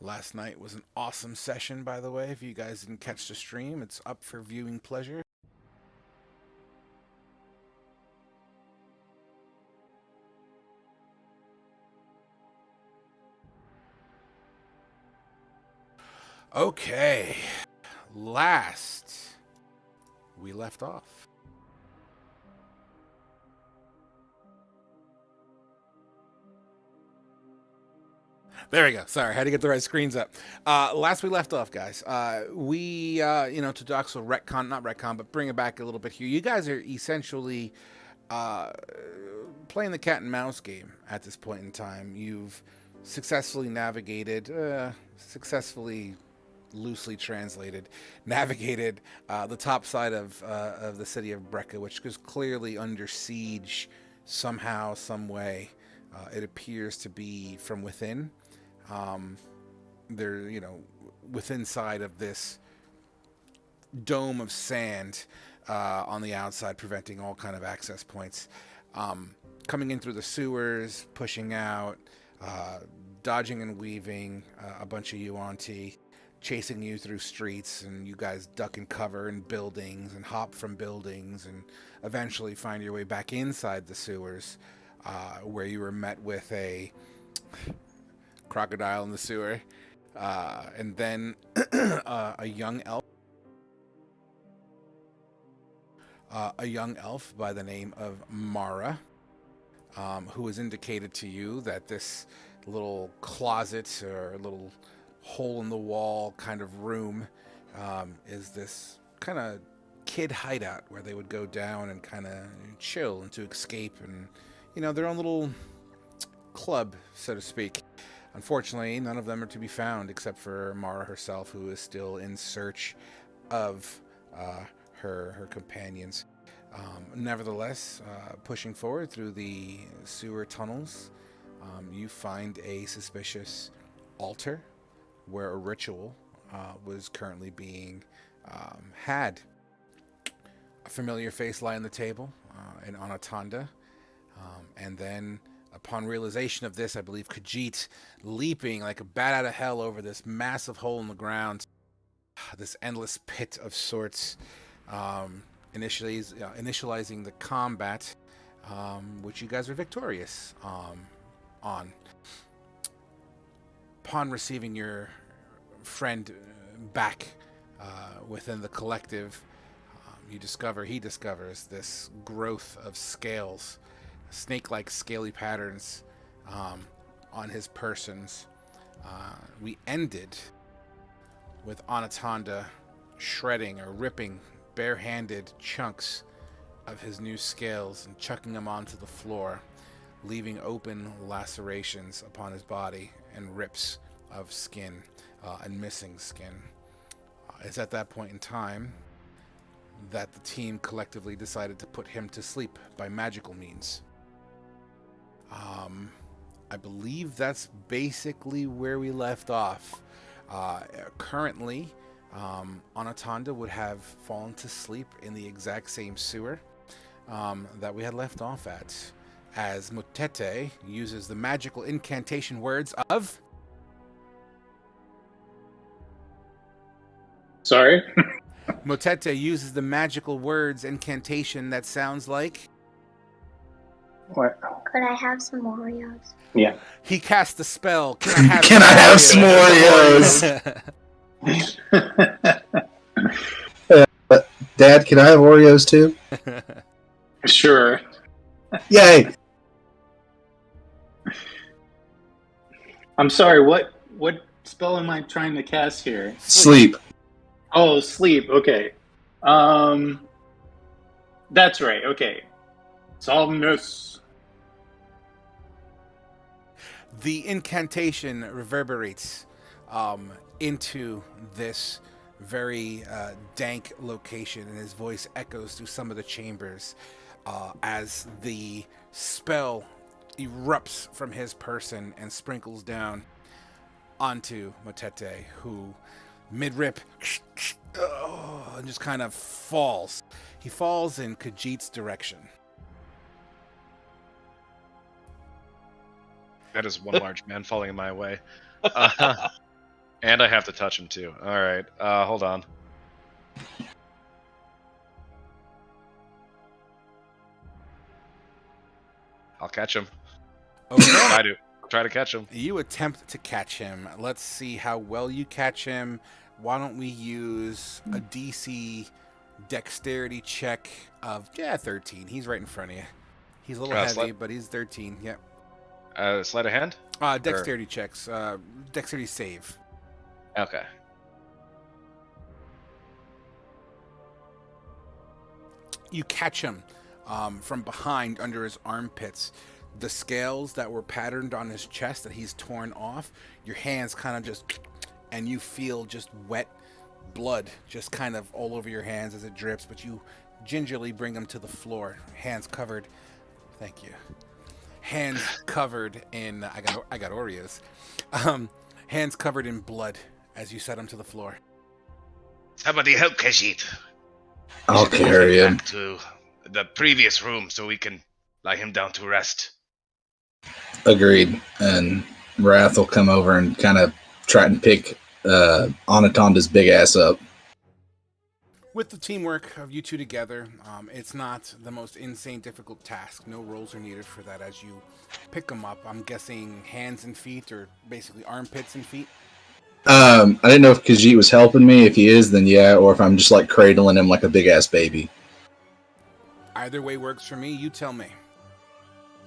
Last night was an awesome session, by the way. If you guys didn't catch the stream, it's up for viewing pleasure. Okay, last we left off. There we go. Sorry, I had to get the right screens up. Last we left off, guys. To Doxel retcon, not retcon, but bring it back a little bit here. You guys are essentially uh, playing the cat and mouse game at this point in time. You've successfully navigated, successfully loosely translated, navigated the top side of the city of Brecca, which is clearly under siege somehow, some way. It appears to be from within. They're, within side of this dome of sand on the outside, preventing all kind of access points. Coming in through the sewers, pushing out, dodging and weaving, a bunch of Yuan-Ti chasing you through streets, and you guys duck and cover in buildings and hop from buildings and eventually find your way back inside the sewers, where you were met with a crocodile in the sewer, and then a young elf. A young elf by the name of Mara, who has indicated to you that this little closet or little hole in the wall kind of room is this kind of kid hideout where they would go down and kind of chill and to escape and, their own little club, so to speak. Unfortunately, none of them are to be found except for Mara herself, who is still in search of her companions. Nevertheless, pushing forward through the sewer tunnels, you find a suspicious altar where a ritual was currently being had. A familiar face lie on the table, an Anatanda, and then upon realization of this, I believe Khajiit leaping like a bat out of hell over this massive hole in the ground, this endless pit of sorts, initializing the combat, which you guys are victorious on. Upon receiving your friend back within the collective, he discovers this growth of scales, snake-like scaly patterns on his persons. We ended with Anatanda shredding or ripping bare-handed chunks of his new scales and chucking them onto the floor, leaving open lacerations upon his body and rips of skin and missing skin. It's at that point in time that the team collectively decided to put him to sleep by magical means. I believe that's basically where we left off. Currently, Anatanda would have fallen to sleep in the exact same sewer that we had left off at, as Motete uses the magical incantation words of... Sorry? Motete uses the magical words incantation that sounds like... What? Could I have some Oreos? Yeah. He cast the spell. Can I have Can I have some Oreos? Dad, can I have Oreos too? Sure. Yay! I'm sorry, what spell am I trying to cast here? Sleep. Oh, sleep. Okay. That's right. Okay. Somnus. The incantation reverberates into this very dank location, and his voice echoes through some of the chambers as the spell erupts from his person and sprinkles down onto Motete, who mid-rip and just kind of falls. He falls in Khajiit's direction. That is one large man falling in my way. And I have to touch him too. All right. Hold on. I'll catch him. Okay. Try to catch him. You attempt to catch him. Let's see how well you catch him. Why don't we use a DC dexterity check of 13. He's right in front of you. He's a little heavy, but he's 13. Yep. Sleight of hand? Dexterity checks. Dexterity save. Okay. You catch him from behind under his armpits. The scales that were patterned on his chest that he's torn off, your hands kind of just, and you feel just wet blood just kind of all over your hands as it drips, but you gingerly bring him to the floor, hands covered. Thank you. Hands covered in, I got Oreos. Hands covered in blood as you set him to the floor. Somebody help Khajiit. I'll carry him. Back to the previous room so we can lie him down to rest. Agreed. And Wrath will come over and kind of try and pick Anaconda's big ass up. With the teamwork of you two together, it's not the most insane difficult task. No rolls are needed for that as you pick them up. I'm guessing hands and feet, or basically armpits and feet. I didn't know if Khajiit was helping me. If he is, then yeah, or if I'm just like cradling him like a big ass baby. Either way works for me. You tell me.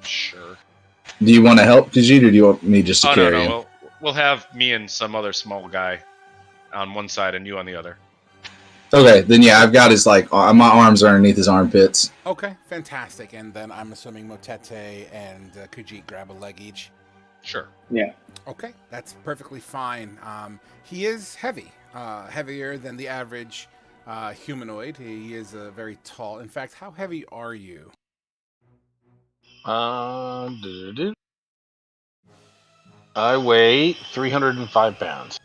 Sure. Do you want to help Khajiit, or do you want me just to carry him? We'll have me and some other small guy on one side and you on the other. Okay, then yeah, I've got his my arms are underneath his armpits. Okay, fantastic. And then I'm assuming Motete and Khajiit grab a leg each. Sure. Yeah. Okay, that's perfectly fine. He is heavy, heavier than the average humanoid. He is very tall. In fact, how heavy are you? I weigh 305 pounds.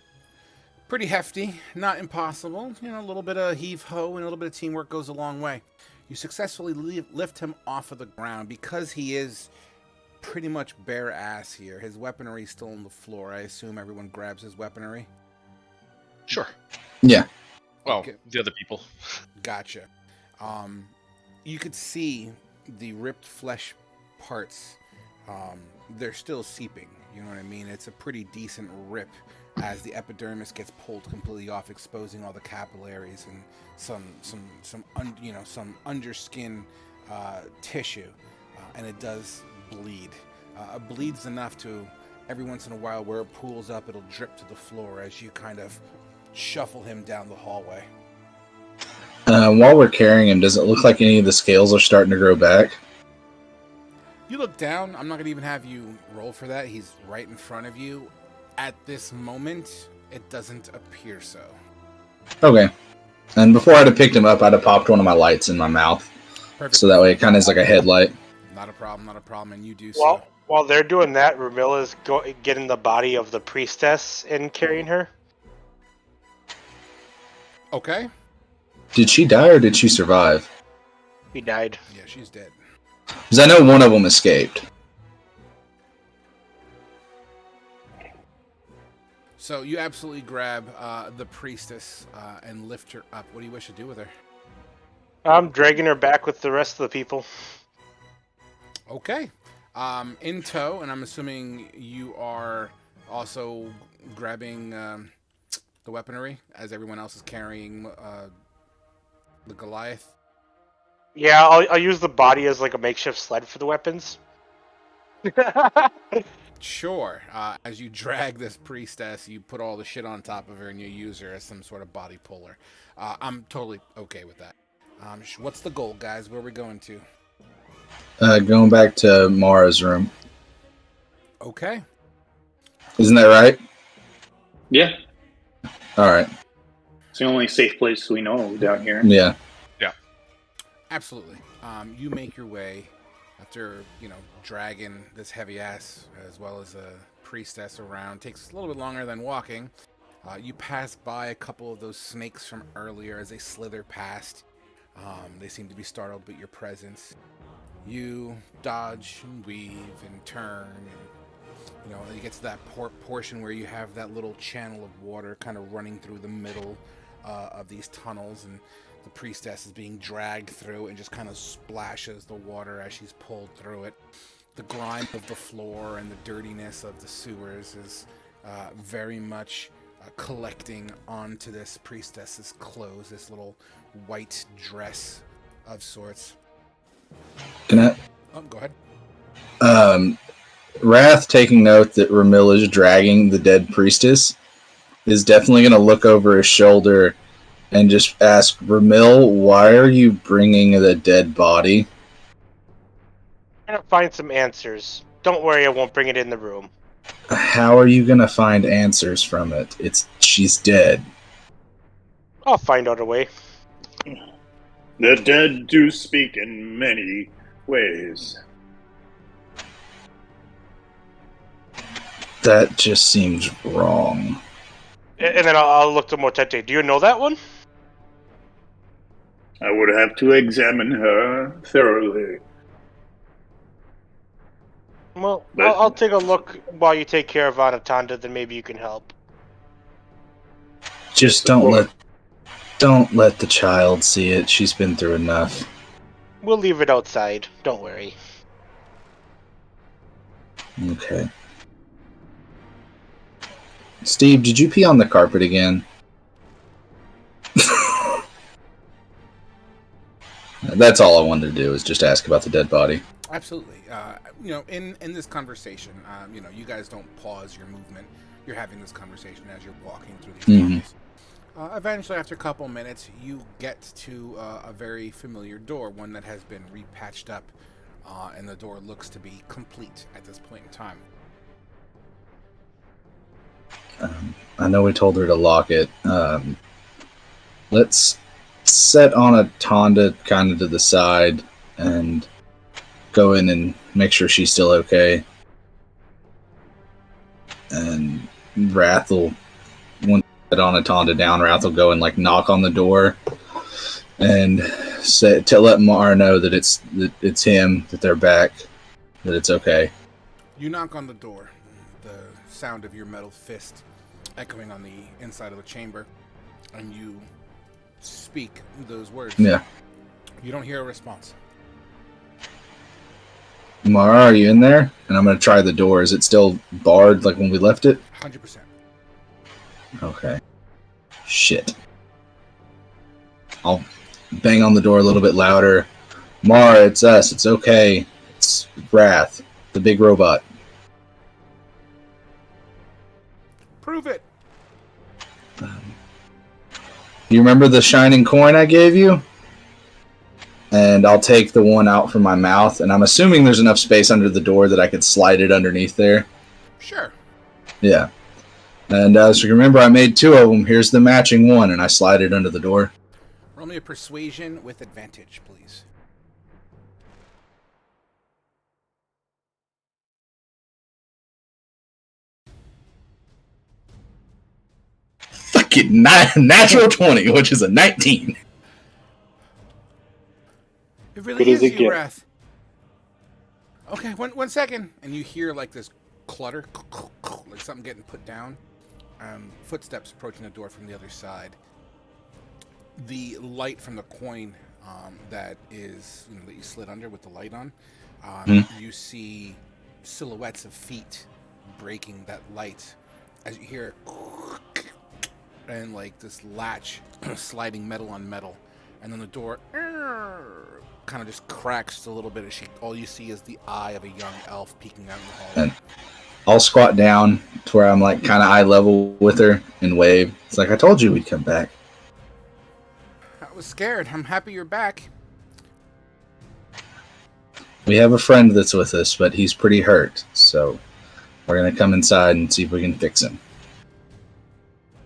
Pretty hefty, not impossible. You know, a little bit of heave-ho and a little bit of teamwork goes a long way. You successfully lift him off of the ground. Because he is pretty much bare ass here, his weaponry is still on the floor. I assume everyone grabs his weaponry? Sure. Yeah. Well, Okay. the other people. Gotcha. You could see the ripped flesh parts. They're still seeping. You know what I mean? It's a pretty decent rip as the epidermis gets pulled completely off, exposing all the capillaries and some underskin tissue, and it does bleed. It bleeds enough to every once in a while where it pools up, it'll drip to the floor as you kind of shuffle him down the hallway. While we're carrying him, does it look like any of the scales are starting to grow back? You look down. I'm not going to even have you roll for that. He's right in front of you. At this moment, it doesn't appear so. Okay. And before I'd have picked him up, I'd have popped one of my lights in my mouth. Perfect. So that way it kind of is like a headlight. Not a problem, and you do so. While they're doing that, Ramilla's getting the body of the priestess and carrying her. Okay. Did she die or did she survive? He died. Yeah, she's dead. Because I know one of them escaped. So you absolutely grab the priestess and lift her up. What do you wish to do with her? I'm dragging her back with the rest of the people. Okay. In tow, and I'm assuming you are also grabbing the weaponry as everyone else is carrying the Goliath. Yeah, I'll use the body as like a makeshift sled for the weapons. Sure. As you drag this priestess, you put all the shit on top of her and you use her as some sort of body puller. I'm totally okay with that. What's the goal, guys? Where are we going to? Going back to Mara's room. Okay. Isn't that right? Yeah. All right. It's the only safe place we know down here. Yeah. Absolutely. You make your way after, dragging this heavy ass as well as a priestess around. Takes a little bit longer than walking. You pass by a couple of those snakes from earlier as they slither past. They seem to be startled at your presence. You dodge and weave and turn and You get to that portion where you have that little channel of water kind of running through the middle of these tunnels, and the priestess is being dragged through and just kind of splashes the water as she's pulled through it. The grime of the floor and the dirtiness of the sewers is very much collecting onto this priestess's clothes, this little white dress of sorts. Can I? Oh, go ahead. Wrath, taking note that Ramil is dragging the dead priestess, is definitely going to look over his shoulder and just ask, Ramil, why are you bringing the dead body? I'm gonna find some answers. Don't worry, I won't bring it in the room. How are you going to find answers from it? She's dead. I'll find out a way. The dead do speak in many ways. That just seems wrong. And then I'll look to Motete. Do you know that one? I would have to examine her thoroughly. Well, But- I'll take a look while you take care of Anatanda, then maybe you can help. Just don't let the child see it. She's been through enough. We'll leave it outside. Don't worry. Okay. Steve, did you pee on the carpet again? That's all I wanted to do, is just ask about the dead body. Absolutely. In this conversation, you guys don't pause your movement. You're having this conversation as you're walking through these tunnels. Eventually, after a couple minutes, you get to a very familiar door, one that has been repatched up, and the door looks to be complete at this point in time. I know we told her to lock it. Let's set on a Tonda kind of to the side and go in and make sure she's still okay. And Wrath will, once set on a Tonda down, Wrath will go and knock on the door and say to let Mara know that it's him, that they're back, that it's okay. You knock on the door, the sound of your metal fist echoing on the inside of the chamber, and you speak those words. Yeah. You don't hear a response. Mara, are you in there? And I'm going to try the door. Is it still barred like when we left it? 100%. Okay. Shit. I'll bang on the door a little bit louder. Mara, it's us. It's okay. It's Wrath, the big robot. Prove it. You remember the shining coin I gave you? And I'll take the one out from my mouth, and I'm assuming there's enough space under the door that I could slide it underneath there. Sure. Yeah. And so you remember, I made two of them. Here's the matching one, and I slide it under the door. Roll me a persuasion with advantage, please. Fucking natural 20, which is a 19. It really Good as is it you, gets. Wrath. Okay, one second. And you hear this clutter, like something getting put down. Footsteps approaching the door from the other side. The light from the coin that is that you slid under with the light on. You see silhouettes of feet breaking that light as you hear and this latch sliding metal on metal, and then the door kind of just cracks a little bit as all you see is the eye of a young elf peeking out in the hallway. And I'll squat down to where I'm kind of eye level with her and wave. It's like, I told you we'd come back. I was scared. I'm happy you're back. We have a friend that's with us, but he's pretty hurt, so we're going to come inside and see if we can fix him.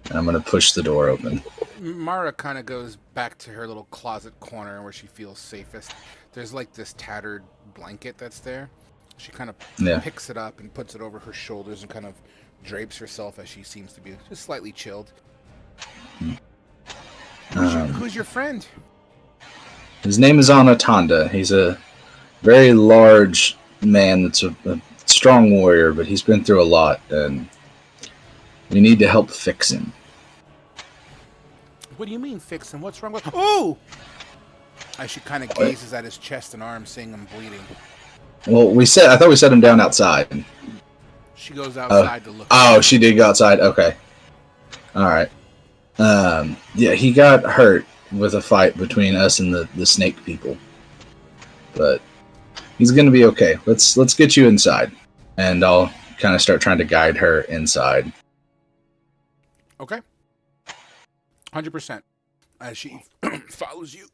And I'm going to push the door open. Mara kind of goes back to her little closet corner where she feels safest. There's this tattered blanket that's there. She kind of picks it up and puts it over her shoulders and kind of drapes herself as she seems to be just slightly chilled. Who's your friend? His name is Anatanda. He's a very large man that's strong warrior, but he's been through a lot, and we need to help fix him. What do you mean fix him? What's wrong with? Oh! As she kind of gazes at his chest and arm, seeing him bleeding. Well, I thought we set him down outside. She goes outside to look. Oh, she did go outside. Okay. All right. Yeah, he got hurt with a fight between us and the snake people, but he's gonna be okay. Let's get you inside, and I'll kind of start trying to guide her inside. Okay. 100%. As she follows you.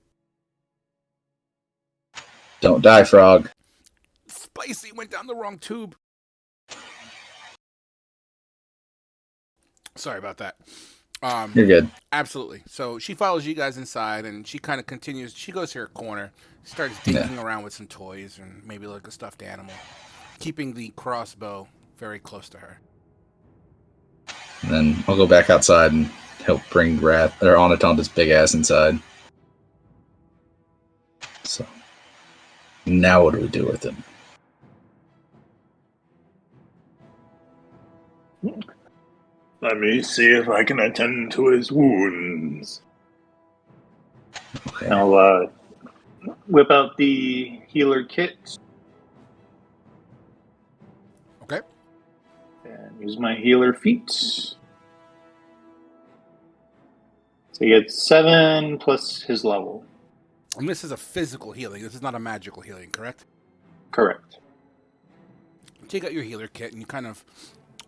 Don't die, frog. Spicy went down the wrong tube. Sorry about that. You're good. Absolutely. So she follows you guys inside, and she kind of continues. She goes to her corner, starts dinking around with some toys and maybe like a stuffed animal, keeping the crossbow very close to her. And then I'll go back outside and help bring Anatonda's big ass inside. So now what do we do with him? Let me see if I can attend to his wounds. Okay. I'll whip out the healer kit. Okay. And use my healer feat. So he gets 7 plus his level. And this is a physical healing. This is not a magical healing, correct? Correct. Take out your healer kit and you kind of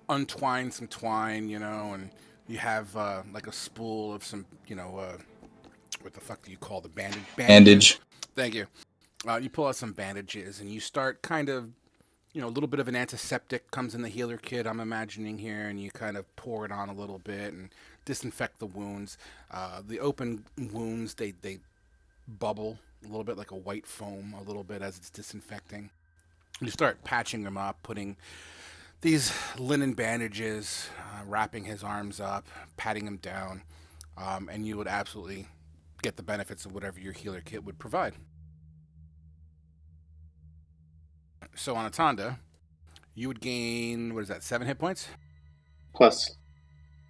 untwine some twine, and you have like a spool of some, what the fuck do you call the bandage? Bandage. Thank you. You pull out some bandages and you start kind of, a little bit of an antiseptic comes in the healer kit, I'm imagining here, and you kind of pour it on a little bit and disinfect the wounds. The open wounds, they bubble a little bit like a white foam a little bit as it's disinfecting. You start patching them up, putting these linen bandages, wrapping his arms up, patting him down, and you would absolutely get the benefits of whatever your healer kit would provide. So on Atanda, you would gain, 7 hit points? Plus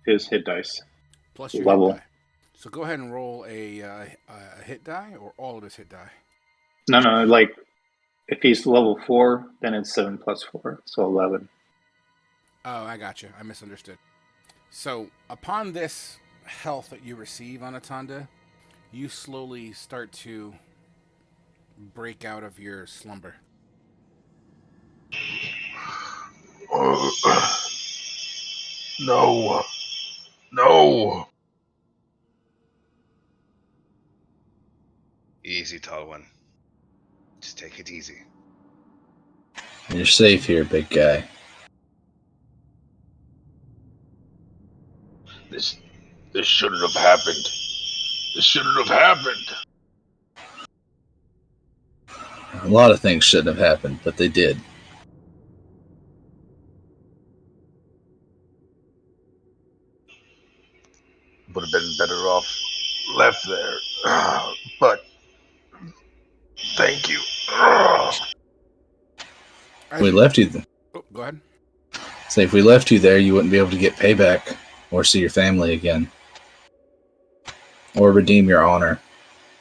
his hit dice. Plus your level. hit die. So go ahead and roll a hit die, or all of his hit die. No, like if he's level 4, then it's 7 plus 4, so 11. Oh, I got you. I misunderstood. So upon this health that you receive on Atanda, you slowly start to break out of your slumber. No. No. Easy, tall one. Just take it easy. You're safe here, big guy. This shouldn't have happened. This shouldn't have happened. A lot of things shouldn't have happened, but they did. Would have been better off left there. But thank you. If we left you, Go ahead. say if we left you there, you wouldn't be able to get payback or see your family again, or redeem your honor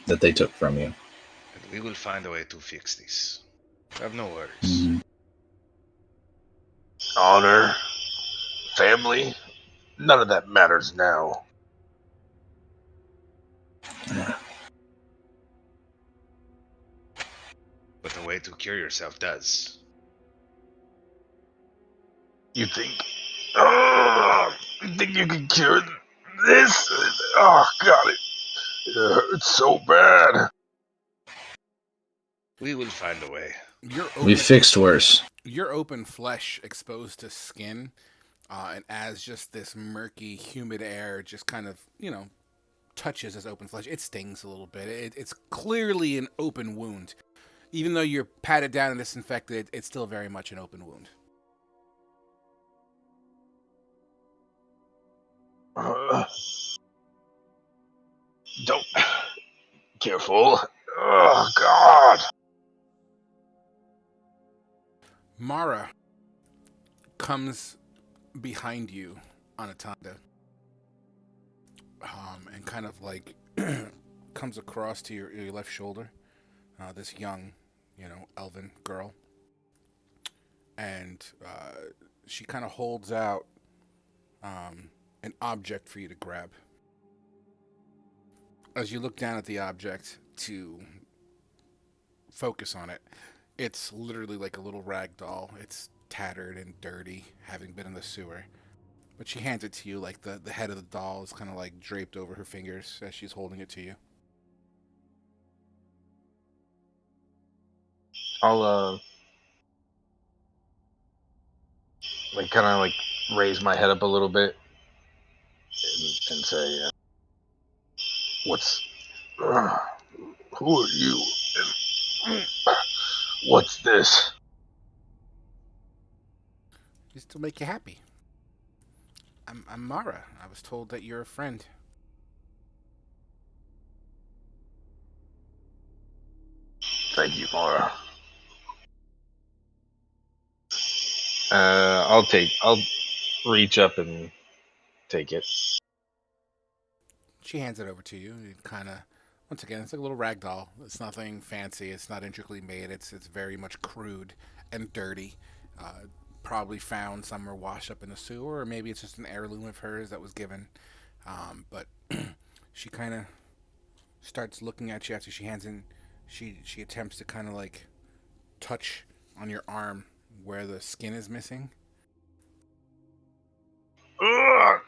that they took from you. And we will find a way to fix this. Have no worries. Mm-hmm. Honor, family, none of that matters now. Yeah. But the way to cure yourself does. You think? You think you can cure this? Oh God, it hurts so bad. We will find a way. We fixed worse. Your open flesh exposed to skin, and as just this murky, humid air just kind of, touches this open flesh, it stings a little bit. It's clearly an open wound. Even though you're patted down and disinfected, it's still very much an open wound. Don't. Careful. Oh God. Mara, comes behind you, Anatanda, and kind of like comes across to your left shoulder. This young, elven girl, and she kind of holds out an object for you to grab. As you look down at the object to focus on it, it's literally like a little rag doll. It's tattered and dirty, having been in the sewer. But she hands it to you like the head of the doll is kind of like draped over her fingers as she's holding it to you. I'll like kind of like raise my head up a little bit and say, What's. Who are you? And what's this? Just to make you happy. I'm Mara. I was told that you're a friend. Thank you, Mara. I'll reach up and take it. She hands it over to you. It kind of, once again, it's like a little rag doll. It's nothing fancy. It's not intricately made. It's very much crude and dirty. Probably found somewhere washed up in the sewer, or maybe it's just an heirloom of hers that was given. But she kind of starts looking at you after she hands in. She attempts to kind of like touch on your arm where the skin is missing. Ugh.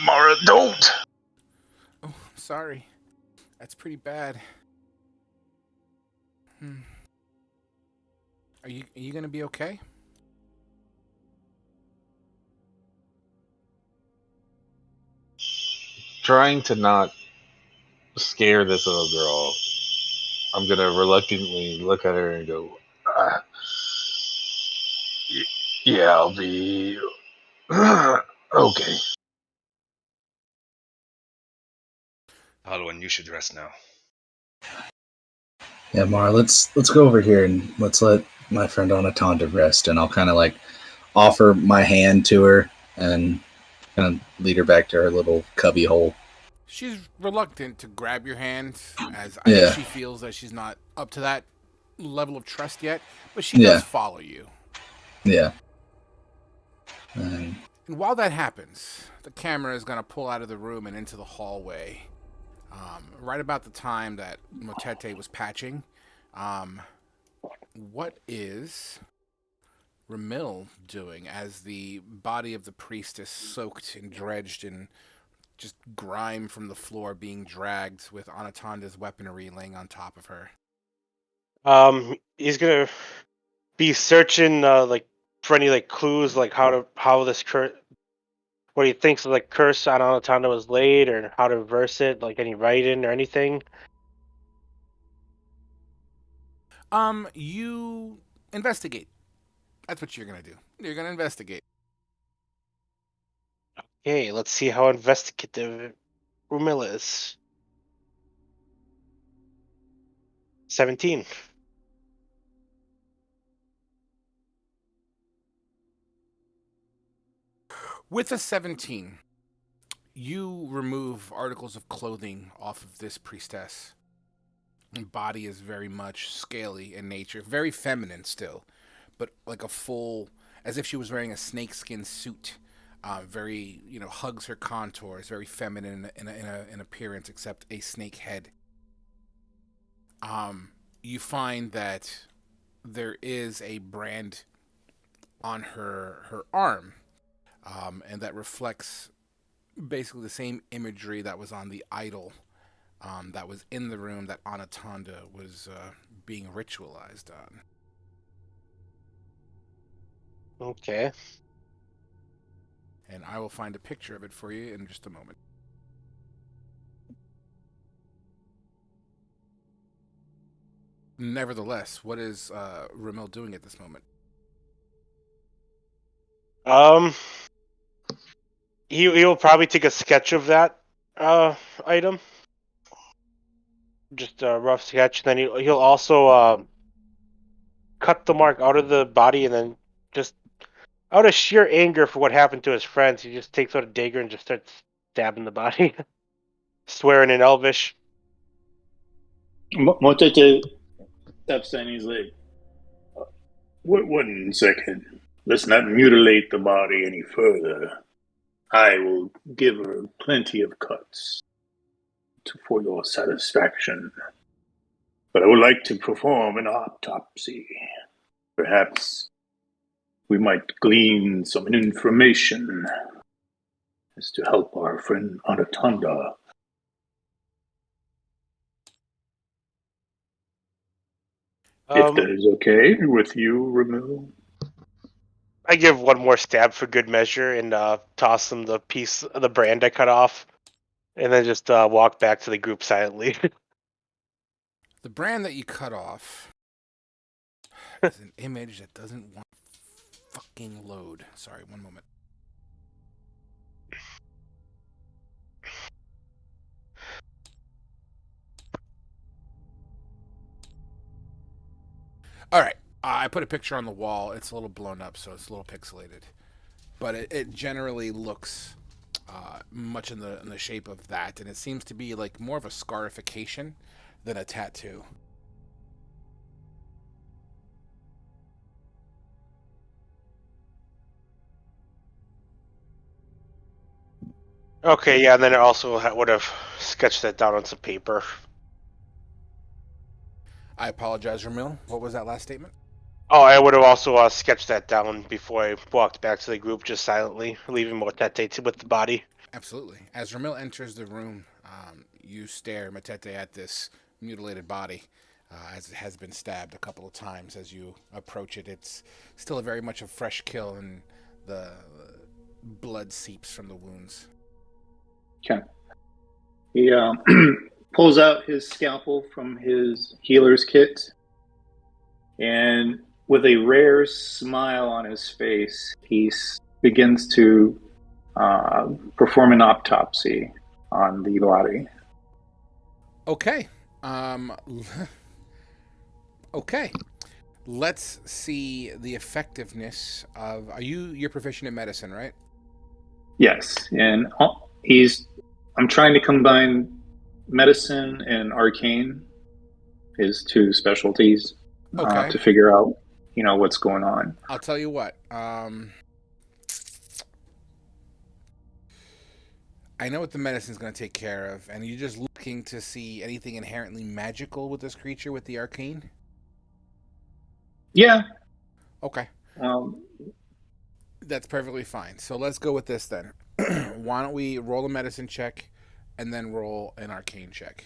Mara, don't! Oh, sorry. That's pretty bad. Are you gonna be okay? Trying to not scare this little girl, I'm gonna reluctantly look at her and go, Yeah, I'll be. Okay. Alwyn, you should rest now. Yeah, Mara, let's go over here and let's let my friend Anatanda rest, and I'll kind of like offer my hand to her and kind of lead her back to her little cubby hole. She's reluctant to grab your hand, as I Yeah. think she feels that she's not up to that level of trust yet, but she does follow you. Yeah. And while that happens, the camera is going to pull out of the room and into the hallway. Right about the time that Motete was patching. What is Ramil doing as the body of the priestess soaked and dredged in just grime from the floor being dragged with Anatanda's weaponry laying on top of her? He's gonna be searching like for any like clues, like how this what he thinks of like curse on Anatanda was laid, or how to reverse it, like any writing or anything. You investigate. That's what you're gonna do. You're gonna investigate. Okay, let's see how investigative Rumilla is. 17. With a 17, you remove articles of clothing off of this priestess. Her body is very much scaly in nature, very feminine still, but like a full, as if she was wearing a snakeskin suit. Very, hugs her contours, very feminine in appearance, except a snake head. You find that there is a brand on her arm, and that reflects basically the same imagery that was on the idol that was in the room that Anatanda was being ritualized on. Okay. And I will find a picture of it for you in just a moment. Nevertheless, what is Ramil doing at this moment? He'll probably take a sketch of that item, just a rough sketch. Then he'll also cut the mark out of the body and then just Out of sheer anger for what happened to his friends, he just takes out a dagger and just starts stabbing the body, swearing in Elvish. Motete steps in. He's like, Wait 1 second. Let's not mutilate the body any further. I will give her plenty of cuts for your satisfaction. But I would like to perform an autopsy. Perhaps we might glean some information as to help our friend Anaconda. If that is okay with you, Ramil. I give one more stab for good measure and toss him the piece of the brand I cut off, and then just walk back to the group silently. The brand that you cut off is an image that doesn't want fucking load. Sorry, one moment. All right, I put a picture on the wall. It's a little blown up, so it's a little pixelated, but it generally looks much in the shape of that, and it seems to be like more of a scarification than a tattoo. Okay, yeah, and then I also would have sketched that down on some paper. I apologize, Ramil. What was that last statement? Oh, I would have also sketched that down before I walked back to the group, just silently, leaving Motete with the body. Absolutely. As Ramil enters the room, you stare, Matete, at this mutilated body as it has been stabbed a couple of times. As you approach it, it's still very much a fresh kill, and the blood seeps from the wounds. okay. He pulls out his scalpel from his healer's kit, and with a rare smile on his face, he begins to perform an autopsy on the body. Okay. Okay. Let's see the effectiveness of. You're proficient in medicine, right? Yes, and I'm trying to combine medicine and arcane, his two specialties, Okay. to figure out, what's going on. I'll tell you what. I know what the medicine's going to take care of, and you're just looking to see anything inherently magical with this creature with the arcane? Yeah. Okay. Um, That's perfectly fine. So let's go with this then. Why don't we roll a medicine check and then roll an arcane check?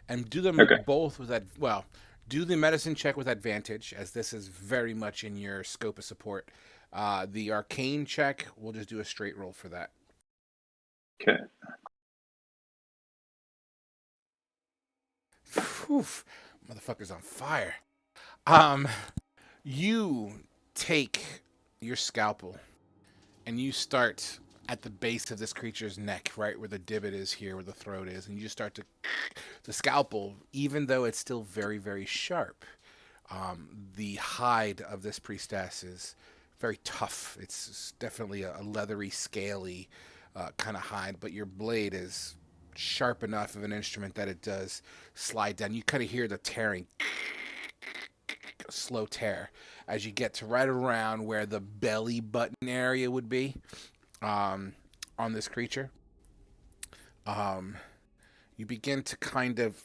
And do them both with that. Well, do the medicine check with advantage, as this is very much in your scope of support. The arcane check, we'll just do a straight roll for that. Okay. Whew, motherfucker's on fire. You take your scalpel and you start at the base of this creature's neck, right where the divot is here, where the throat is, and you just start to the scalpel, even though it's still very, very sharp. The hide of this priestess is very tough. It's definitely a leathery, scaly kind of hide, but your blade is sharp enough of an instrument that it does slide down. You kind of hear the tearing, slow tear, as you get to right around where the belly button area would be on this creature. You begin to kind of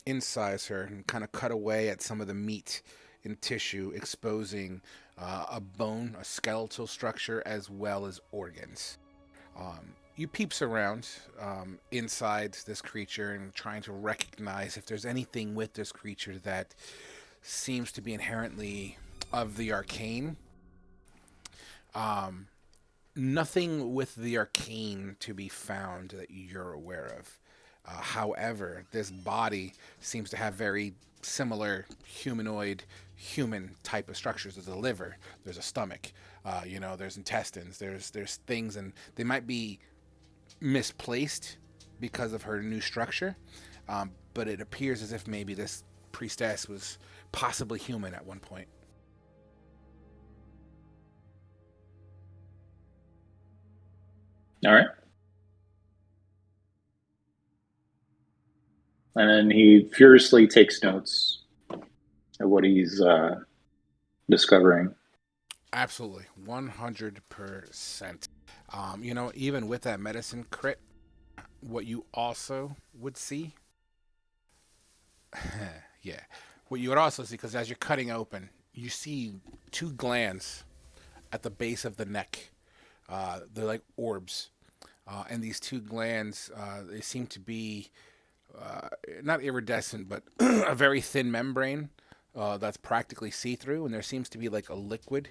incise her and kind of cut away at some of the meat and tissue, exposing a bone, a skeletal structure, as well as organs. You peeps around inside this creature and trying to recognize if there's anything with this creature that seems to be inherently of the arcane. Nothing with the arcane to be found that you're aware of. However, this body seems to have very similar humanoid, human type of structures. There's a liver, there's a stomach, there's intestines, there's things, and they might be misplaced because of her new structure, but it appears as if maybe this priestess was possibly human at one point. All right. And then he furiously takes notes of what he's discovering. Absolutely, 100%. Even with that medicine crit, what you also would see, yeah, what you would also see, because as you're cutting open, you see two glands at the base of the neck. They're like orbs. And these two glands, they seem to be not iridescent, but a very thin membrane that's practically see-through, and there seems to be like a liquid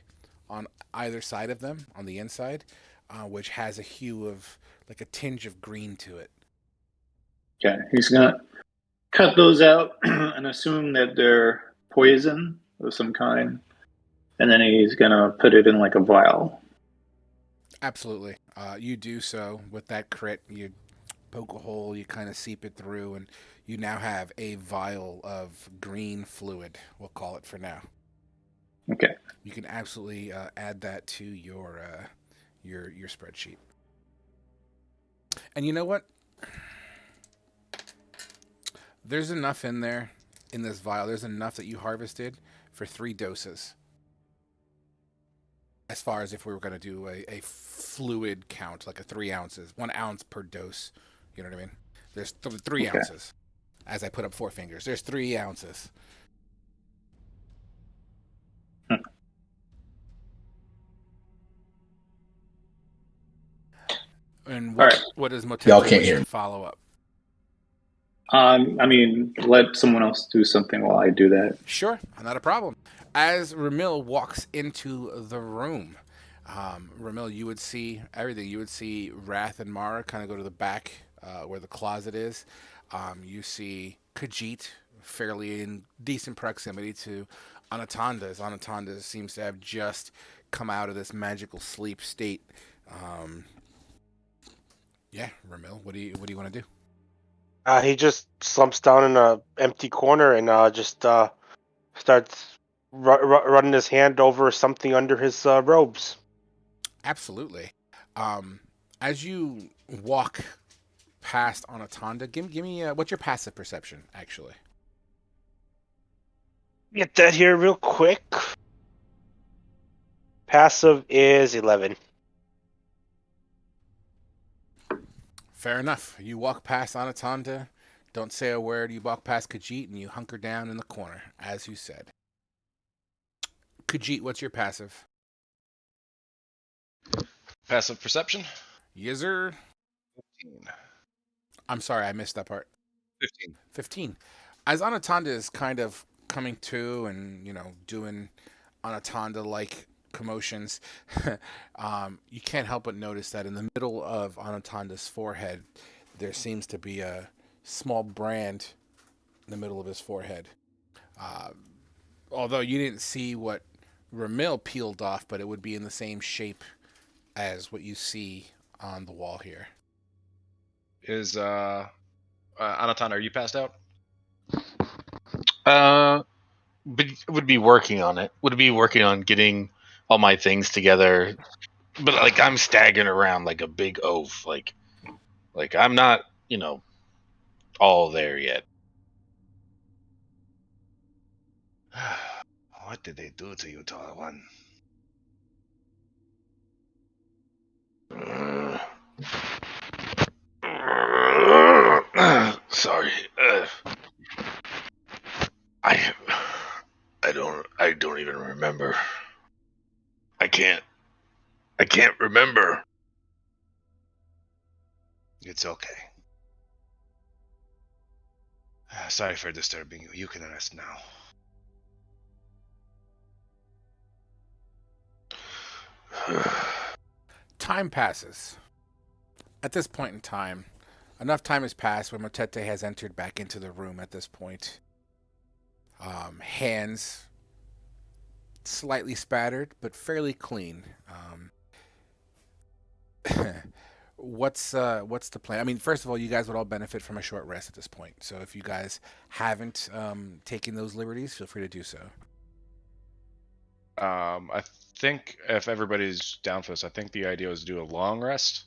on either side of them on the inside, which has a hue of like a tinge of green to it. Okay, he's gonna cut those out and assume that they're poison of some kind, and then he's gonna put it in like a vial. Absolutely. You do so with that crit. You poke a hole, you kind of seep it through, and you now have a vial of green fluid. We'll call it for now. Okay. You can absolutely add that to your spreadsheet. And you know what? There's enough in there in this vial. There's enough that you harvested for 3 doses. As far as if we were going to do a fluid count, like a 3 ounces, 1 ounce per dose. You know what I mean? There's 3 Okay. ounces. As I put up 4 fingers, there's 3 ounces. And All right. what does Y'all Motete can't wish hear to me. follow up? Let someone else do something while I do that. Sure, not a problem. As Ramil walks into the room, Ramil, you would see everything. You would see Wrath and Mara kind of go to the back where the closet is. You see Khajiit fairly in decent proximity to Anatanda, as Anatanda seems to have just come out of this magical sleep state. Yeah, Ramil, what do you want to do? He just slumps down in a empty corner and just starts running his hand over something under his robes. Absolutely. As you walk past Anatanda, give me what's your passive perception, actually? Get that here real quick. Passive is 11. Fair enough. You walk past Anatanda, don't say a word. You walk past Khajiit, and you hunker down in the corner, as you said. Khajiit, what's your passive? Passive perception? Yizzer. 15. I'm sorry, I missed that part. 15. 15. As Anatanda is kind of coming to and, doing Anatanda-like commotions, you can't help but notice that in the middle of Anatanda's forehead, there seems to be a small brand in the middle of his forehead. Although you didn't see what Ramil peeled off, but it would be in the same shape as what you see on the wall here. Is Anatan, are you passed out? But would be working on it. Would be working on getting all my things together. But like I'm staggering around like a big oaf. Like I'm not, all there yet. What did they do to you, Tall One? Sorry. I don't even remember. I can't remember. It's okay. Sorry for disturbing you. You can rest now. Time passes. At this point in time, enough time has passed where Motete has entered back into the room at this point. Hands slightly spattered, but fairly clean. What's the plan? I mean, first of all, you guys would all benefit from a short rest at this point. So if you guys haven't taken those liberties, feel free to do so. I think if everybody's down for this, I think the idea was to do a long rest.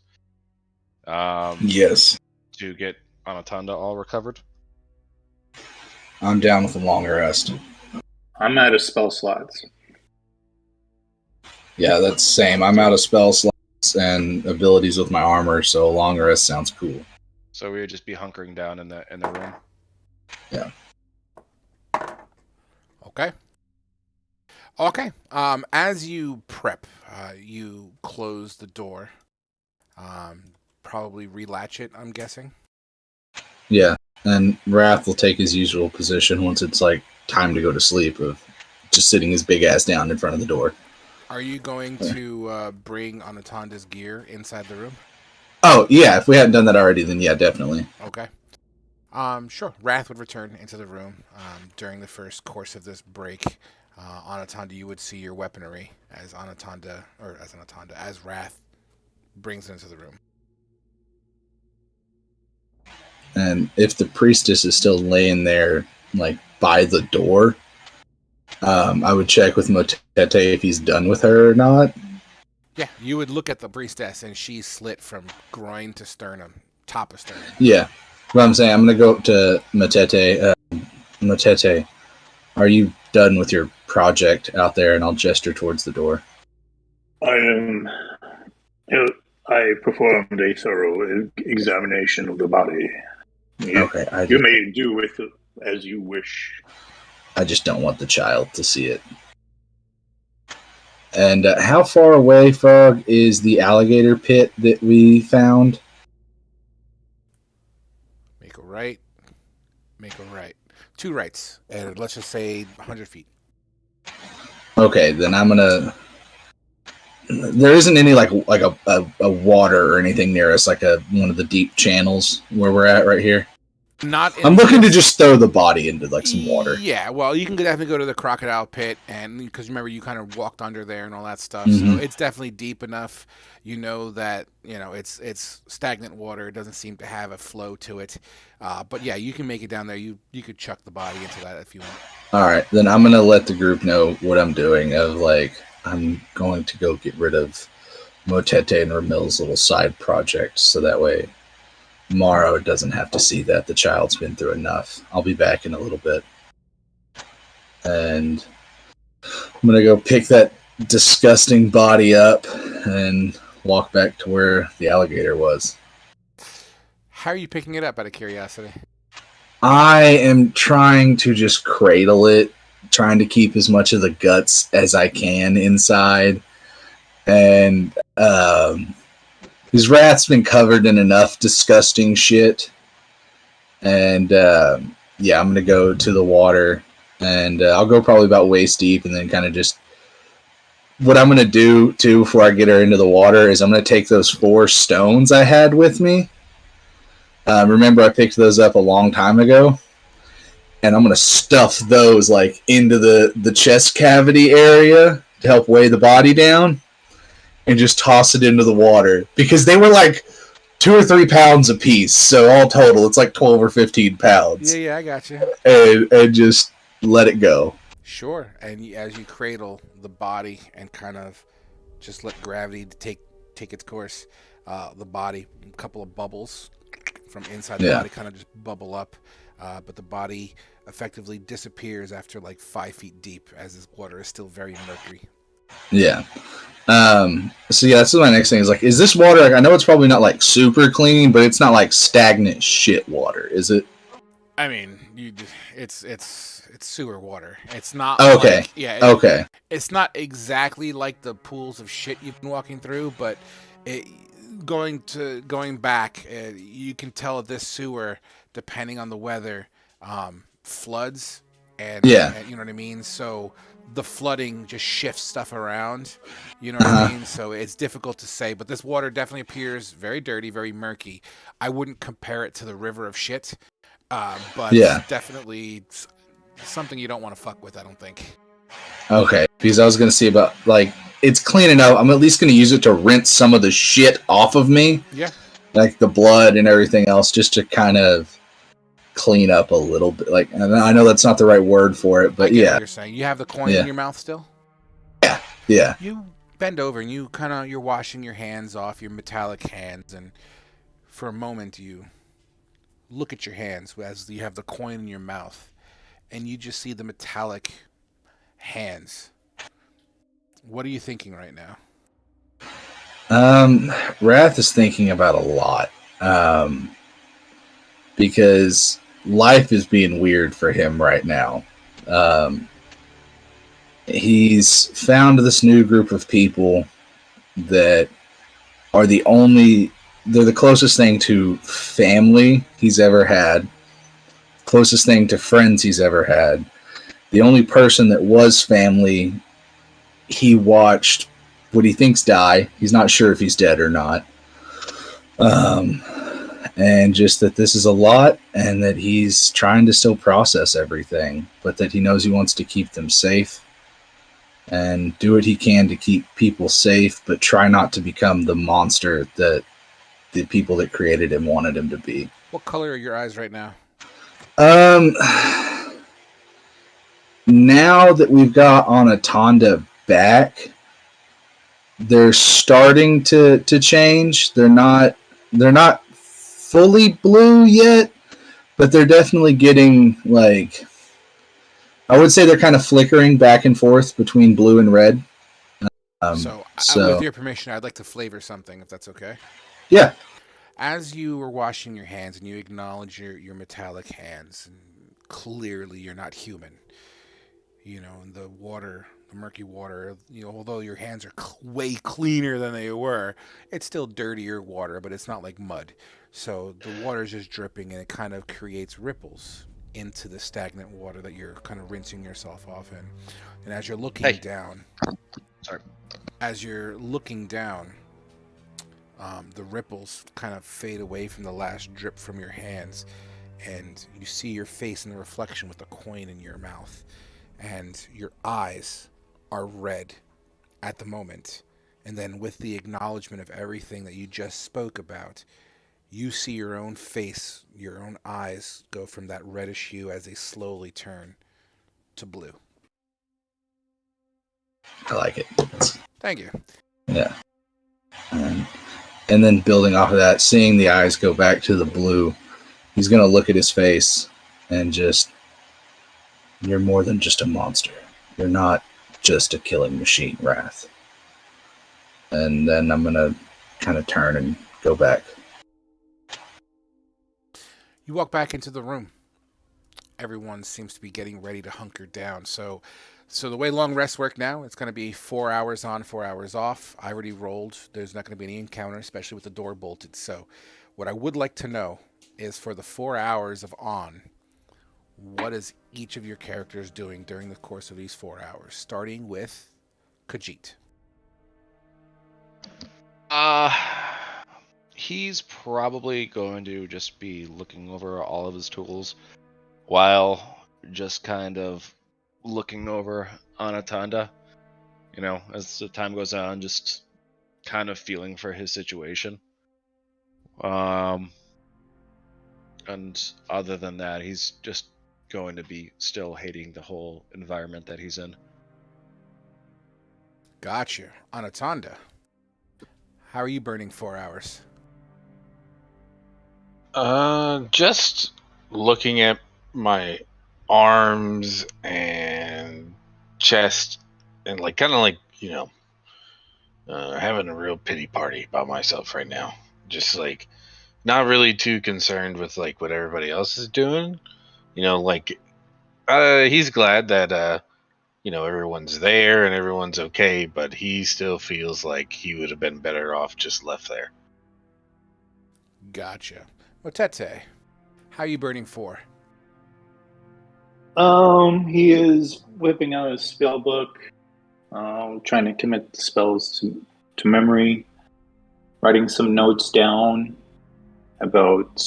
Yes. To get Anaconda all recovered. I'm down with a longer rest. I'm out of spell slots. Yeah, that's same. I'm out of spell slots and abilities with my armor, so a longer rest sounds cool. So we would just be hunkering down in the room. Yeah. Okay. Okay. As you prep, you close the door. Probably relatch it, I'm guessing. Yeah, and Wrath will take his usual position once it's like time to go to sleep of just sitting his big ass down in front of the door. Are you going to bring Anatonda's gear inside the room? Oh, yeah, if we hadn't done that already, then yeah, definitely. Okay. Sure. Wrath would return into the room during the first course of this break. Anatonda, you would see your weaponry as Wrath brings it into the room. And if the priestess is still laying there, like, by the door, I would check with Motete if he's done with her or not. Yeah, you would look at the priestess, and she's slit from groin to sternum, top of sternum. Yeah. But I'm saying, I'm going to go up to Motete. Motete, are you done with your project out there? And I'll gesture towards the door. I performed a thorough examination of the body. Okay. You may do with it as you wish. I just don't want the child to see it. And how far away, Frog, is the alligator pit that we found? Make a right. Make a right. 2 rights. And let's just say 100 feet. Okay, then I'm gonna... There isn't any like a water or anything near us, like one of the deep channels where we're at right here. I'm looking to just throw the body into like some water. Yeah, well, you can definitely go to the crocodile pit, and because remember you kind of walked under there and all that stuff, so it's definitely deep enough. You know that it's stagnant water. It doesn't seem to have a flow to it, but yeah, you can make it down there. You could chuck the body into that if you want. All right, then I'm gonna let the group know what I'm doing. Of like, I'm going to go get rid of Motete and Ramil's little side project, so that way Morrow doesn't have to see that the child's been through enough. I'll be back in a little bit. And I'm going to go pick that disgusting body up and walk back to where the alligator was. How are you picking it up, out of curiosity? I am trying to just cradle it, trying to keep as much of the guts as I can inside. And, his wrath's been covered in enough disgusting shit. And, yeah, I'm going to go to the water. And I'll go probably about waist deep and then kind of just... What I'm going to do, too, before I get her into the water is I'm going to take those 4 stones I had with me. Remember, I picked those up a long time ago. And I'm going to stuff those, like, into the chest cavity area to help weigh the body down. And just toss it into the water. Because they were like 2 or 3 pounds a piece. So all total, it's like 12 or 15 pounds. Yeah, I got you. And just let it go. Sure. And as you cradle the body and kind of just let gravity take its course, the body, a couple of bubbles from inside the body kind of just bubble up. But the body effectively disappears after like 5 feet deep as this water is still very murky. Yeah. So yeah, that's my next thing is like, is this water, like, I know it's probably not like super clean, but it's not like stagnant shit water, is it? I mean, it's sewer water. It's not okay. Like, it's not exactly like the pools of shit you've been walking through, but going back, you can tell this sewer, depending on the weather, floods and you know what I mean. So the flooding just shifts stuff around, you know what I mean? So it's difficult to say, but this water definitely appears very dirty, very murky. I wouldn't compare it to the river of shit, but it's definitely something you don't want to fuck with, I don't think. Okay, because I was going to see about, like, it's clean enough. I'm at least going to use it to rinse some of the shit off of me. Yeah. Like the blood and everything else, just to kind of clean up a little bit. Like, and I know that's not the right word for it, but I get what you're saying. You have the coin in your mouth still? Yeah. You bend over and you're washing your hands off, your metallic hands, and For a moment, you look at your hands as you have the coin in your mouth, and you just see the metallic hands. What are you thinking right now? Wrath is thinking about a lot. Because life is being weird for him right now. He's found this new group of people that are they're the closest thing to family he's ever had, closest thing to friends he's ever had. The only person that was family he watched what he thinks die. He's not sure if he's dead or not. And just that this is a lot and that he's trying to still process everything, but that he knows he wants to keep them safe and do what he can to keep people safe, but try not to become the monster that the people that created him wanted him to be. What color are your eyes right now? Now that we've got Anatonda back, they're starting to change. They're not fully blue yet, but they're definitely getting, like, I would say they're kind of flickering back and forth between blue and red. So, with your permission, I'd like to flavor something, if that's okay. Yeah. As you were washing your hands and you acknowledge your metallic hands, and clearly you're not human. You know, in the water, the murky water, although your hands are way cleaner than they were, it's still dirtier water, but it's not like mud. So the water is just dripping, and it kind of creates ripples into the stagnant water that you're kind of rinsing yourself off in. And as you're looking down, the ripples kind of fade away from the last drip from your hands, and you see your face in the reflection with the coin in your mouth, and your eyes are red at the moment. And then with the acknowledgement of everything that you just spoke about, you see your own face, your own eyes go from that reddish hue as they slowly turn to blue. I like it. Thank you. Yeah. And then building off of that, seeing the eyes go back to the blue, he's going to look at his face and just, you're more than just a monster. You're not just a killing machine, Wrath. And then I'm going to kind of turn and go back. You walk back into the room. Everyone seems to be getting ready to hunker down. So the way long rests work now, it's going to be 4 hours on, 4 hours off. I already rolled. There's not going to be any encounter, especially with the door bolted. So what I would like to know is, for the 4 hours of on, what is each of your characters doing during the course of these 4 hours, starting with Khajiit? He's probably going to just be looking over all of his tools while just kind of looking over Anatonda. You know, as the time goes on, just kind of feeling for his situation. And other than that, he's just going to be still hating the whole environment that he's in. Gotcha. Anatonda, how are you burning 4 hours? Just looking at my arms and chest, and like kind of like, having a real pity party about myself right now. Just like not really too concerned with like what everybody else is doing. He's glad that everyone's there and everyone's okay, but he still feels like he would have been better off just left there. Gotcha. Motete, how are you burning 4? He is whipping out his spell book, trying to commit the spells to memory, writing some notes down about,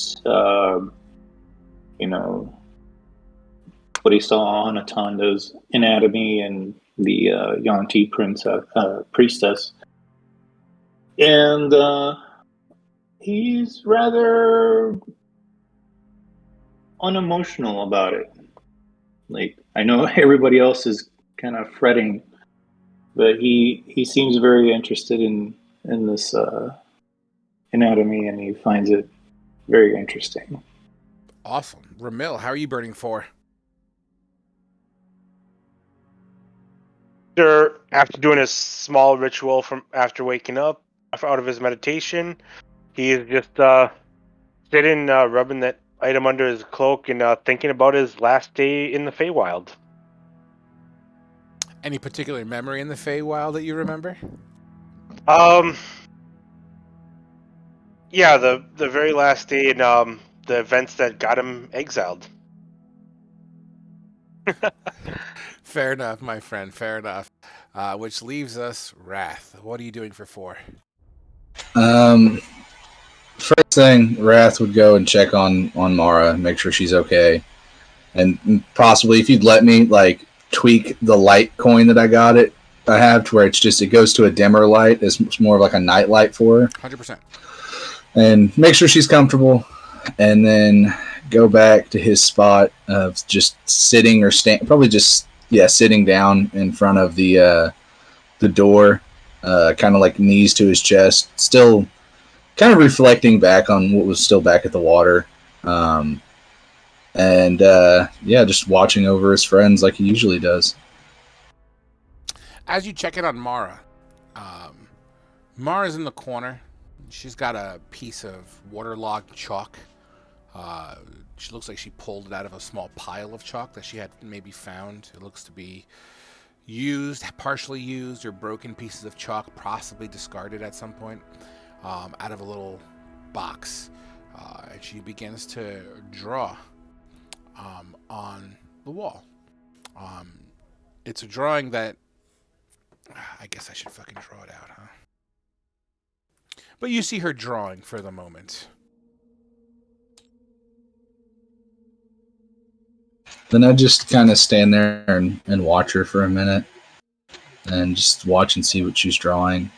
what he saw on Anatonda's anatomy and the Yanti priestess. And he's rather unemotional about it. Like, I know everybody else is kind of fretting, but he seems very interested in this anatomy, and he finds it Very interesting. Awesome. Ramil, how are you burning for? After doing a small ritual from after waking up out of his meditation, he is just sitting, rubbing that item under his cloak and thinking about his last day in the Feywild. Any particular memory in the Feywild that you remember? Yeah, the very last day and the events that got him exiled. Fair enough, my friend. Fair enough. Which leaves us Wrath. What are you doing for 4? First thing, Wrath would go and check on Mara, make sure she's okay, and possibly if you'd let me like tweak the light coin that I have to where it goes to a dimmer light. It's more of like a night light for her. 100%. And make sure she's comfortable, and then go back to his spot of just sitting or probably just sitting down in front of the door, kind of like knees to his chest, still kind of reflecting back on what was still back at the water, and just watching over his friends like he usually does. As you check in on Mara, Mara's in the corner. She's got a piece of waterlogged chalk. She looks like she pulled it out of a small pile of chalk that she had maybe found. It looks to be partially used, or broken pieces of chalk, possibly discarded at some point, out of a little box. And she begins to draw on the wall. It's a drawing that... I guess I should fucking draw it out, huh? But you see her drawing for the moment. Then I just kind of stand there and watch her for a minute, and just watch and see what she's drawing.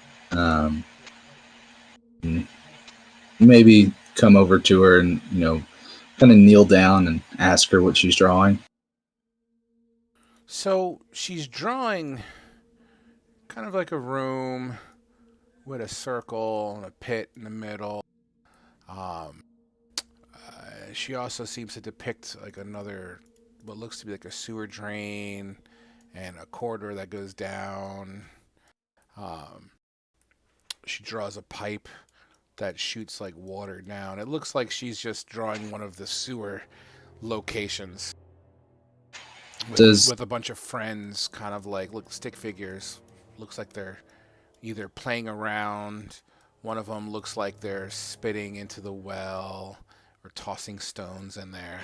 Maybe come over to her and, kind of kneel down and ask her what she's drawing. So she's drawing kind of like a room with a circle and a pit in the middle. She also seems to depict like what looks to be like a sewer drain and a corridor that goes down. She draws a pipe that shoots like water down. It looks like she's just drawing one of the sewer locations with a bunch of friends, kind of like stick figures. Looks like they're either playing around. One of them looks like they're spitting into the well or tossing stones in there.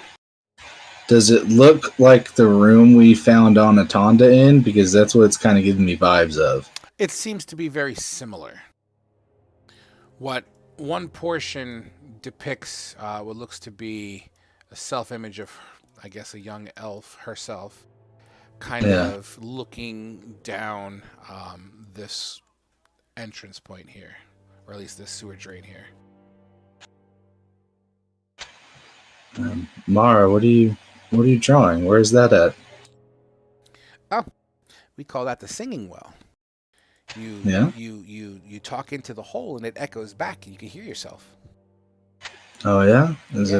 Does it look like the room we found Anatonda in? Because that's what it's kind of giving me vibes of. It seems to be very similar. What one portion depicts what looks to be a self-image of, I guess, a young elf herself, kind of looking down this entrance point here, or at least this sewer drain here. Mara, what are you drawing? Where is that at? Oh, we call that the singing well. You talk into the hole and it echoes back and you can hear yourself. Oh yeah? Does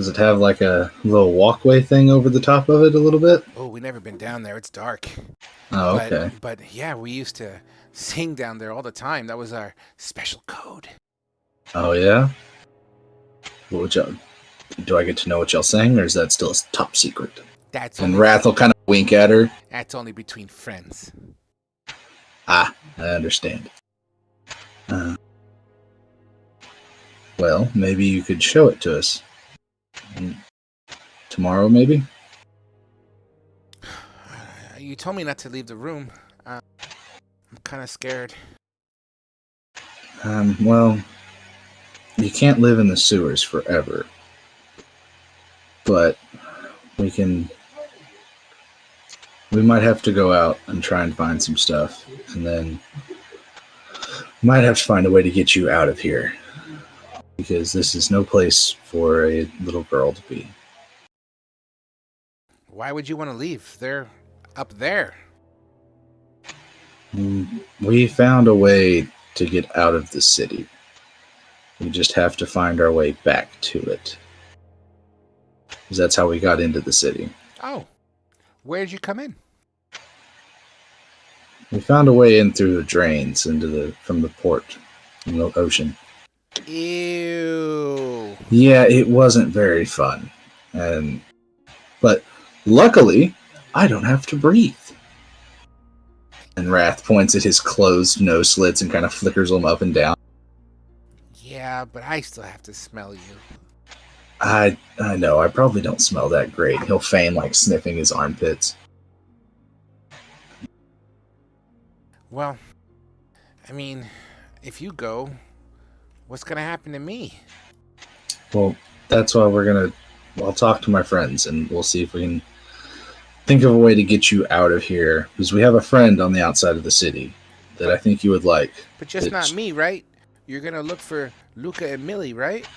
it have like a little walkway thing over the top of it a little bit? Oh, we've never been down there. It's dark. Oh, okay. But yeah, we used to sing down there all the time. That was our special code. Oh yeah? What would y'all... Do I get to know what y'all sang, or is that still a top secret? And Wrath will kind of wink at her. That's only between friends. Ah, I understand. Well, maybe you could show it to us. Tomorrow, maybe? You told me not to leave the room. I'm kind of scared. Well, you can't live in the sewers forever. But we might have to go out and try and find some stuff, and then might have to find a way to get you out of here, because this is no place for a little girl to be. Why would you want to leave? They're up there. We found a way to get out of the city. We just have to find our way back to it. Because that's how we got into the city. Oh, where did you come in? We found a way in through the drains from the port, from the ocean. Ew. Yeah, it wasn't very fun. But luckily, I don't have to breathe. And Wrath points at his closed nose slits and kind of flickers them up and down. Yeah, but I still have to smell you. I know, I probably don't smell that great. He'll feign like sniffing his armpits. Well, I mean, if you go, what's going to happen to me? Well, that's why I'll talk to my friends and we'll see if we can think of a way to get you out of here. Because we have a friend on the outside of the city that I think you would like. But just not me, right? You're going to look for Luca and Millie, right?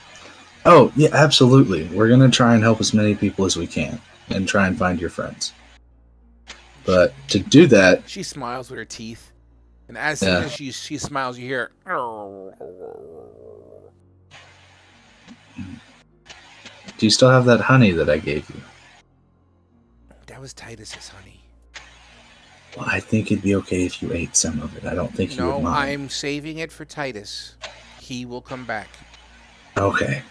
Oh, yeah, absolutely. We're going to try and help as many people as we can and try and find your friends. But to do that... She smiles with her teeth. And as soon as she smiles, you hear... Do you still have that honey that I gave you? That was Titus's honey. Well, I think it'd be okay if you ate some of it. I don't think you would mind. No, I'm saving it for Titus. He will come back. Okay.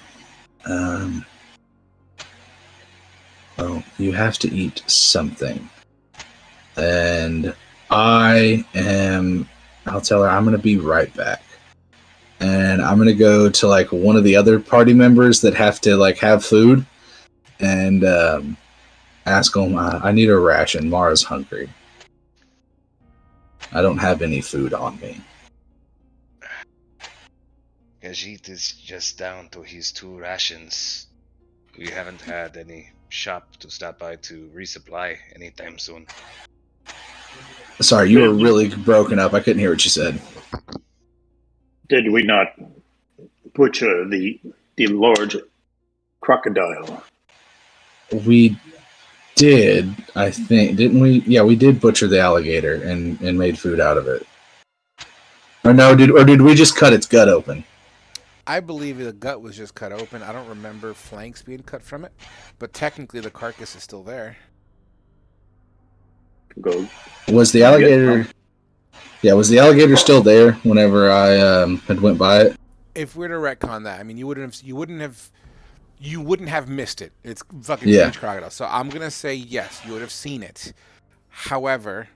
Well, you have to eat something. And I'll tell her I'm going to be right back. And I'm going to go to like one of the other party members that have to like have food and ask them, I need a ration. Mara's hungry. I don't have any food on me. Gajit is just down to his 2 rations. We haven't had any shop to stop by to resupply anytime soon. Sorry, you were really broken up. I couldn't hear what you said. Did we not butcher the large crocodile? We did, I think, didn't we? Yeah, we did butcher the alligator and made food out of it. Or no, did we just cut its gut open? I believe the gut was just cut open. I don't remember flanks being cut from it, but technically the carcass is still there. Go. Was the alligator? Yeah, was the alligator still there whenever I had went by it? If we're to retcon that, I mean, you wouldn't have missed it. It's fucking huge crocodile. So I'm gonna say yes, you would have seen it. However,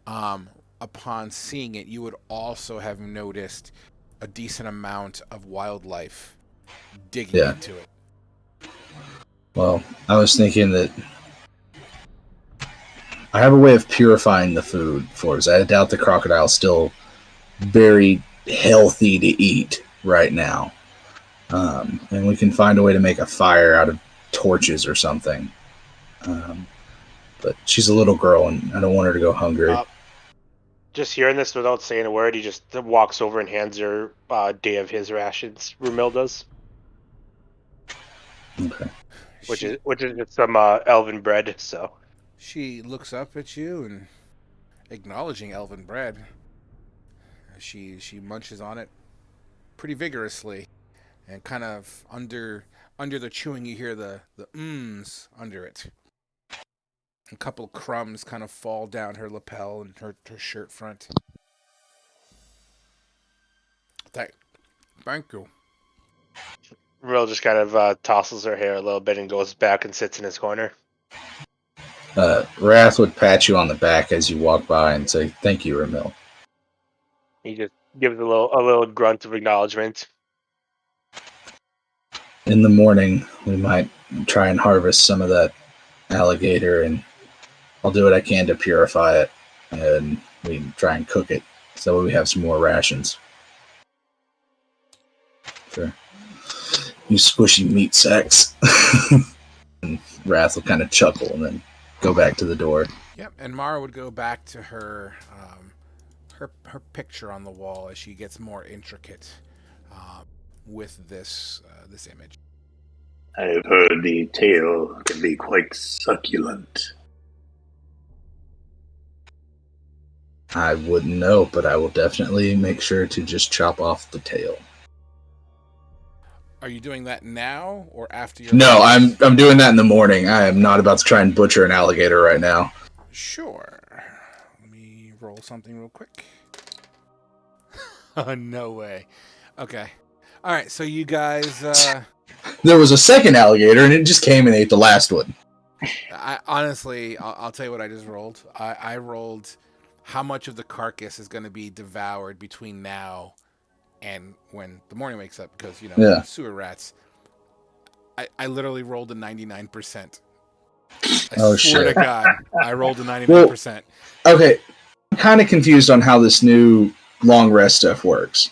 upon seeing it, you would also have noticed a decent amount of wildlife digging into it. Well, I was thinking that I have a way of purifying the food for us. I doubt the crocodile's still very healthy to eat right now. And we can find a way to make a fire out of torches or something. But she's a little girl, and I don't want her to go hungry. Just hearing this without saying a word, he just walks over and hands her a day of his rations. Rumil does. Okay. Which is just some elven bread. So she looks up at you and, acknowledging elven bread, she munches on it pretty vigorously, and kind of under the chewing, you hear the mms under it. A couple crumbs kind of fall down her lapel and her shirt front. Thank you. Rumil just kind of tosses her hair a little bit and goes back and sits in his corner. Wrath would pat you on the back as you walk by and say, "Thank you, Ramil." He just gives a little grunt of acknowledgement. In the morning, we might try and harvest some of that alligator, and I'll do what I can to purify it, and we can try and cook it so we have some more rations. For you squishy meat sacks. And Wrath will kind of chuckle and then go back to the door. Yep, and Mara would go back to her her picture on the wall as she gets more intricate with this image. I've heard the tail can be quite succulent. I wouldn't know, but I will definitely make sure to just chop off the tail. Are you doing that now or after your? No, long rest? I'm doing that in the morning. I am not about to try and butcher an alligator right now. Sure. Let me roll something real quick. Oh, no way. Okay. All right. So you guys. There was a second alligator, and it just came and ate the last one. I honestly, I'll tell you what I just rolled. I rolled how much of the carcass is going to be devoured between now and when the morning wakes up, because Yeah. sewer rats. I literally rolled a 99%. Oh, swear shit. to God, I rolled a 99%. Okay, I'm kind of confused on how this new long rest stuff works.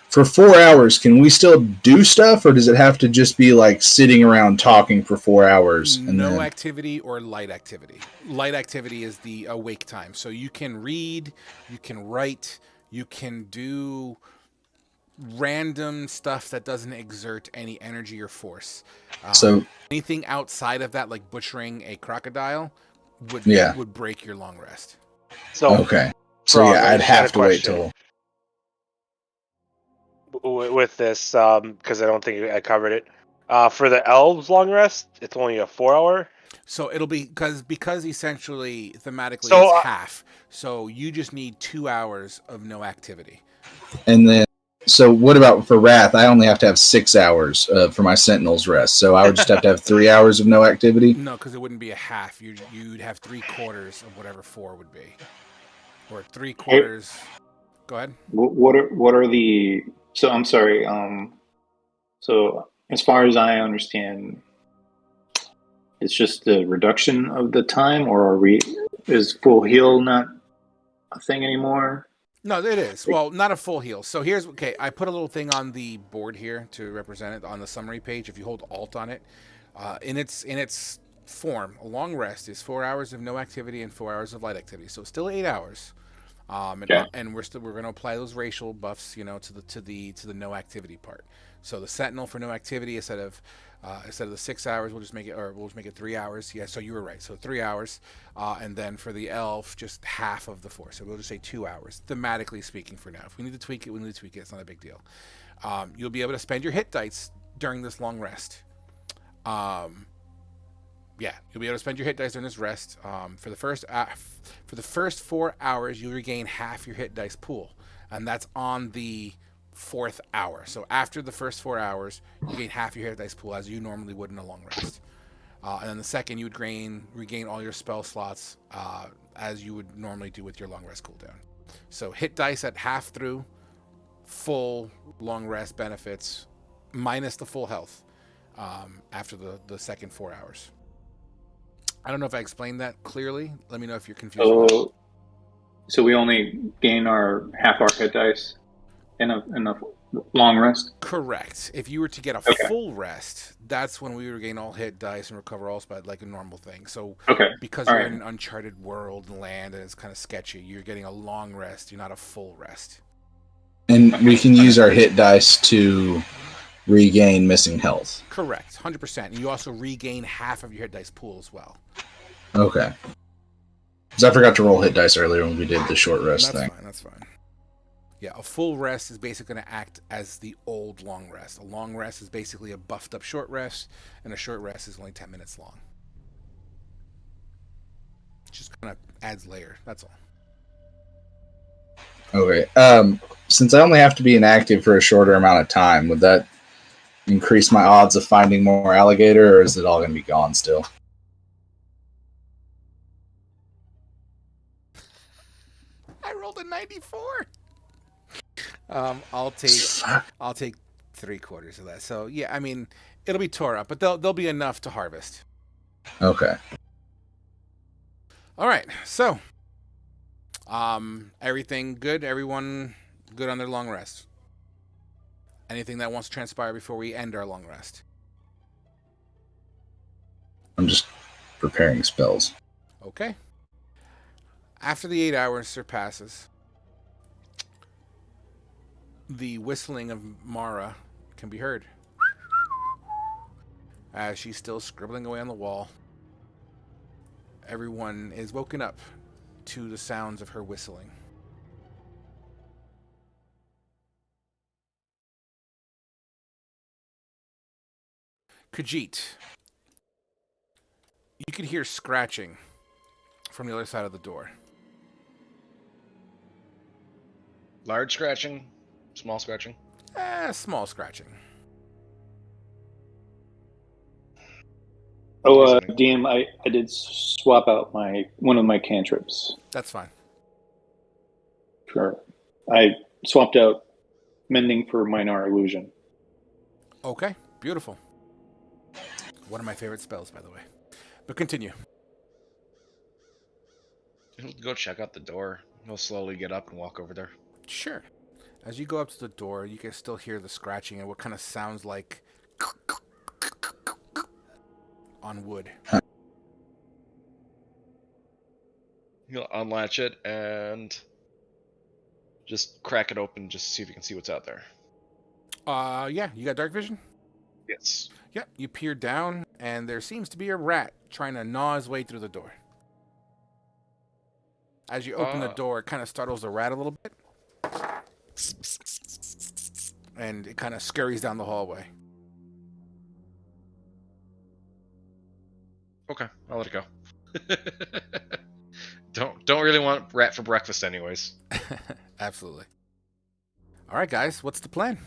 For 4 hours, can we still do stuff, or does it have to just be like sitting around talking for 4 hours? And No then activity or light activity. Light activity is the awake time. So you can read, you can write, you can do random stuff that doesn't exert any energy or force. so Anything outside of that, like butchering a crocodile, yeah, would break your long rest. So, okay. So Frog, yeah, I I'd just got a have to wait question till. with this, because I don't think I covered it. For the elves long rest, it's only a 4 hour. So it'll be because essentially thematically So, it's half. So you just need 2 hours of no activity. And then, so what about for Wrath? I only have to have 6 hours for my Sentinel's rest. So I would just have to have 3 hours of no activity. No, because it wouldn't be a half. You'd have 3/4 of whatever 4 would be, or 3/4. Go ahead. What are the? So I'm sorry. So as far as I understand, it's just the reduction of the time, or is full heal not a thing anymore? No, it is. Well, not a full heal. So here's okay. I put a little thing on the board here to represent it on the summary page. If you hold Alt on it, in its form, a long rest is 4 hours of no activity and 4 hours of light activity. So it's still 8 hours. And we're going to apply those racial buffs, to the no activity part. So the Sentinel for no activity instead of the 6 hours, we'll just make it 3 hours. Yeah, so you were right. So 3 hours, and then for the elf, just half of the 4. So we'll just say 2 hours, thematically speaking. For now, if we need to tweak it, we need to tweak it. It's not a big deal. You'll be able to spend your hit dice during this long rest. Yeah, you'll be able to spend your hit dice during this rest. For the first 4 hours, you regain half your hit dice pool, and that's on the 4th hour. So after the first 4 hours, you gain half your hit dice pool as you normally would in a long rest. And then the second, you would regain all your spell slots as you would normally do with your long rest cooldown. So hit dice at half through, full long rest benefits, minus the full health after the second 4 hours. I don't know if I explained that clearly. Let me know if you're confused. So we only gain our half our hit dice in a long rest? Correct. If you were to get a full rest, that's when we regain all hit dice and recover all spell like a normal thing. So because you're in an uncharted world and land and it's kind of sketchy, you're getting a long rest. You're not a full rest. And we can use our hit dice to regain missing health. Correct. 100%. And you also regain half of your hit dice pool as well. Okay. Because I forgot to roll hit dice earlier when we did the short rest thing. That's fine. Yeah, a full rest is basically going to act as the old long rest. A long rest is basically a buffed up short rest, and a short rest is only 10 minutes long. Just kind of adds layer, that's all. Okay. Since I only have to be inactive for a shorter amount of time, would that increase my odds of finding more alligator, or is it all going to be gone still? I rolled a 94. I'll take 3/4 of that. So yeah, I mean, it'll be tore up, but there'll be enough to harvest. Okay. All right. So, everything good? Everyone good on their long rest? Anything that wants to transpire before we end our long rest? I'm just preparing spells. Okay. After the 8 hours surpasses, the whistling of Mara can be heard as she's still scribbling away on the wall. Everyone is woken up to the sounds of her whistling. Khajiit, you could hear scratching from the other side of the door. Large scratching, small scratching. Small scratching. Oh, DM, I did swap out one of my cantrips. That's fine. Sure. I swapped out Mending for Minor Illusion. Okay, beautiful. One of my favorite spells, by the way. But continue. He'll go check out the door. He'll slowly get up and walk over there. Sure. As you go up to the door, you can still hear the scratching and what kind of sounds like on wood. He'll unlatch it and just crack it open just to see if you can see what's out there. Yeah, you got dark vision? Yes. Yep, you peer down, and there seems to be a rat trying to gnaw his way through the door. As you open the door, it kind of startles the rat a little bit. And it kind of scurries down the hallway. Okay, I'll let it go. Don't really want rat for breakfast anyways. Absolutely. All right, guys, what's the plan?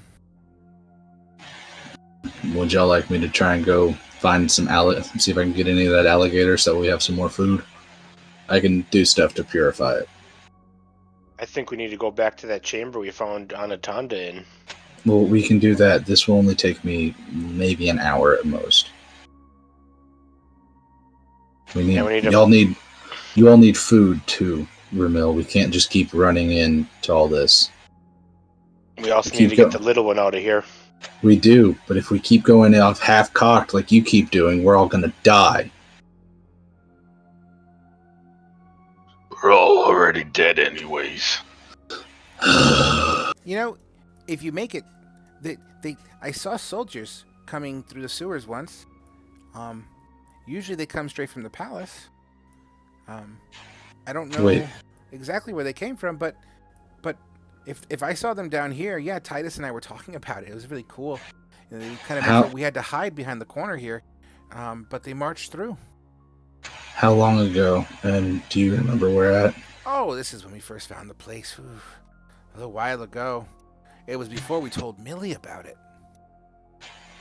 Would y'all like me to try and go find some see if I can get any of that alligator so we have some more food? I can do stuff to purify it. I think we need to go back to that chamber we found Anatanda in. Well, we can do that. This will only take me maybe an hour at most. You all need food too, Ramil. We can't just keep running into all this. We also need to get the little one out of here. We do, but if we keep going off half-cocked like you keep doing, we're all gonna die. We're all already dead anyways. You know, if you make it, I saw soldiers coming through the sewers once. Usually they come straight from the palace. I don't know exactly where they came from, but if I saw them down here, yeah, Titus and I were talking about it. It was really cool. You know, we had to hide behind the corner here, but they marched through. How long ago? And do you remember where at? Oh, this is when we first found the place. Ooh, a little while ago. It was before we told Millie about it.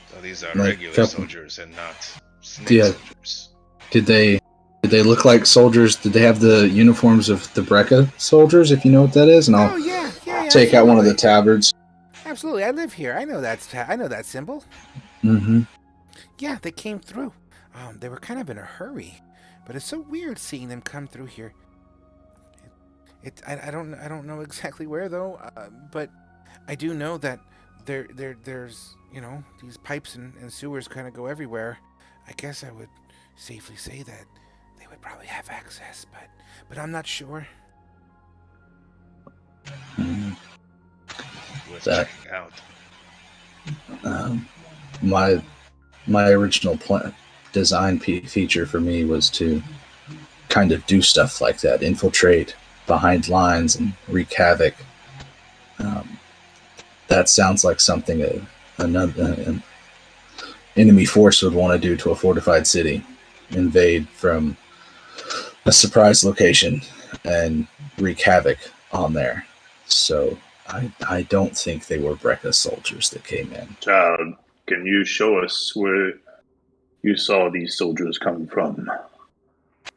So these are regular soldiers and not snake soldiers. Did they look like soldiers? Did they have the uniforms of the Brecca soldiers, if you know what that is? And I'll take out one of the tabards. Absolutely, I live here. I know that symbol. Mm-hmm. Yeah, they came through. They were kind of in a hurry, but it's so weird seeing them come through here. I don't know exactly where though, but I do know that there's these pipes and sewers kind of go everywhere. I guess I would safely say that they would probably have access, but I'm not sure. Worth checking out. My original design feature for me was to kind of do stuff like that, infiltrate behind lines and wreak havoc. That sounds like something an enemy force would want to do to a fortified city. Invade from a surprise location and wreak havoc on there. So I don't think they were Brecca soldiers that came in. Child, can you show us where you saw these soldiers coming from?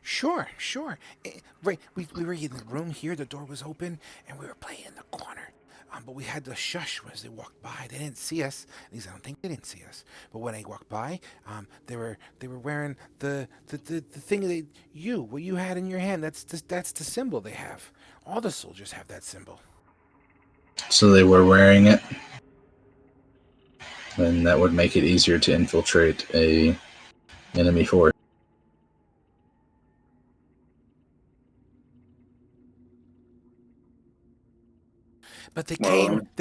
Sure. Right, we were in the room here, the door was open, and we were playing in the corner. But we had to shush as they walked by. They didn't see us. At least I don't think they didn't see us. But when they walked by, they were wearing the thing what you had in your hand. That's the symbol they have. All the soldiers have that symbol. So they were wearing it, and that would make it easier to infiltrate a enemy force. But they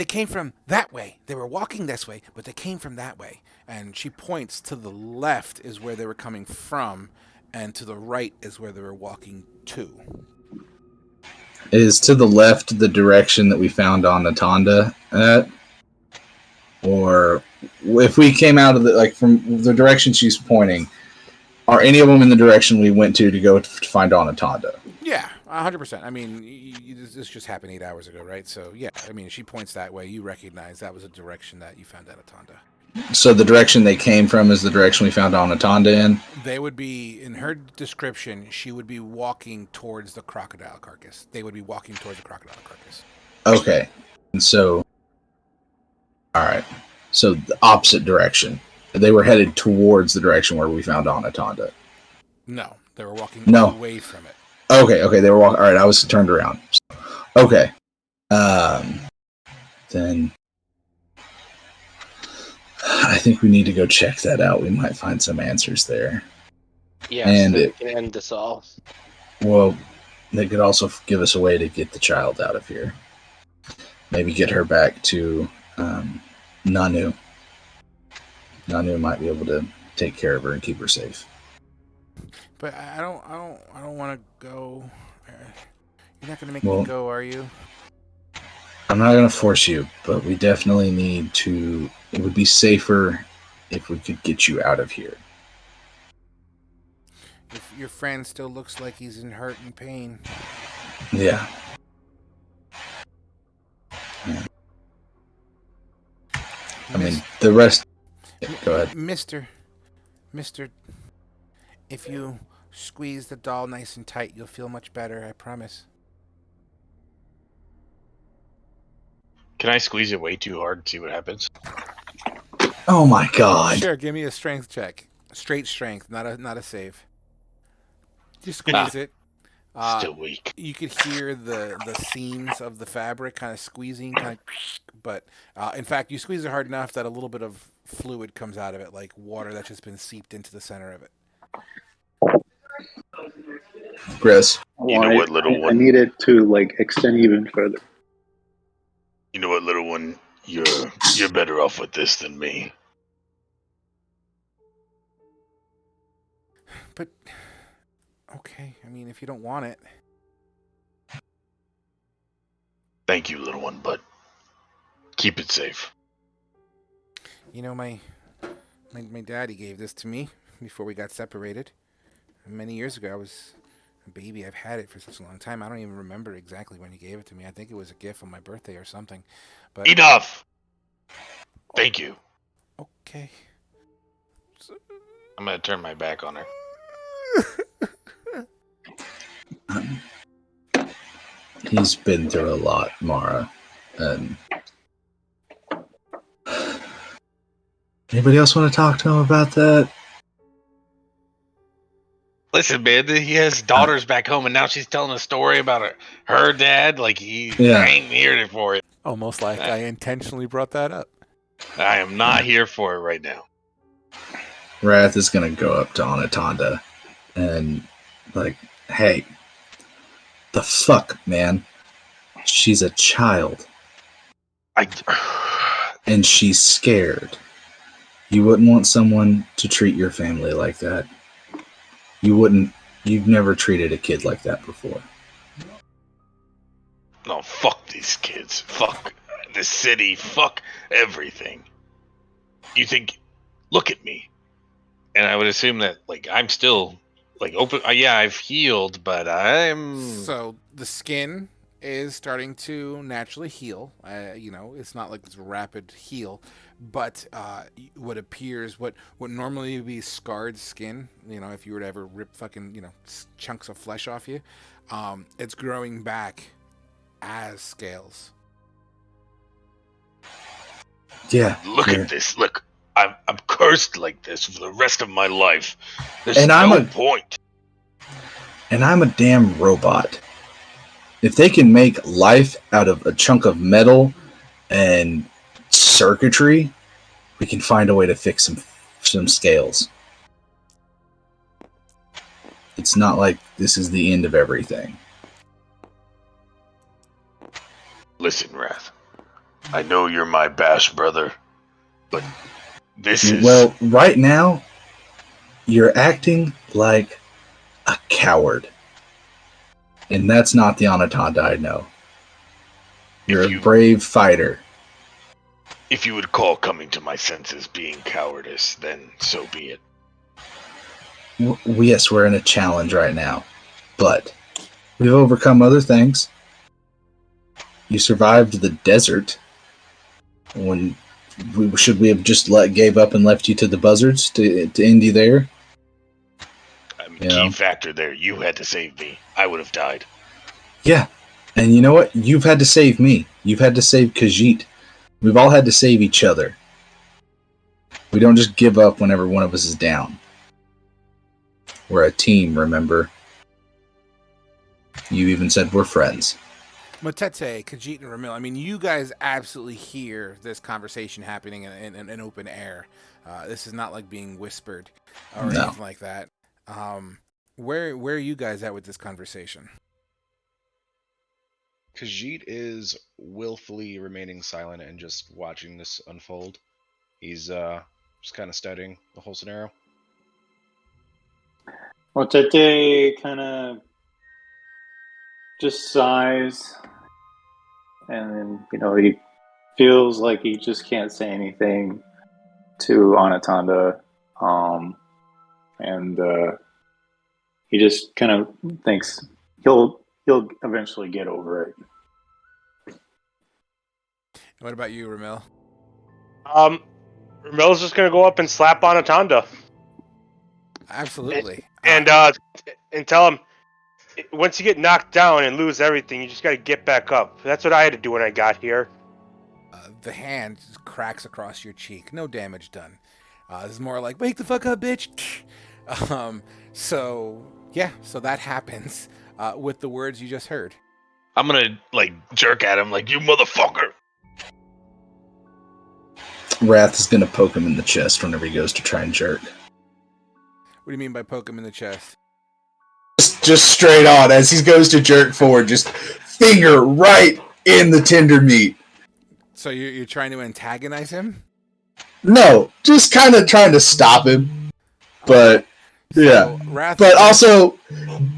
came from that way. They were walking this way, but they came from that way. And she points to the left is where they were coming from, and to the right is where they were walking to. Is to the left the direction that we found on Natanda at? Or if we came out of from the direction she's pointing, are any of them in the direction we went to go to find Anatonda? Yeah, 100%. I mean, this just happened 8 hours ago, right? So yeah, I mean, she points that way. You recognize that was a direction that you found Anatonda. So the direction they came from is the direction we found Anatonda in? They would be, in her description, she would be walking towards the crocodile carcass. They would be walking towards the crocodile carcass. Okay. And so, all right. So the opposite direction. They were headed towards the direction where we found Anatonda. No, they were walking away from it. Okay. They were walking. All right, I was turned around. Okay. Then I think we need to go check that out. We might find some answers there. Yeah, and so we can end this all. Well, they could also give us a way to get the child out of here. Maybe get her back to Nanu. Nanu might be able to take care of her and keep her safe. But I don't want to go. You're not going to make me go, are you? I'm not going to force you, but we definitely need to. It would be safer if we could get you out of here. If your friend still looks like he's in hurt and pain. Yeah. I mean, the rest. Yeah, go ahead. Mister, if you squeeze the doll nice and tight, you'll feel much better, I promise. Can I squeeze it way too hard and see what happens? Oh my god. Sure, give me a strength check. Straight strength, not a save. Just squeeze it. Still weak. You could hear the seams of the fabric kind of squeezing, but in fact, you squeeze it hard enough that a little bit of fluid comes out of it, like water that's just been seeped into the center of it. Chris, you know what, little one? I need it to extend even further. You know what, little one? You're better off with this than me. But okay, I mean, if you don't want it. Thank you, little one, but keep it safe. You know, my daddy gave this to me before we got separated. Many years ago, I was a baby. I've had it for such a long time. I don't even remember exactly when he gave it to me. I think it was a gift on my birthday or something. But enough. Thank you. Okay. I'm gonna turn my back on her. He's been through a lot, Mara. And anybody else want to talk to him about that? Listen, man, he has daughters back home, and now she's telling a story about her dad. I ain't here for it. Almost like I intentionally brought that up. I am not here for it right now. Wrath is going to go up to Anatonda and hey, the fuck, man? She's a child. And she's scared. You wouldn't want someone to treat your family like that. You've never treated a kid like that before. No, fuck these kids. Fuck the city. Fuck everything. You think, look at me. And I would assume that, I'm still, open. Yeah, I've healed, but I'm... So the skin is starting to naturally heal. It's not like this rapid heal. But what appears, what normally would be scarred skin, if you were to ever rip fucking, chunks of flesh off you, it's growing back as scales. Yeah. Look at this. Look, I'm cursed like this for the rest of my life. There's point. And I'm a damn robot. If they can make life out of a chunk of metal and circuitry, we can find a way to fix some scales. It's not like this is the end of everything. Listen, Wrath. I know you're my bash brother, but this is... Well, right now, you're acting like a coward. And that's not the Anatonda I know. You're a brave fighter. If you would call coming to my senses being cowardice, then so be it. Yes, we're in a challenge right now, but we've overcome other things. You survived the desert. Should we have just gave up and left you to the buzzards to end you there? Key factor there. You had to save me. I would have died. Yeah, and you know what? You've had to save me. You've had to save Khajiit. We've all had to save each other. We don't just give up whenever one of us is down. We're a team, remember? You even said we're friends. Motete, Khajiit, and Ramil, I mean, you guys absolutely hear this conversation happening in open air. This is not like being whispered or anything like that. Where are you guys at with this conversation? Khajiit is willfully remaining silent and just watching this unfold. He's just kind of studying the whole scenario. Well, Tete kind of just sighs, and then, he feels like he just can't say anything to Anatonda, and he just kind of thinks he'll eventually get over it. What about you, Ramil? Ramil's just gonna go up and slap Anatonda. Absolutely. And tell him, once you get knocked down and lose everything, you just gotta get back up. That's what I had to do when I got here. The hand just cracks across your cheek. No damage done. This is more like, wake the fuck up, bitch. So that happens with the words you just heard. I'm gonna, jerk at him like, you motherfucker! Wrath is going to poke him in the chest whenever he goes to try and jerk. What do you mean by poke him in the chest? Just straight on, as he goes to jerk forward, just finger right in the tender meat. So you're trying to antagonize him? No, just kind of trying to stop him. But, So Wrath but also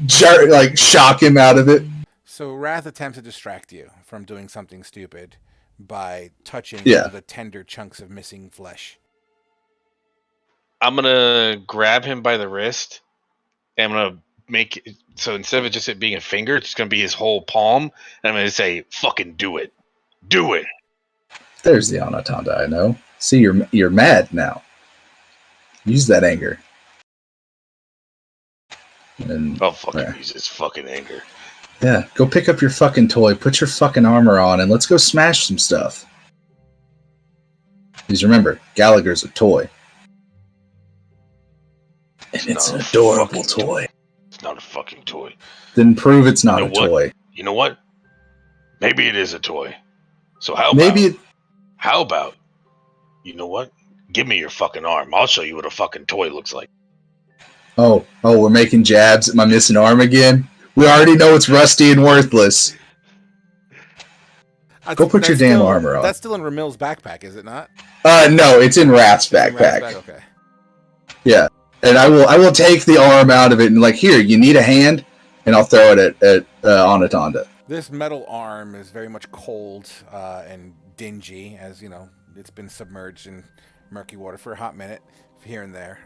shock him out of it. So Wrath attempts to distract you from doing something stupid by touching the tender chunks of missing flesh. I'm gonna grab him by the wrist, and I'm gonna make it so instead of it just being a finger, it's gonna be his whole palm, and I'm gonna say, "Fucking do it, do it." There's the Anatonda I know. See, you're mad now. Use that anger. And, I'll fucking use his fucking anger. Yeah, go pick up your fucking toy, put your fucking armor on, and let's go smash some stuff. Please remember, Gallagher's a toy. And it's an adorable toy. It's not a fucking toy. Then prove it's not a toy. You know what? Maybe it is a toy. So how about, you know what? Give me your fucking arm. I'll show you what a fucking toy looks like. Oh, we're making jabs at my missing arm again? We already know it's rusty and worthless. Go put your damn armor on. That's still in Ramil's backpack, is it not? No, it's in Wrath's backpack. Okay. Yeah, and I will take the arm out of it and here, you need a hand, and I'll throw it at Anatonda. This metal arm is very much cold and dingy, as it's been submerged in murky water for a hot minute here and there,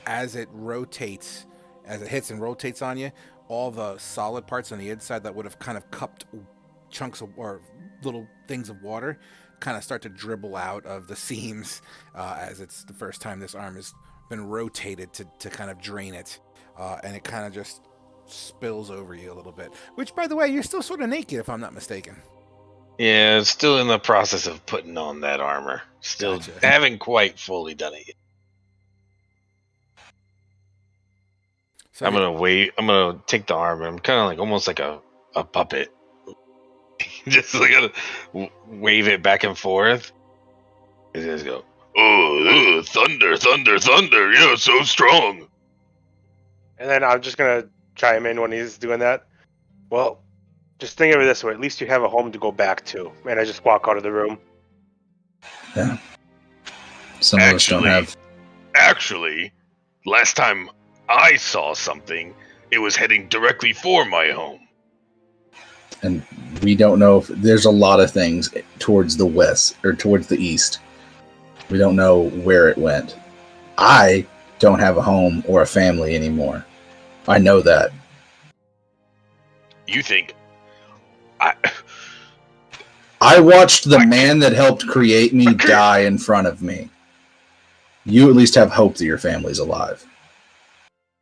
as it rotates, as it hits and rotates on you, all the solid parts on the inside that would have kind of cupped chunks of or little things of water kind of start to dribble out of the seams as it's the first time this arm has been rotated to kind of drain it, and it kind of just spills over you a little bit, which, by the way, you're still sort of naked if I'm not mistaken. Yeah, still in the process of putting on that armor. Still haven't quite fully done it yet. So I'm gonna take the arm. I'm kind of almost like a puppet. Just gonna wave it back and forth. And just go, oh, thunder, thunder, thunder! Yeah, so strong. And then I'm just gonna chime in when he's doing that. Well, just think of it this way: at least you have a home to go back to. And I just walk out of the room. Yeah. Some of us don't have. Actually, last time I saw something, it was heading directly for my home. And We don't know if there's a lot of things towards the west or towards the east. We don't know where it went. I don't have a home or a family anymore. I know that. You think I watched the man that helped create me die in front of me. You at least have hope that your family's alive.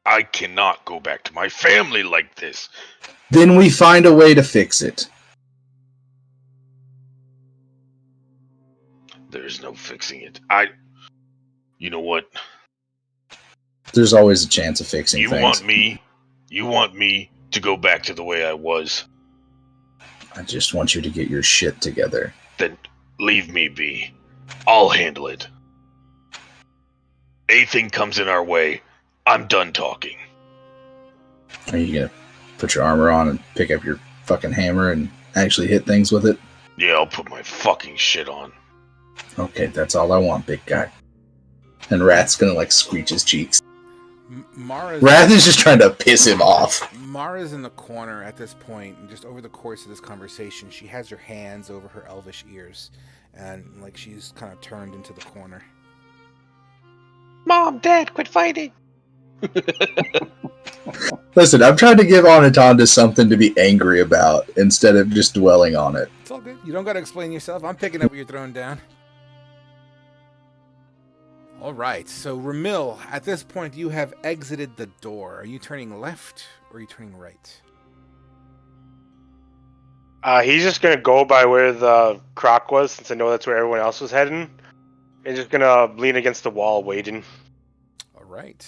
I cannot go back to my family like this? Then we find a way to fix it. There's no fixing it. You know what? There's always a chance of fixing things. You want me to go back to the way I was? I just want you to get your shit together. Then leave me be. I'll handle it. Anything comes in our way, I'm done talking. Are you gonna put your armor on and pick up your fucking hammer and actually hit things with it? Yeah, I'll put my fucking shit on. Okay, that's all I want, big guy. And Rat's gonna like screech his cheeks. Wrath is just trying to piss him off. Mara's in the corner at this point, and just over the course of this conversation, she has her hands over her elvish ears, and like she's kind of turned into the corner. Mom, Dad, quit fighting! Listen, I'm trying to give Onatanda something to be angry about instead of just dwelling on it. It's all good. You don't got to explain yourself. I'm picking up what you're throwing down. All right. So, Ramil, at this point, you have exited the door. Are you turning left or are you turning right? He's just going to go by where the croc was, since I know that's where everyone else was heading. And just going to lean against the wall, waiting. All right.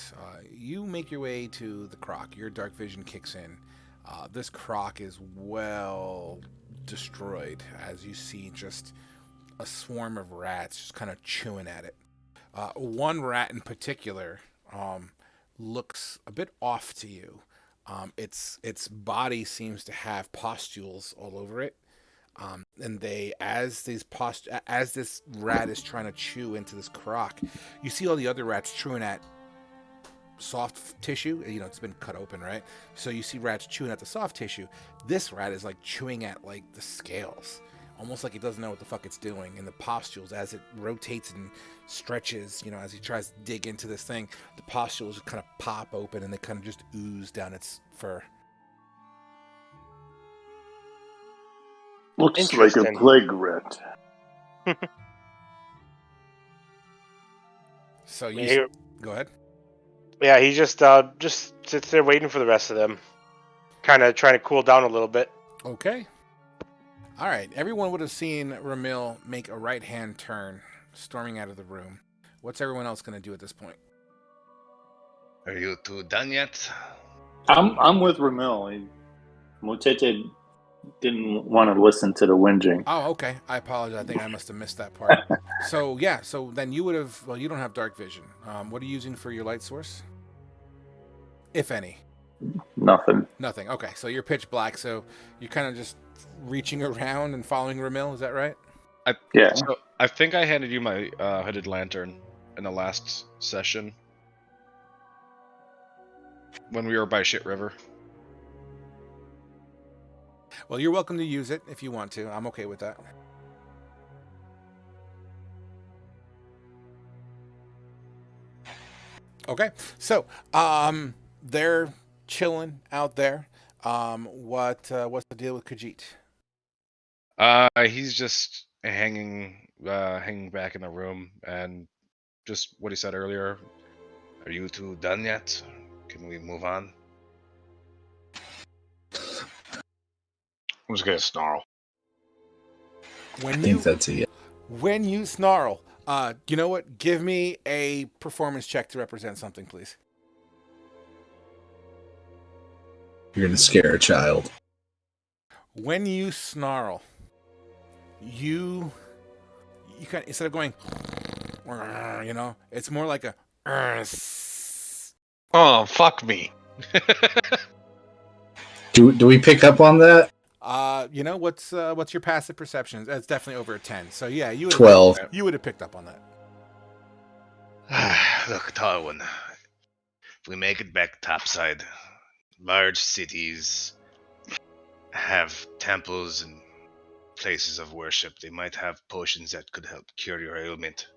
You make your way to the croc. Your dark vision kicks in. This croc is well destroyed, as you see just a swarm of rats just kind of chewing at it. One rat in particular looks a bit off to you. Its body seems to have pustules all over it. And as this rat is trying to chew into this croc, you see all the other rats chewing at soft tissue. You know, it's been cut open, right? So you see rats chewing at the soft tissue. This rat is like chewing at like the scales, almost like it doesn't know what the fuck it's doing. And the pustules, as it rotates and stretches, you know, as he tries to dig into this thing, the pustules kind of pop open and they kind of just ooze down its fur. Looks like a plague rat. So you go ahead. Yeah, he just sits there waiting for the rest of them, kind of trying to cool down a little bit. Okay. All right. Everyone would have seen Ramil make a right-hand turn, storming out of the room. What's everyone else going to do at this point? Are you two done yet? I'm with Ramil. Mutete didn't want to listen to the whinging. Oh, okay. I apologize. I think I must have missed that part. So, yeah. So then you would have... Well, you don't have dark vision. What are you using for your light source? If any. Nothing. Nothing. Okay. So you're pitch black. So you're kind of just reaching around and following Ramil. Is that right? Yeah. So I think I handed you my hooded lantern in the last session when we were by Shit River. Well, you're welcome to use it if you want to. I'm okay with that. Okay. So, they're chilling out there. What's the deal with Khajiit? He's just hanging back in the room, and just what he said earlier. Are you two done yet? Can we move on? I'm just gonna snarl. When I think that's it. When you snarl, you know what? Give me a performance check to represent something, please. You're gonna scare a child. When you snarl, you kind of, instead of going, you know, it's more like a. Oh, fuck me. Do we pick up on that? You know, what's your passive perception? That's definitely over a 10. So yeah, you would 12. You would have picked up on that. Look, Tal Rune, if we make it back topside, large cities have temples and places of worship. They might have potions that could help cure your ailment.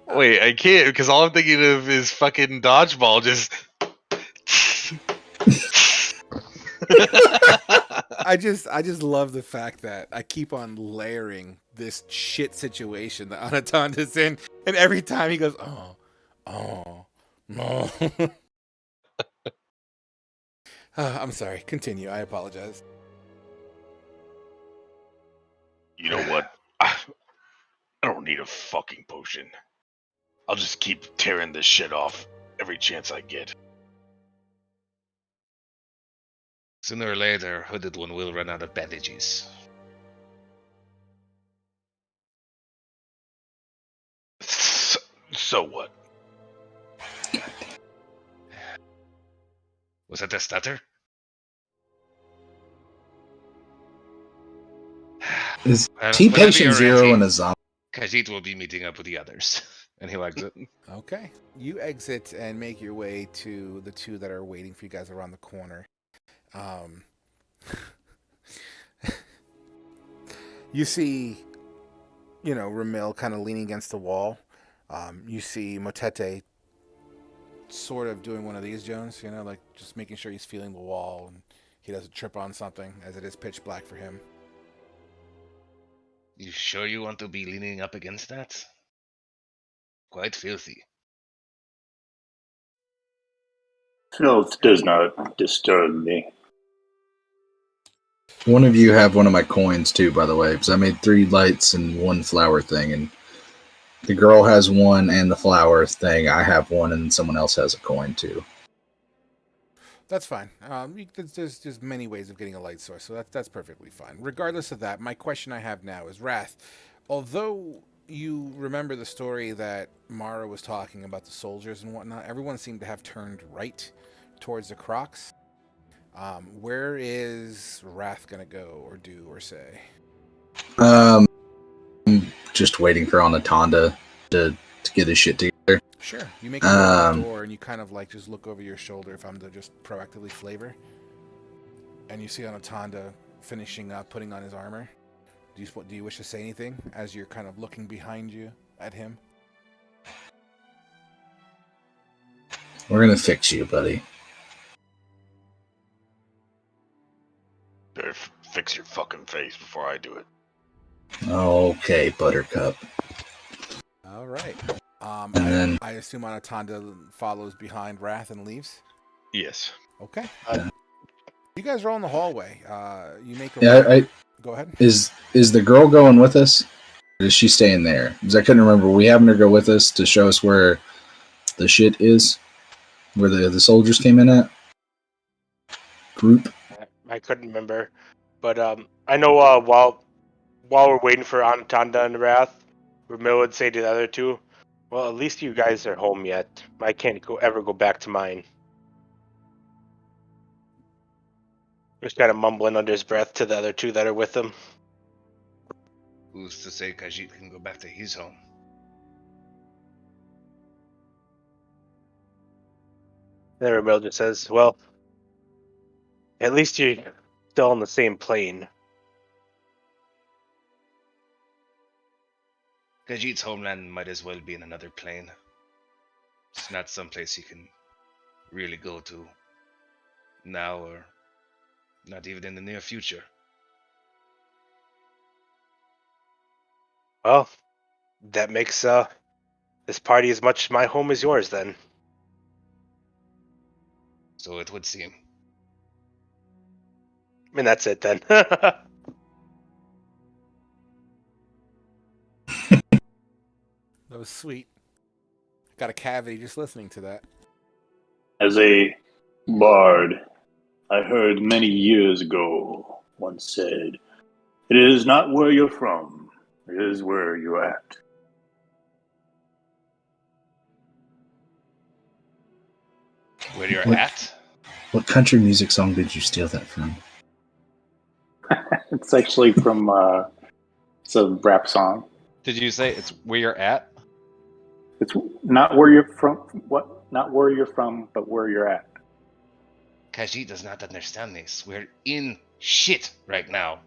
Wait, I can't because all I'm thinking of is fucking dodgeball. Just. I just love the fact that I keep on layering this shit situation that Anatonda's in, and every time he goes, oh, no. I'm sorry. Continue. I apologize. You know what? I don't need a fucking potion. I'll just keep tearing this shit off every chance I get. Sooner or later, Hooded One will run out of bandages. So what? Was that a stutter? Is Well, T whenever patient you're zero ready, and a zombie? Khajiit will be meeting up with the others. And he'll exit. Okay. You exit and make your way to the two that are waiting for you guys around the corner. You see, Ramil kind of leaning against the wall. You see Motete sort of doing one of these, Jones, like just making sure he's feeling the wall and he doesn't trip on something as it is pitch black for him. You sure you want to be leaning up against that? Quite filthy. Filth does not disturb me. One of you have one of my coins too, by the way, because I made 3 lights and 1 flower thing, and the girl has 1 and the flower thing. I have 1, and someone else has a coin too. That's fine. There's just many ways of getting a light source, so that's perfectly fine. Regardless of that, my question I have now is, Wrath, although you remember the story that Mara was talking about the soldiers and whatnot, everyone seemed to have turned right towards the Crocs. Where is Wrath going to go or do or say? I'm just waiting for Anatonda to get his shit together. Sure. You make it to the door and you kind of like just look over your shoulder if I'm to just proactively flavor. And you see Anatonda finishing up, putting on his armor. Do you wish to say anything as you're kind of looking behind you at him? We're going to fix you, buddy. Better fix your fucking face before I do it. Okay, Buttercup. All right. And then I assume Anatonda follows behind Wrath and leaves? Yes. Okay. You guys are all in the hallway. You make a... Go ahead. Is the girl going with us? Or is she staying there? Because I couldn't remember. Were we having her go with us to show us where the shit is? Where the soldiers came in at? Group? I couldn't remember. But I know while we're waiting for Anatonda and Wrath, Ramil would say to the other two, well, at least you guys are home yet. I can't ever go back to mine. Just kind of mumbling under his breath to the other two that are with him. Who's to say Khajiit can go back to his home? Then Ramil just says, well, at least you're still on the same plane. Khajiit's homeland might as well be in another plane. It's not someplace you can really go to now or not even in the near future. Well, that makes this party as much my home as yours then. So it would seem. I mean, that's it then. That was sweet. Got a cavity just listening to that. As a bard, I heard many years ago once said, "It is not where you're from, it is where you're at." Where you're What? at? What country music song did you steal that from? It's actually from it's a rap song. Did you say it's where you're at? It's not where you're from. What? Not where you're from, but where you're at. Khajiit does not understand this. We're in shit right now.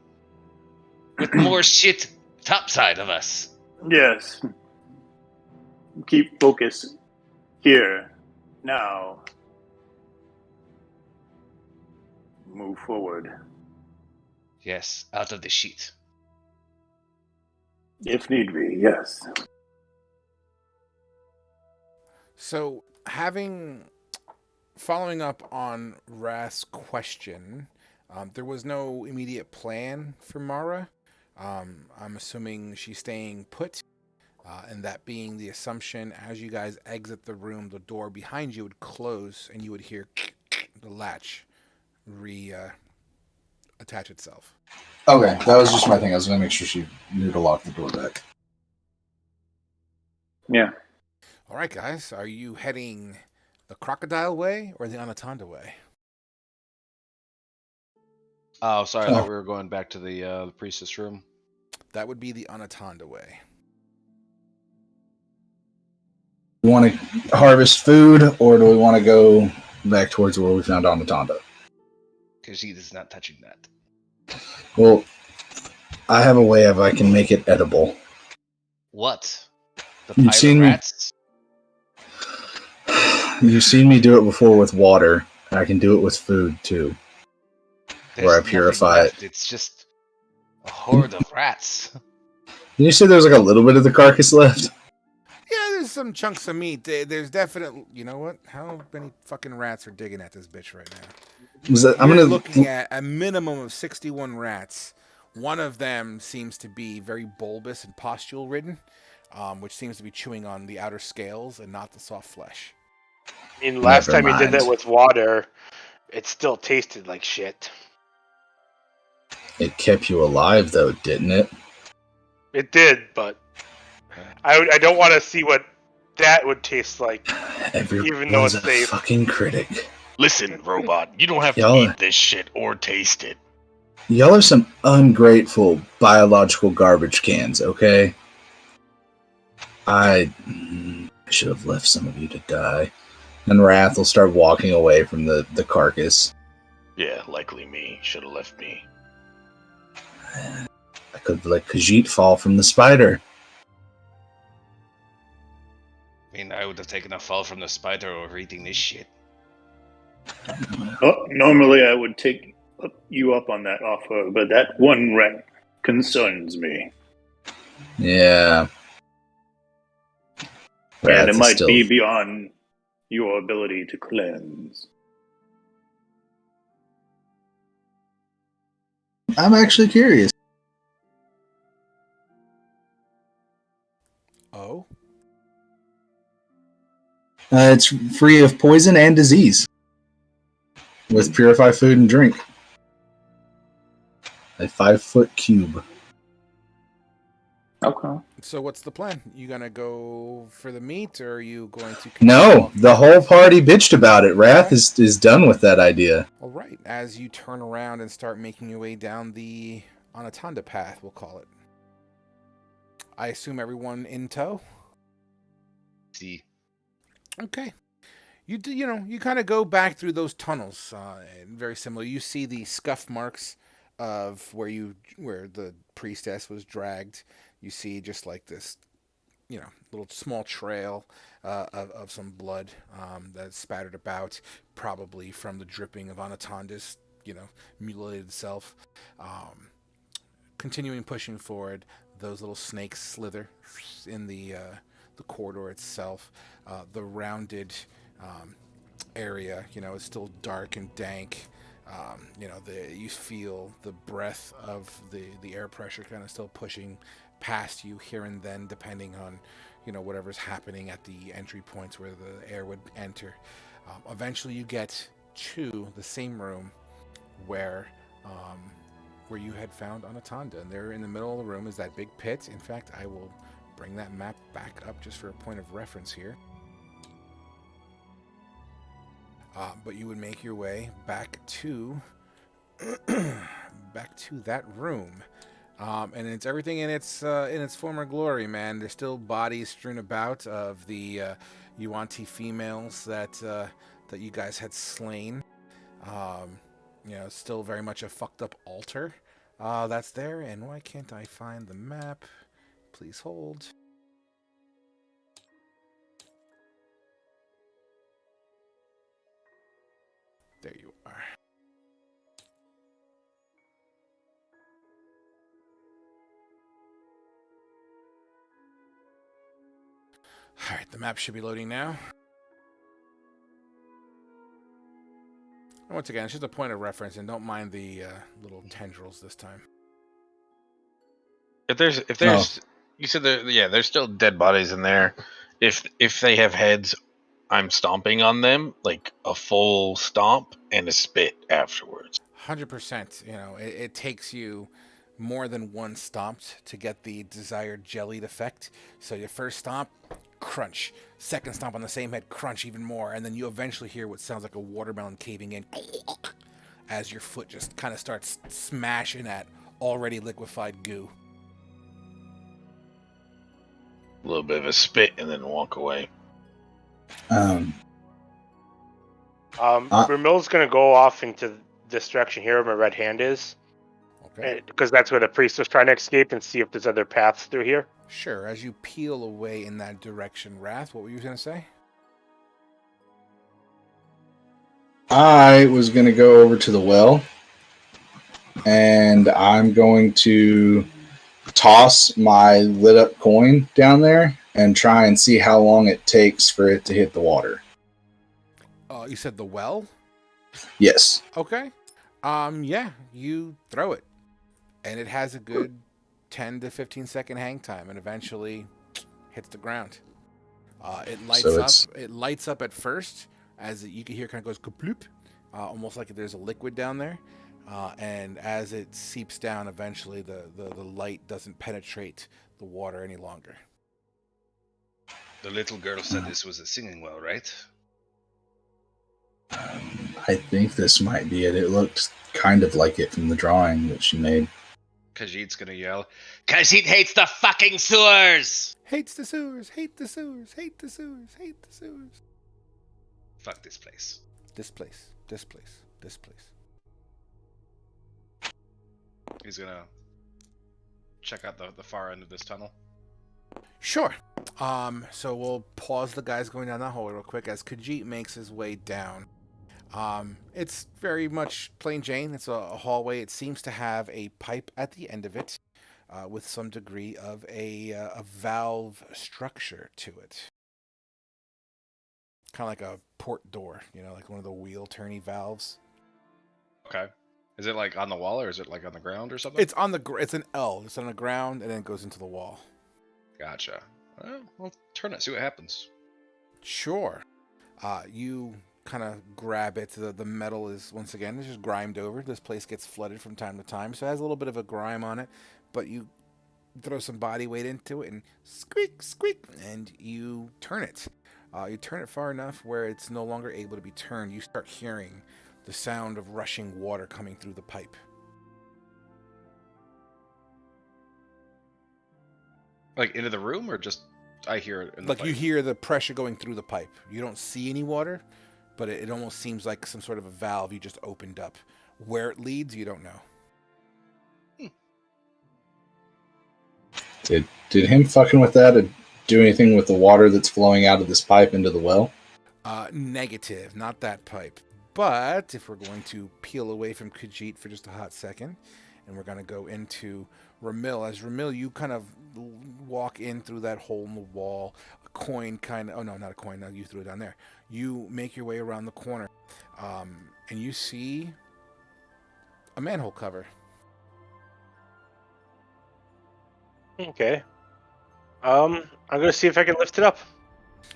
With more shit topside of us. Yes. Keep focus here. Now. Move forward. Yes, out of the shit. If need be, yes. So, following up on Rath's question, there was no immediate plan for Mara. I'm assuming she's staying put, and that being the assumption, as you guys exit the room, the door behind you would close, and you would hear the latch attach itself. Okay, that was just my thing. I was gonna make sure she knew to lock the door back. Yeah. All right, guys, are you heading the Crocodile Way or the Anaconda Way? Oh, sorry. I thought we were going back to the priestess room. That would be the Anaconda Way. We want to harvest food, or do we want to go back towards where we found Anaconda? Khajiit is not touching that. Well, I have a way of I can make it edible. What? The You've pilot seen rats? You've seen me do it before with water, and I can do it with food too. Where I There's purify nothing left. it. It's just a horde of rats. Did you say there was like a little bit of the carcass left? Yeah, there's some chunks of meat. There's definitely, you know what? How many fucking rats are digging at this bitch right now? You're looking at a minimum of 61 rats. One of them seems to be very bulbous and pustule ridden, which seems to be chewing on the outer scales and not the soft flesh. I mean, last time you did that with water, it still tasted like shit. It kept you alive, though, didn't it? It did, but I don't want to see what that would taste like, even though it's a safe. fucking critic. Listen, robot, you don't have to Y'all eat this shit or taste it. Y'all are some ungrateful biological garbage cans, okay? I should have left some of you to die. And Wrath will start walking away from the carcass. Yeah, likely me. Should have left me. I could let Khajiit fall from the spider. I mean, I would have taken a fall from the spider over eating this shit. Normally, I would take you up on that offer, but that one rat concerns me. Yeah. And it might be beyond your ability to cleanse. I'm actually curious. Oh? It's free of poison and disease. With purified food and drink. A 5-foot cube. Okay. So what's the plan? You gonna go for the meat, or are you going to... No, the whole party bitched about it. Wrath is done with that idea. All right. As you turn around and start making your way down the Anaconda path, we'll call it. I assume everyone in tow? See. Okay. You kind of go back through those tunnels. Very similar. You see the scuff marks of where the priestess was dragged. You see just like this, little small trail of some blood that's spattered about, probably from the dripping of Anaconda's, mutilated self. Continuing pushing forward, those little snakes slither in the corridor itself. The rounded area, is still dark and dank. You feel the breath of the air pressure kind of still pushing past you here and then, depending on, whatever's happening at the entry points where the air would enter. Eventually you get to the same room where you had found Anaconda, and there in the middle of the room is that big pit. In fact, I will bring that map back up just for a point of reference here. But you would make your way back to that room, and it's everything in its former glory. Man, there's still bodies strewn about of the Yuan-Ti females that you guys had slain. still very much a fucked up altar that's there. And why can't I find the map? Please hold. There you are. All right, the map should be loading now. And once again, it's just a point of reference, and don't mind the little tendrils this time. If there's, you said there's still dead bodies in there. If they have heads, I'm stomping on them like a full stomp and a spit afterwards. 100%. It takes you more than one stomp to get the desired jellied effect. So your first stomp, crunch. Second stomp on the same head, crunch even more. And then you eventually hear what sounds like a watermelon caving in as your foot just kind of starts smashing at already liquefied goo. A little bit of a spit and then walk away. Ramil's gonna go off into this direction here where my red hand is. Okay. Because that's where the priest was trying to escape, and see if there's other paths through here. Sure. As you peel away in that direction, Wrath, what were you going to say? I was going to go over to the well, and I'm going to toss my lit up coin down there and try and see how long it takes for it to hit the water. You said the well? Yes. Okay. Yeah, you throw it, and it has a good 10 to 15 second hang time, and eventually hits the ground. It lights up. It lights up at first, as you can hear, kind of goes kaploop, almost like there's a liquid down there. And as it seeps down, eventually the light doesn't penetrate the water any longer. The little girl said this was a singing well, right? I think this might be it. It looked kind of like it from the drawing that she made. Khajiit's gonna yell, Khajiit hates the fucking sewers! Hates the sewers, hate the sewers, hate the sewers, hate the sewers. Fuck this place. This place, this place, this place. He's gonna check out the far end of this tunnel. Sure. So we'll pause the guys going down that hole real quick as Khajiit makes his way down. It's very much plain Jane. It's a hallway. It seems to have a pipe at the end of it, with some degree of a valve structure to it. Kind of like a port door, like one of the wheel turny valves. Okay. Is it like on the wall or is it like on the ground or something? It's on it's an L. It's on the ground and then it goes into the wall. Gotcha. Well, turn it, see what happens. Sure. You kind of grab it. The metal is, once again, it's just grimed over. This place gets flooded from time to time, so it has a little bit of a grime on it, but you throw some body weight into it and squeak, squeak, and you turn it. You turn it far enough where it's no longer able to be turned. You start hearing the sound of rushing water coming through the pipe. Like into the room, or just I hear it in the pipe? You hear the pressure going through the pipe. You don't see any water, but it almost seems like some sort of a valve you just opened up. Where it leads, you don't know. Did him fucking with that do anything with the water that's flowing out of this pipe into the well? Negative, not that pipe. But if we're going to peel away from Khajiit for just a hot second, and we're going to go into Ramil. As Ramil, you kind of walk in through that hole in the wall. A coin kind of... Oh, no, not a coin. No, you threw it down there. You make your way around the corner, and you see a manhole cover. Okay. I'm going to see if I can lift it up.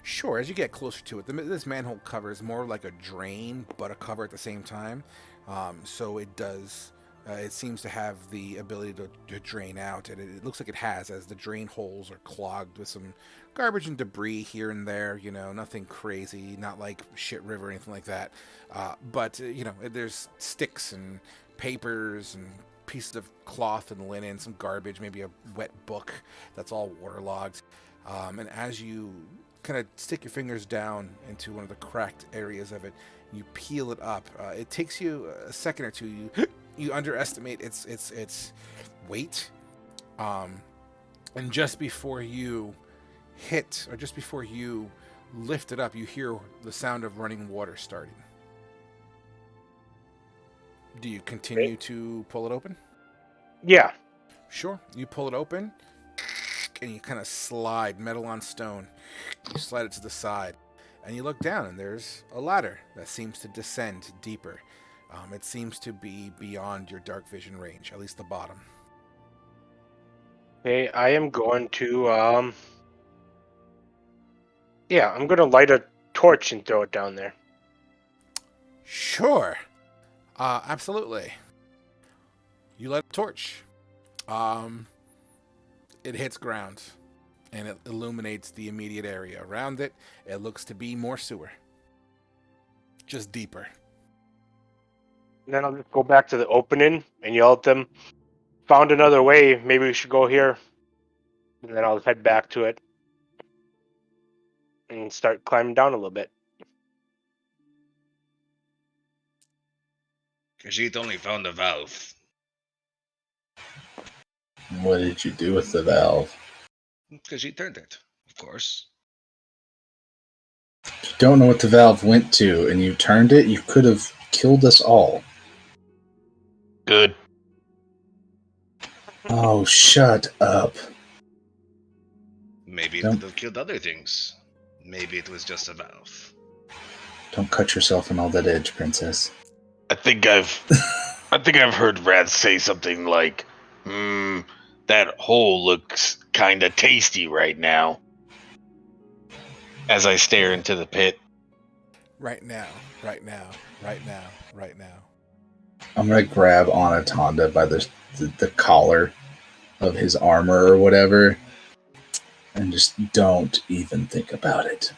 Sure, as you get closer to it, this manhole cover is more like a drain, but a cover at the same time. So it does... it seems to have the ability to drain out, and it looks like it has, as the drain holes are clogged with some garbage and debris here and there, nothing crazy, not like shit river or anything like that. But there's sticks and papers and pieces of cloth and linen, some garbage, maybe a wet book that's all waterlogged. And as you kind of stick your fingers down into one of the cracked areas of it, You peel it up. It takes you a second or two. You underestimate its weight, and just before you hit, or just before you lift it up, you hear the sound of running water starting. Do you continue to pull it open? Yeah. Sure. You pull it open, and you kind of slide metal on stone. You slide it to the side, and you look down, and there's a ladder that seems to descend deeper. It seems to be beyond your dark vision range, at least the bottom. Okay, I am going to I'm gonna light a torch and throw it down there. Sure. Absolutely. You light a torch. It hits ground, and it illuminates the immediate area. Around it, it looks to be more sewer. Just deeper. And then I'll just go back to the opening and yell at them, found another way, maybe we should go here. And then I'll head back to it and start climbing down a little bit. Khajiit only found a valve. What did you do with the valve? Khajiit turned it, of course. If you don't know what the valve went to and you turned it, you could have killed us all. Good. Oh, shut up. Maybe it Don't- could have killed other things. Maybe it was just a valve. Don't cut yourself on all that edge, princess. I think I've heard Raz say something like, that hole looks kinda tasty right now. As I stare into the pit. Right now. Right now. Right now. Right now. I'm gonna grab Anatonda by the collar of his armor or whatever, and just don't even think about it.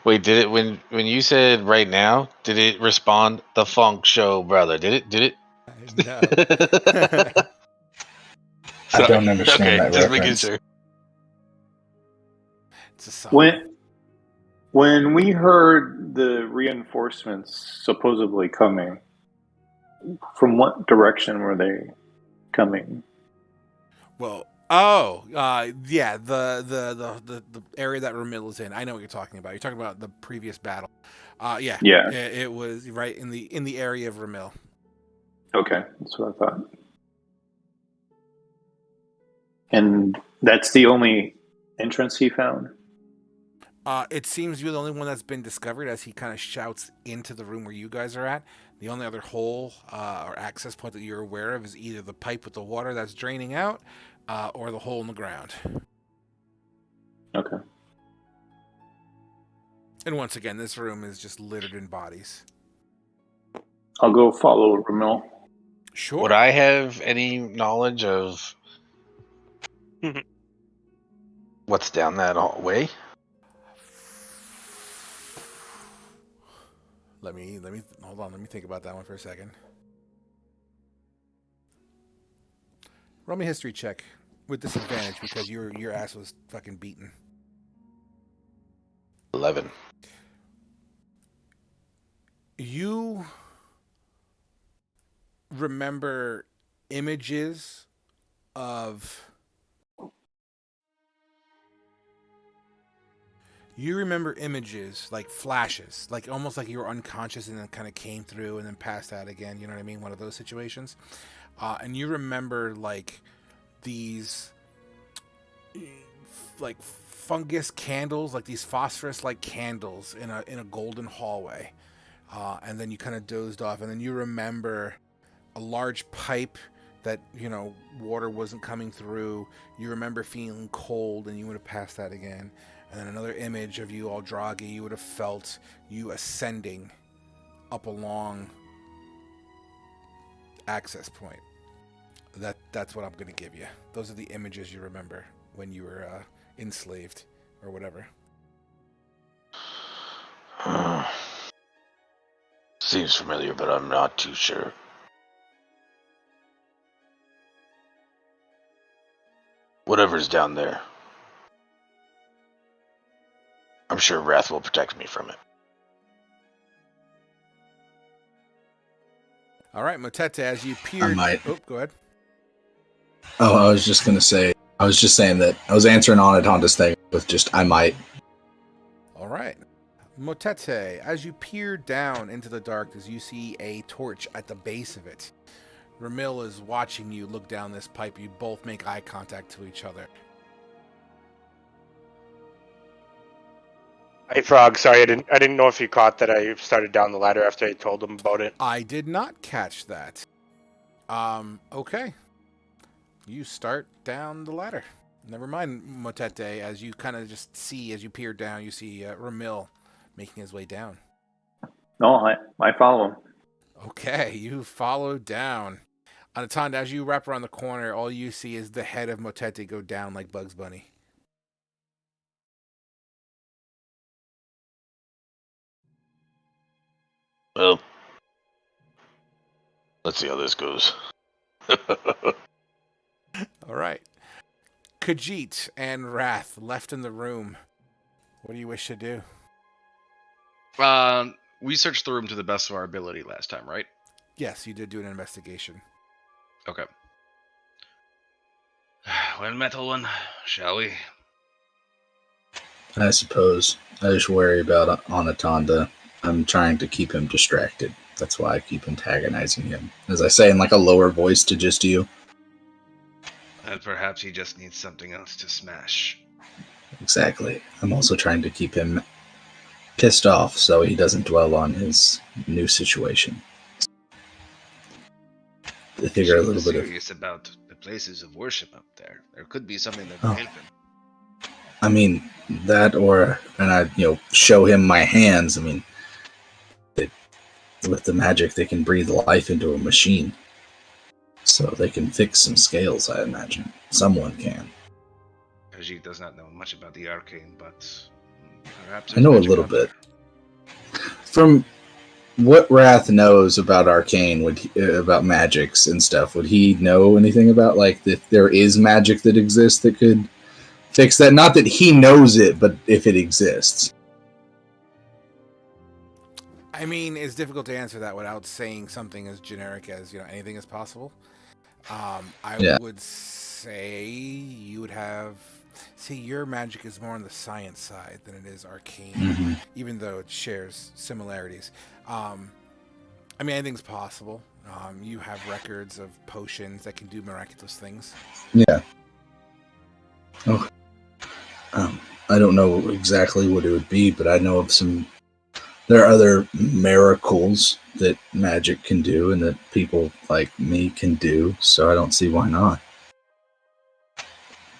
Wait, did it when you said right now? Did it respond the funk show, brother? Did it? No. I don't understand that just making reference. sure. It's a song. When we heard the reinforcements supposedly coming, from what direction were they coming? Well, yeah, the area that Ramil is in. I know what you're talking about. You're talking about the previous battle. Yeah. It was right in the area of Ramil. Okay, that's what I thought. And that's the only entrance he found? It seems you're the only one that's been discovered as he kind of shouts into the room where you guys are at. The only other hole or access point that you're aware of is either the pipe with the water that's draining out or the hole in the ground. Okay. And once again, this room is just littered in bodies. I'll go follow Ramil. Sure. Would I have any knowledge of what's down that way? Let me hold on. Let me think about that one for a second. Roll me a history check with disadvantage because your ass was fucking beaten. 11. You remember images of... You remember images, like flashes, like almost like you were unconscious and then kind of came through and then passed out again, you know what I mean? One of those situations. And you remember like these like fungus candles, like these phosphorus like candles in a golden hallway. And then you kind of dozed off, and then you remember a large pipe that, you know, water wasn't coming through. You remember feeling cold and you would have passed that again. And then another image of you all droggy, you would have felt you ascending up a long access point. That's what I'm going to give you. Those are the images you remember when you were enslaved or whatever. Seems familiar, but I'm not too sure. Whatever's down there. I'm sure Wrath will protect me from it. All right, Motete, as you I peered... might. Oh, go ahead. Oh, I was just saying that I was answering Anatonda's thing with just, I might. All right. Motete, as you peer down into the darkness, you see a torch at the base of it. Ramil is watching you look down this pipe. You both make eye contact to each other. Hey, Frog. Sorry, I didn't know if you caught that I started down the ladder after I told him about it. I did not catch that. Okay. You start down the ladder. Never mind, Motete, as you kind of just see, as you peer down, you see Ramil making his way down. No, I follow him. Okay, you follow down. Anatonda, as you wrap around the corner, all you see is the head of Motete go down like Bugs Bunny. Well, let's see how this goes. All right. Khajiit and Wrath left in the room. What do you wish to do? We searched the room to the best of our ability last time, right? Yes, you did do an investigation. Okay. Well, Metal One, shall we? I suppose. I just worry about Anatonda. I'm trying to keep him distracted. That's why I keep antagonizing him. As I say in like a lower voice to just you. And perhaps he just needs something else to smash. Exactly. I'm also trying to keep him pissed off so he doesn't dwell on his new situation. I figure a little bit of... Serious about the places of worship up there. There could be something that Oh. can help him. I mean, that or... And I, show him my hands. I mean, with the magic, they can breathe life into a machine. So they can fix some scales, I imagine. Someone can. Khajiit does not know much about the arcane, but perhaps I know a there's magic little out bit. there. From what Wrath knows about arcane, about magics and stuff, would he know anything about, like, if there is magic that exists that could fix that? Not that he knows it, but if it exists. I mean, it's difficult to answer that without saying something as generic as, anything is possible. I would say you would have... See, your magic is more on the science side than it is arcane, even though it shares similarities. I mean, anything's possible. You have records of potions that can do miraculous things. Yeah. Oh. I don't know exactly what it would be, but I know of some... There are other miracles that magic can do and that people like me can do, so I don't see why not.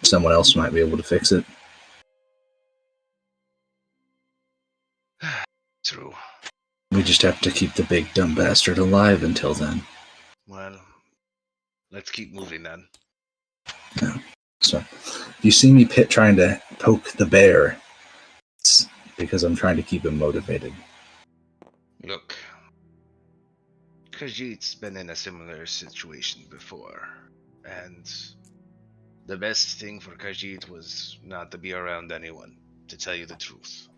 Someone else might be able to fix it. True. We just have to keep the big dumb bastard alive until then. Well, let's keep moving then. No. So, if you see me trying to poke the bear, it's because I'm trying to keep him motivated. Look, Khajiit's been in a similar situation before, and the best thing for Khajiit was not to be around anyone, to tell you the truth.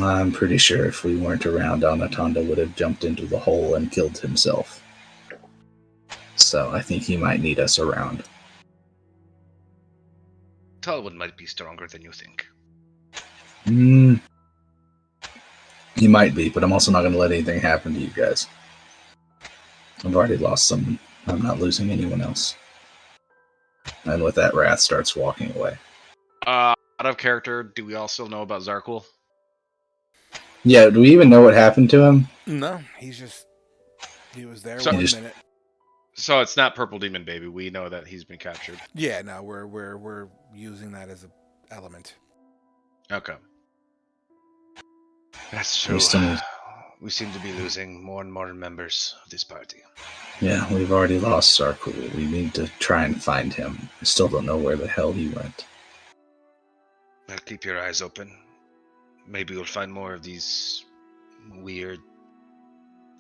I'm pretty sure if we weren't around, Anatonda would have jumped into the hole and killed himself. So I think he might need us around. Talwood might be stronger than you think. He might be, but I'm also not going to let anything happen to you guys. I've already lost some. I'm not losing anyone else. And with that, Wrath starts walking away. Out of character, do we also know about Zarkul? Yeah, do we even know what happened to him? No, he was there So- 1 Just- minute. So it's not Purple Demon Baby. We know that he's been captured. Yeah, no, we're using that as an element. Okay. That's We true. still need- We seem to be losing more and more members of this party. Yeah, we've already lost Zarkul. We need to try and find him. I still don't know where the hell he went. Well, keep your eyes open. Maybe you'll find more of these weird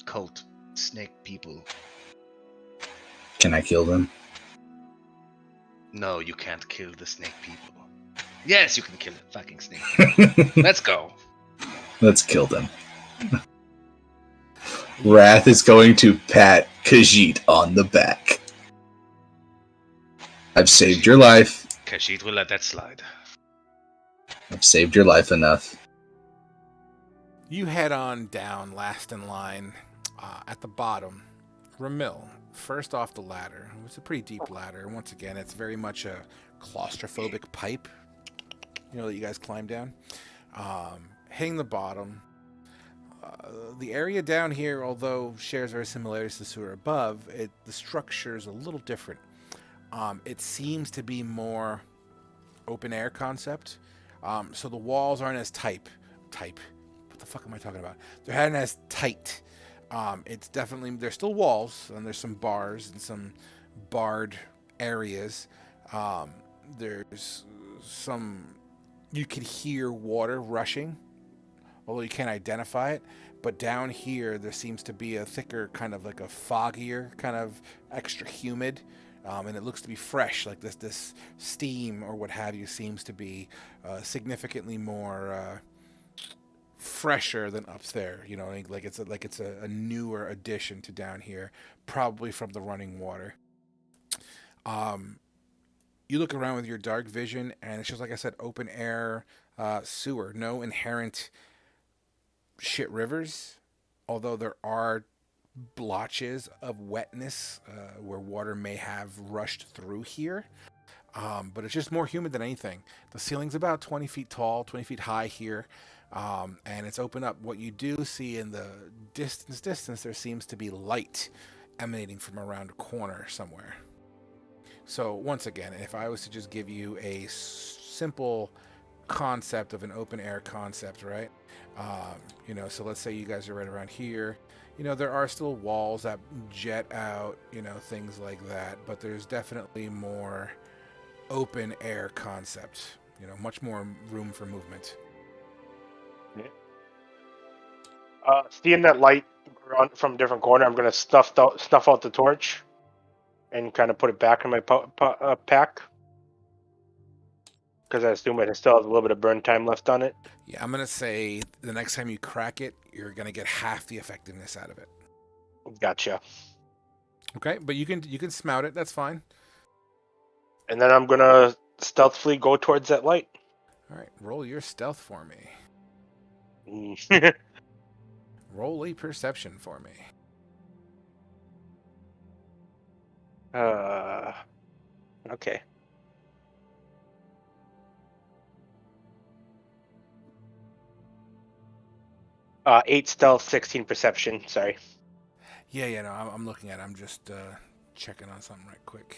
cult snake people. Can I kill them? No, you can't kill the snake people. Yes, you can kill that fucking snake. Let's go. Let's kill them. Wrath is going to pat Khajiit on the back. I've saved your life. Khajiit will let that slide. I've saved your life enough. You head on down, last in line, at the bottom. Ramil, first off the ladder. It's a pretty deep ladder. Once again, it's very much a claustrophobic pipe, that you guys climb down. Hitting the bottom. The area down here, although shares very similarities to the sewer above, the structure is a little different. It seems to be more open air concept. So the walls aren't as tight. What the fuck am I talking about? They're not as tight. It's definitely, there's still walls, and there's some bars and some barred areas. There's some, you could hear water rushing, although you can't identify it. But down here, there seems to be a thicker, kind of like a foggier, kind of extra humid, and it looks to be fresh. Like this steam or what have you seems to be significantly more fresher than up there. Like it's a newer addition to down here, probably from the running water. You look around with your dark vision, and it's just like I said, open air sewer. No inherent shit rivers, although there are blotches of wetness where water may have rushed through here. But it's just more humid than anything. The ceiling's about 20 feet tall, 20 feet high here. And it's open up. What you do see in the distance, there seems to be light emanating from around a corner somewhere. So once again, if I was to just give you a simple concept of an open air concept, right? So let's say you guys are right around here. There are still walls that jet out, things like that, but there's definitely more open air concept, much more room for movement. Seeing that light from a different corner, I'm going to stuff out the torch and kind of put it back in my pack. Because I assume it still has a little bit of burn time left on it. Yeah, I'm going to say the next time you crack it, you're going to get half the effectiveness out of it. Gotcha. Okay, but you can smout it. That's fine. And then I'm going to stealthily go towards that light. All right, roll your stealth for me. Mm. Roll a perception for me. Okay. Uh, 8 stealth, 16 perception. Sorry. Yeah, no, I'm looking at it. I'm just checking on something right quick.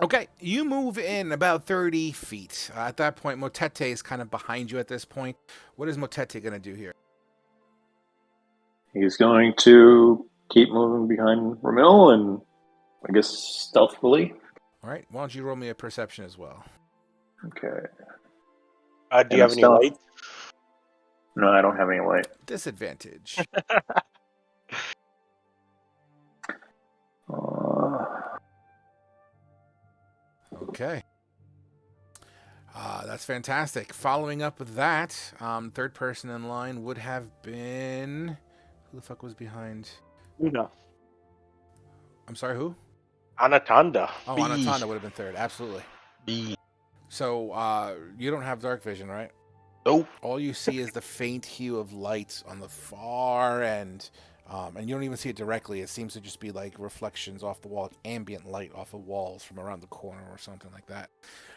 Okay, you move in about 30 feet. At that point, Motete is kind of behind you at this point. What is Motete going to do here? He's going to keep moving behind Ramil and, I guess, stealthily. All right, why don't you roll me a perception as well? Okay. Do you have any light? No, I don't have any light. Disadvantage. Okay. That's fantastic. Following up with that, third person in line would have been... Who the fuck was behind? Una. I'm sorry, who? Anatanda. Oh, Anatanda would have been third. Absolutely. B. So, you don't have dark vision, right? Nope. All you see is the faint hue of light on the far end. And you don't even see it directly. It seems to just be like reflections off the wall, ambient light off of walls from around the corner or something like that.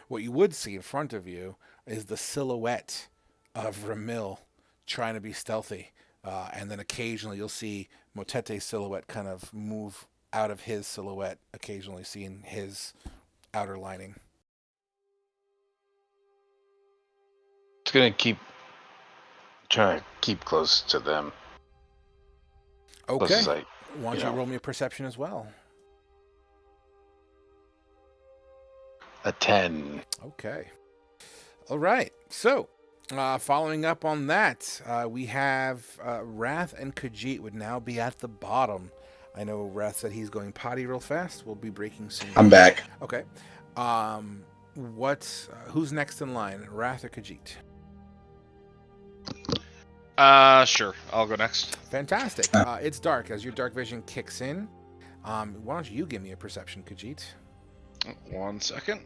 What you would see in front of you is the silhouette of Ramil trying to be stealthy. And then occasionally you'll see Motete's silhouette kind of move out of his silhouette, occasionally seeing his outer lining. It's going to try to keep close to them. Okay. Why don't you roll me a perception as well? A 10. Okay. All right. So, following up on that, we have Wrath and Khajiit would now be at the bottom. I know Wrath said he's going potty real fast. We'll be breaking soon. I'm back. Okay. Who's next in line? Wrath or Khajiit? Sure. I'll go next. Fantastic. It's dark as your dark vision kicks in. Why don't you give me a perception, Khajiit? 1 second.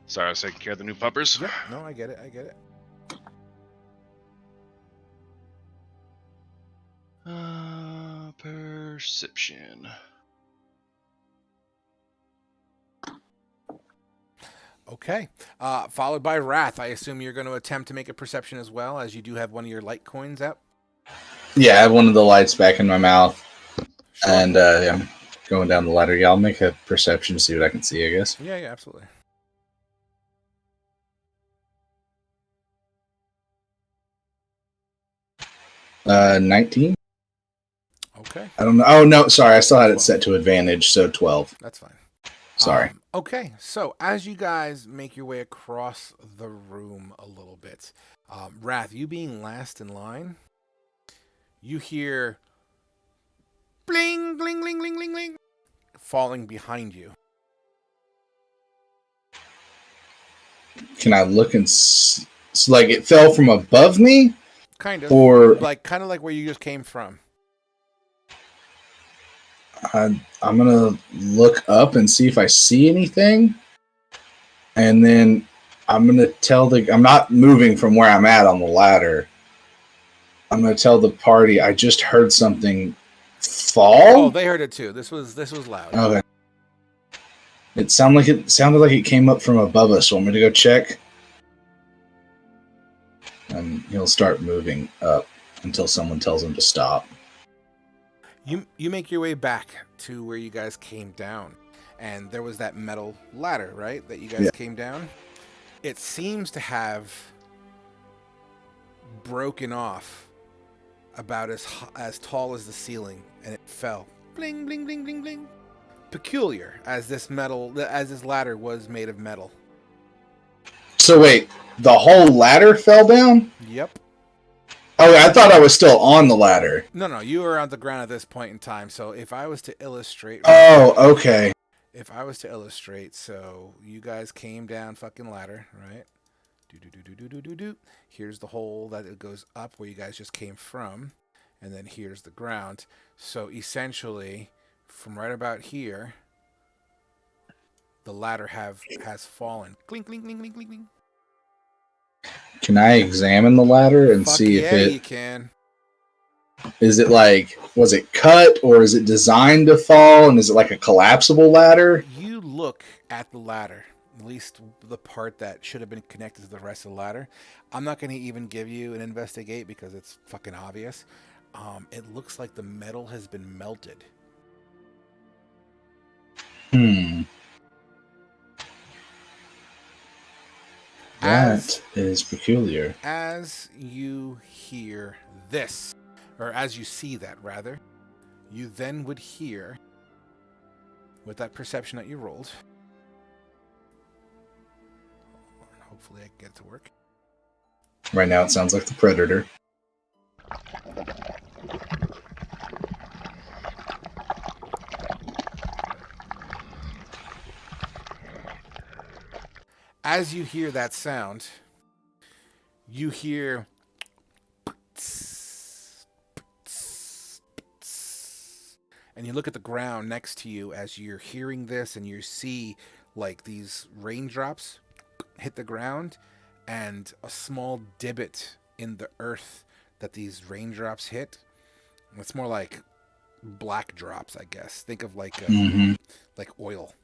Sorry, I was taking care of the new puppers. Yep. No, I get it. Perception. Okay. Followed by Wrath. I assume you're going to attempt to make a perception as well, as you do have one of your light coins out. Yeah, I have one of the lights back in my mouth. Sure. And I'm going down the ladder. Yeah, I'll make a perception to see what I can see, I guess. Yeah, absolutely. 19? Okay. I don't know. Oh, no, sorry. I still had it set to advantage, so 12. That's fine. Sorry. Okay, so as you guys make your way across the room a little bit, Wrath, you being last in line, you hear bling, bling, bling, bling, bling, bling, falling behind you. Can I look and so, like, it fell from above me? Kind of. Or kind of like where you just came from. I'm going to look up and see if I see anything. And then I'm going to tell I'm not moving from where I'm at on the ladder. I'm going to tell the party I just heard something fall. Oh, they heard it too. This was loud. Okay. It sounded like it came up from above us. Want me to go check? And he'll start moving up until someone tells him to stop. You make your way back to where you guys came down, and there was that metal ladder, right, that you guys came down. It seems to have broken off about as tall as the ceiling, and it fell. Bling, bling, bling, bling, bling. Peculiar, as this ladder was made of metal. So wait, the whole ladder fell down? Yep. Oh, I thought I was still on the ladder. No, you were on the ground at this point in time. So if I was to illustrate... Oh, okay. If I was to illustrate, so you guys came down fucking ladder, right? Do. Here's the hole that it goes up where you guys just came from. And then here's the ground. So essentially, from right about here, the ladder has fallen. Clink, clink, clink, clink, clink, clink. Can I examine the ladder and see if you can. Is it like, was it cut or is it designed to fall? And is it like a collapsible ladder? You look at the ladder, at least the part that should have been connected to the rest of the ladder. I'm not going to even give you an investigate because it's fucking obvious. It looks like the metal has been melted. That is peculiar. As you hear this, or as you see that, rather, you then would hear, with that perception that you rolled, hopefully I can get it to work. Right now it sounds like the Predator. As you hear that sound, you hear and you look at the ground next to you as you're hearing this, and you see like these raindrops hit the ground and a small divot in the earth that these raindrops hit. It's more like black drops, I guess. Think of like oil.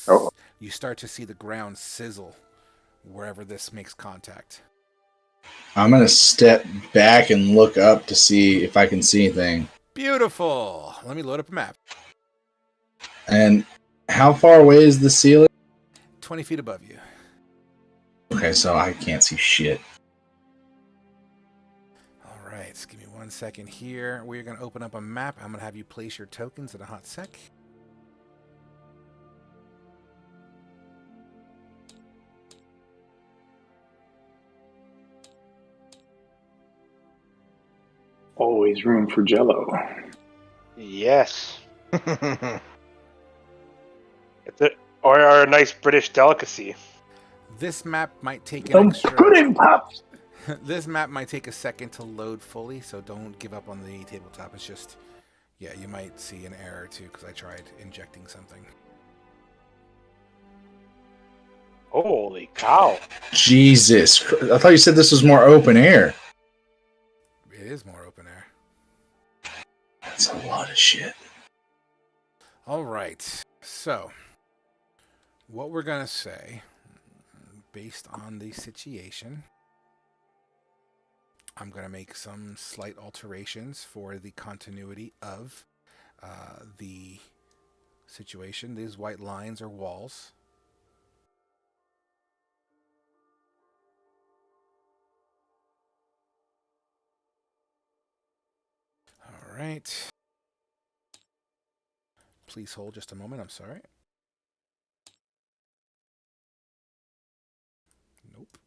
Oh. You start to see the ground sizzle wherever this makes contact. I'm going to step back and look up to see if I can see anything. Beautiful. Let me load up a map. And how far away is the ceiling? 20 feet above you. Okay, so I can't see shit. All right, give me 1 second here. We're going to open up a map. I'm going to have you place your tokens in a hot sec. Always room for Jello. Yes. Or a nice British delicacy. This map might take an Some extra. pudding pops. This map might take a second to load fully, so don't give up on the tabletop. It's just, yeah, you might see an error too because I tried injecting something. Holy cow. Jesus. I thought you said this was more open air. It is more open air. That's a lot of shit. All right. So, what we're going to say, based on the situation, I'm going to make some slight alterations for the continuity of the situation. These white lines are walls. All right. Please hold just a moment. I'm sorry. Nope.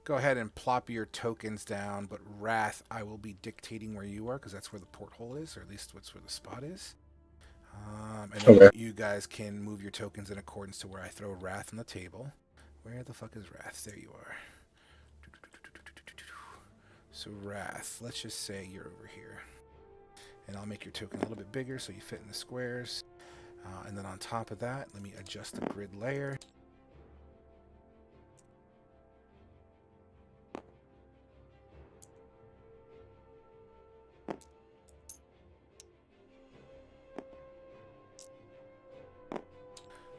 Go ahead and plop your tokens down, but Wrath, I will be dictating where you are because that's where the porthole is, or at least that's where the spot is. And then Okay. you guys can move your tokens in accordance to where I throw Wrath on the table. Where the fuck is Wrath? There you are. So Wrath, let's just say you're over here. And I'll make your token a little bit bigger so you fit in the squares. And then on top of that, let me adjust the grid layer.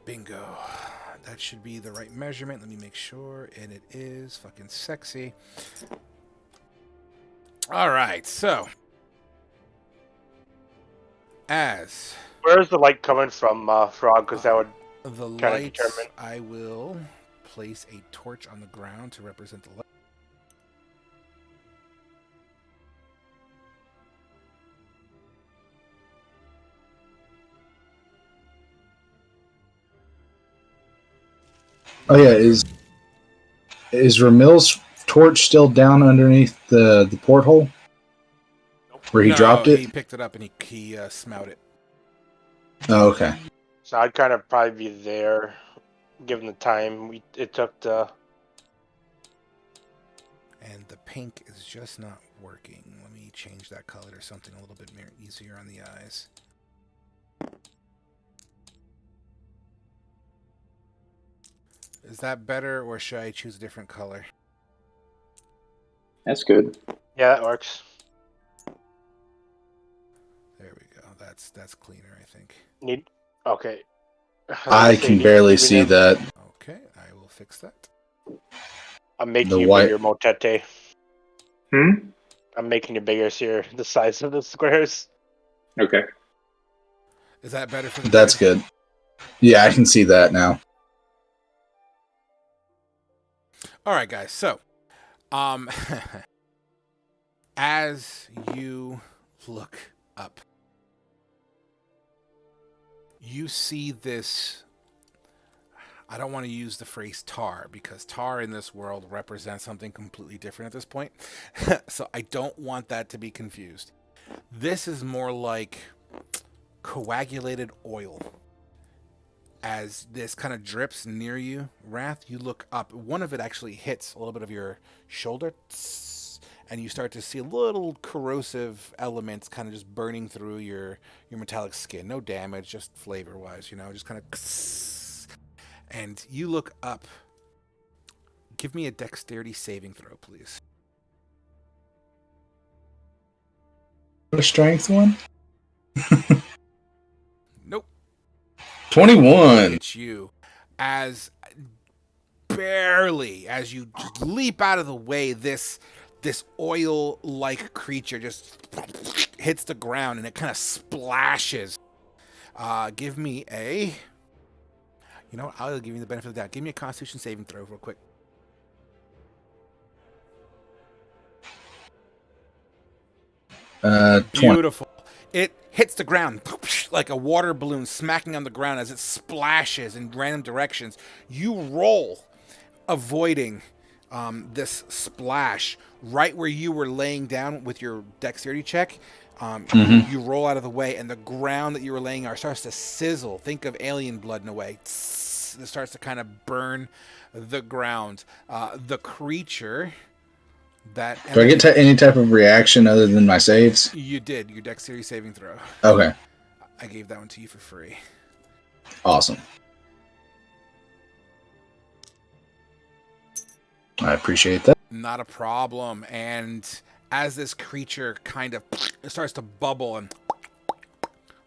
Bingo. That should be the right measurement. Let me make sure. And it is fucking sexy. All right, so as Where's the light coming from, Frog? Because that would the kind of lights, determine. I will place a torch on the ground to represent the light. Oh yeah, is Ramil's torch still down underneath the porthole? Where he dropped it? He picked it up and he smelled it. Oh, okay. So I'd kind of probably be there, given the time it took to. And the pink is just not working. Let me change that color to something a little bit more easier on the eyes. Is that better, or should I choose a different color? That's good. Yeah, that works. There we go. That's cleaner, I think. Okay. I can barely see that. Okay, I will fix that. I'm making The you white- bigger, Motete. Hmm? I'm making you bigger so you're the size of the squares. Okay. Is that better for the That's grid? good. Yeah, I can see that now. All right, guys. So, as you look up, you see this. I don't want to use the phrase tar because tar in this world represents something completely different at this point. So I don't want that to be confused. This is more like coagulated oil. As this kind of drips near you, Wrath, you look up. One of it actually hits a little bit of your shoulder, and you start to see little corrosive elements kind of just burning through your metallic skin. No damage, just flavor-wise, just kind of. And you look up. Give me a dexterity saving throw, please. A strength one? Nope. 21. It's you. As barely as you just leap out of the way, this oil-like creature just hits the ground and it kind of splashes. Give me a. You know what? I'll give you the benefit of the doubt. Give me a Constitution saving throw real quick. Beautiful. It hits the ground like a water balloon smacking on the ground as it splashes in random directions. You roll, avoiding this splash right where you were laying down with your dexterity check. You roll out of the way, and the ground that you were laying on starts to sizzle. Think of alien blood in a way. It starts to kind of burn the ground. The creature that... Do I get any type of reaction other than my saves? You did. Your dexterity saving throw. Okay. I gave that one to you for free. Awesome. I appreciate that. Not a problem. And as this creature kind of starts to bubble and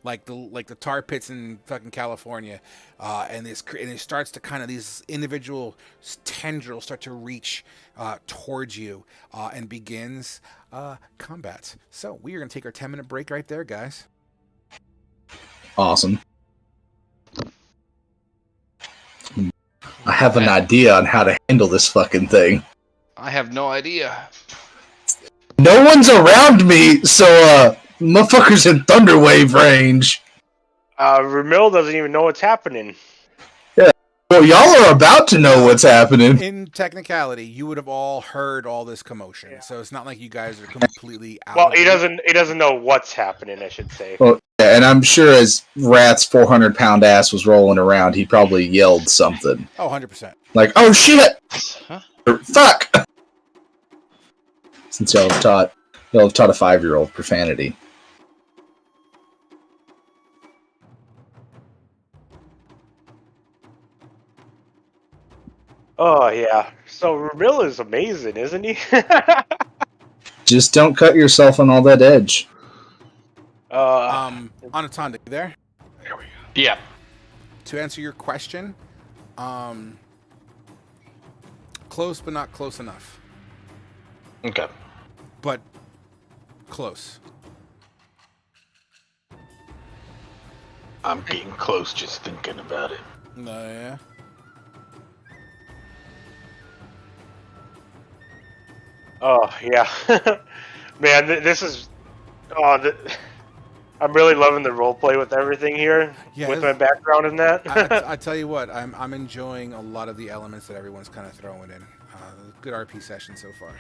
like the tar pits in fucking California, and it starts to kind of, these individual tendrils start to reach towards you, and begins combat. So we are going to take our 10-minute break right there, guys. Awesome. I have an idea on how to handle this fucking thing. I have no idea. No one's around me, so motherfucker's in Thunderwave range. Ramil doesn't even know what's happening. Yeah. Well, y'all are about to know what's happening. In technicality, you would have all heard all this commotion, so it's not like you guys are completely out. Well, he doesn't know what's happening, I should say. Well, yeah, and I'm sure as Rat's 400-pound ass was rolling around, he probably yelled something. Oh, 100%. Like, oh shit! Huh? Fuck! Since y'all have taught a 5-year-old profanity. Oh yeah. So Ramil is amazing, isn't he? Just don't cut yourself on all that edge. Anatonda, you there? There we go. Yeah. To answer your question, close but not close enough. Okay. But close. I'm getting close just thinking about it. No, yeah. Oh yeah. Man, this is. I'm really loving the roleplay with everything here. Yeah, with my background in that. I tell you what, I'm enjoying a lot of the elements that everyone's kind of throwing in. Good RP session so far.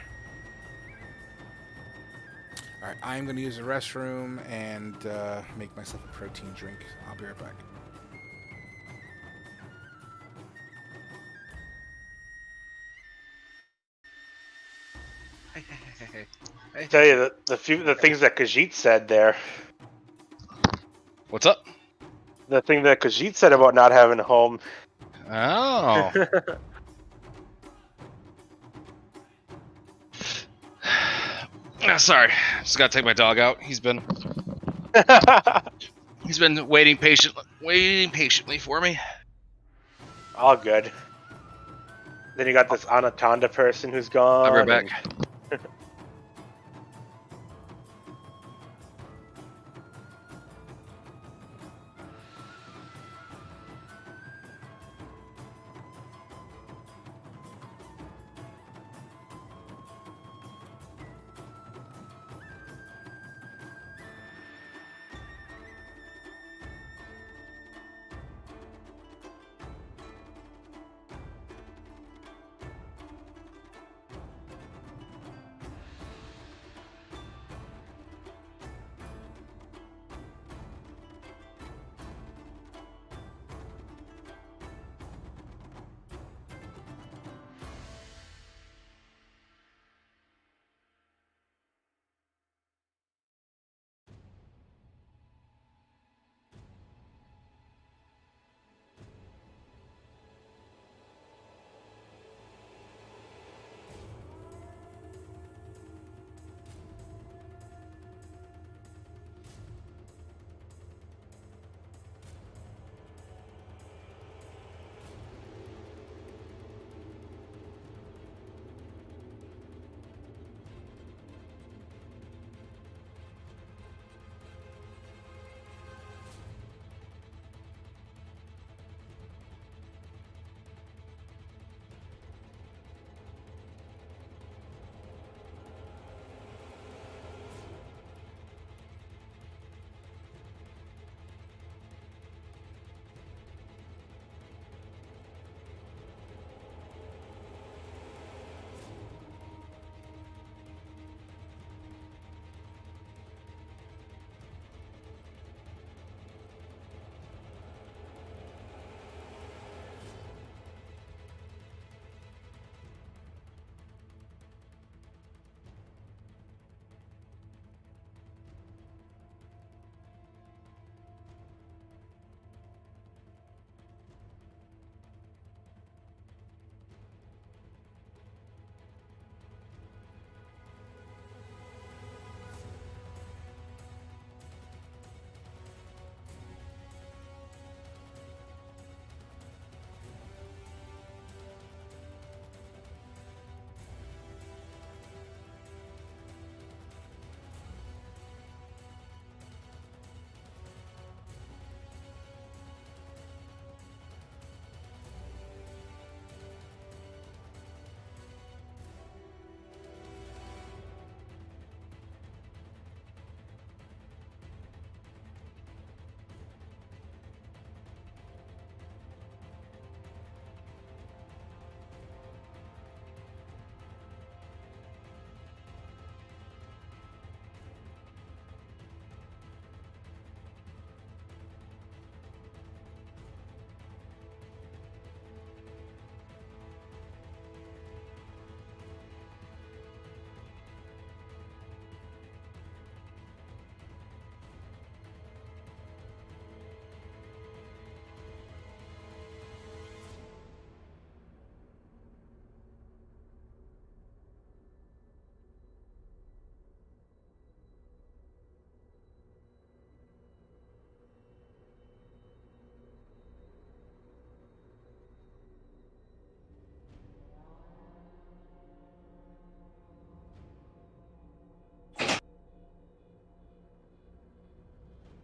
All right, I'm going to use the restroom and make myself a protein drink. I'll be right back. I tell you the things that Khajiit said there. What's up? The thing that Khajiit said about not having a home. Oh. Sorry, just gotta take my dog out. He's been waiting patiently for me. All good. Then you got this Anatonda person who's gone. I'll be right back.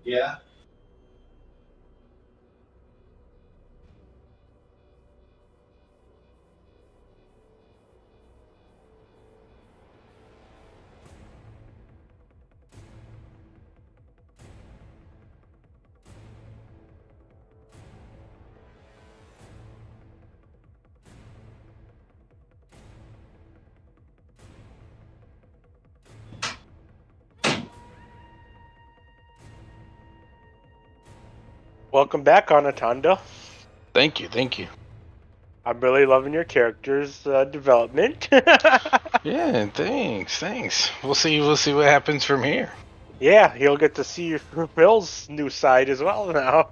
Yeah. Welcome back, Anatanda. Thank you, thank you. I'm really loving your character's development. Yeah, thanks. We'll see what happens from here. Yeah, he'll get to see Mill's new side as well now.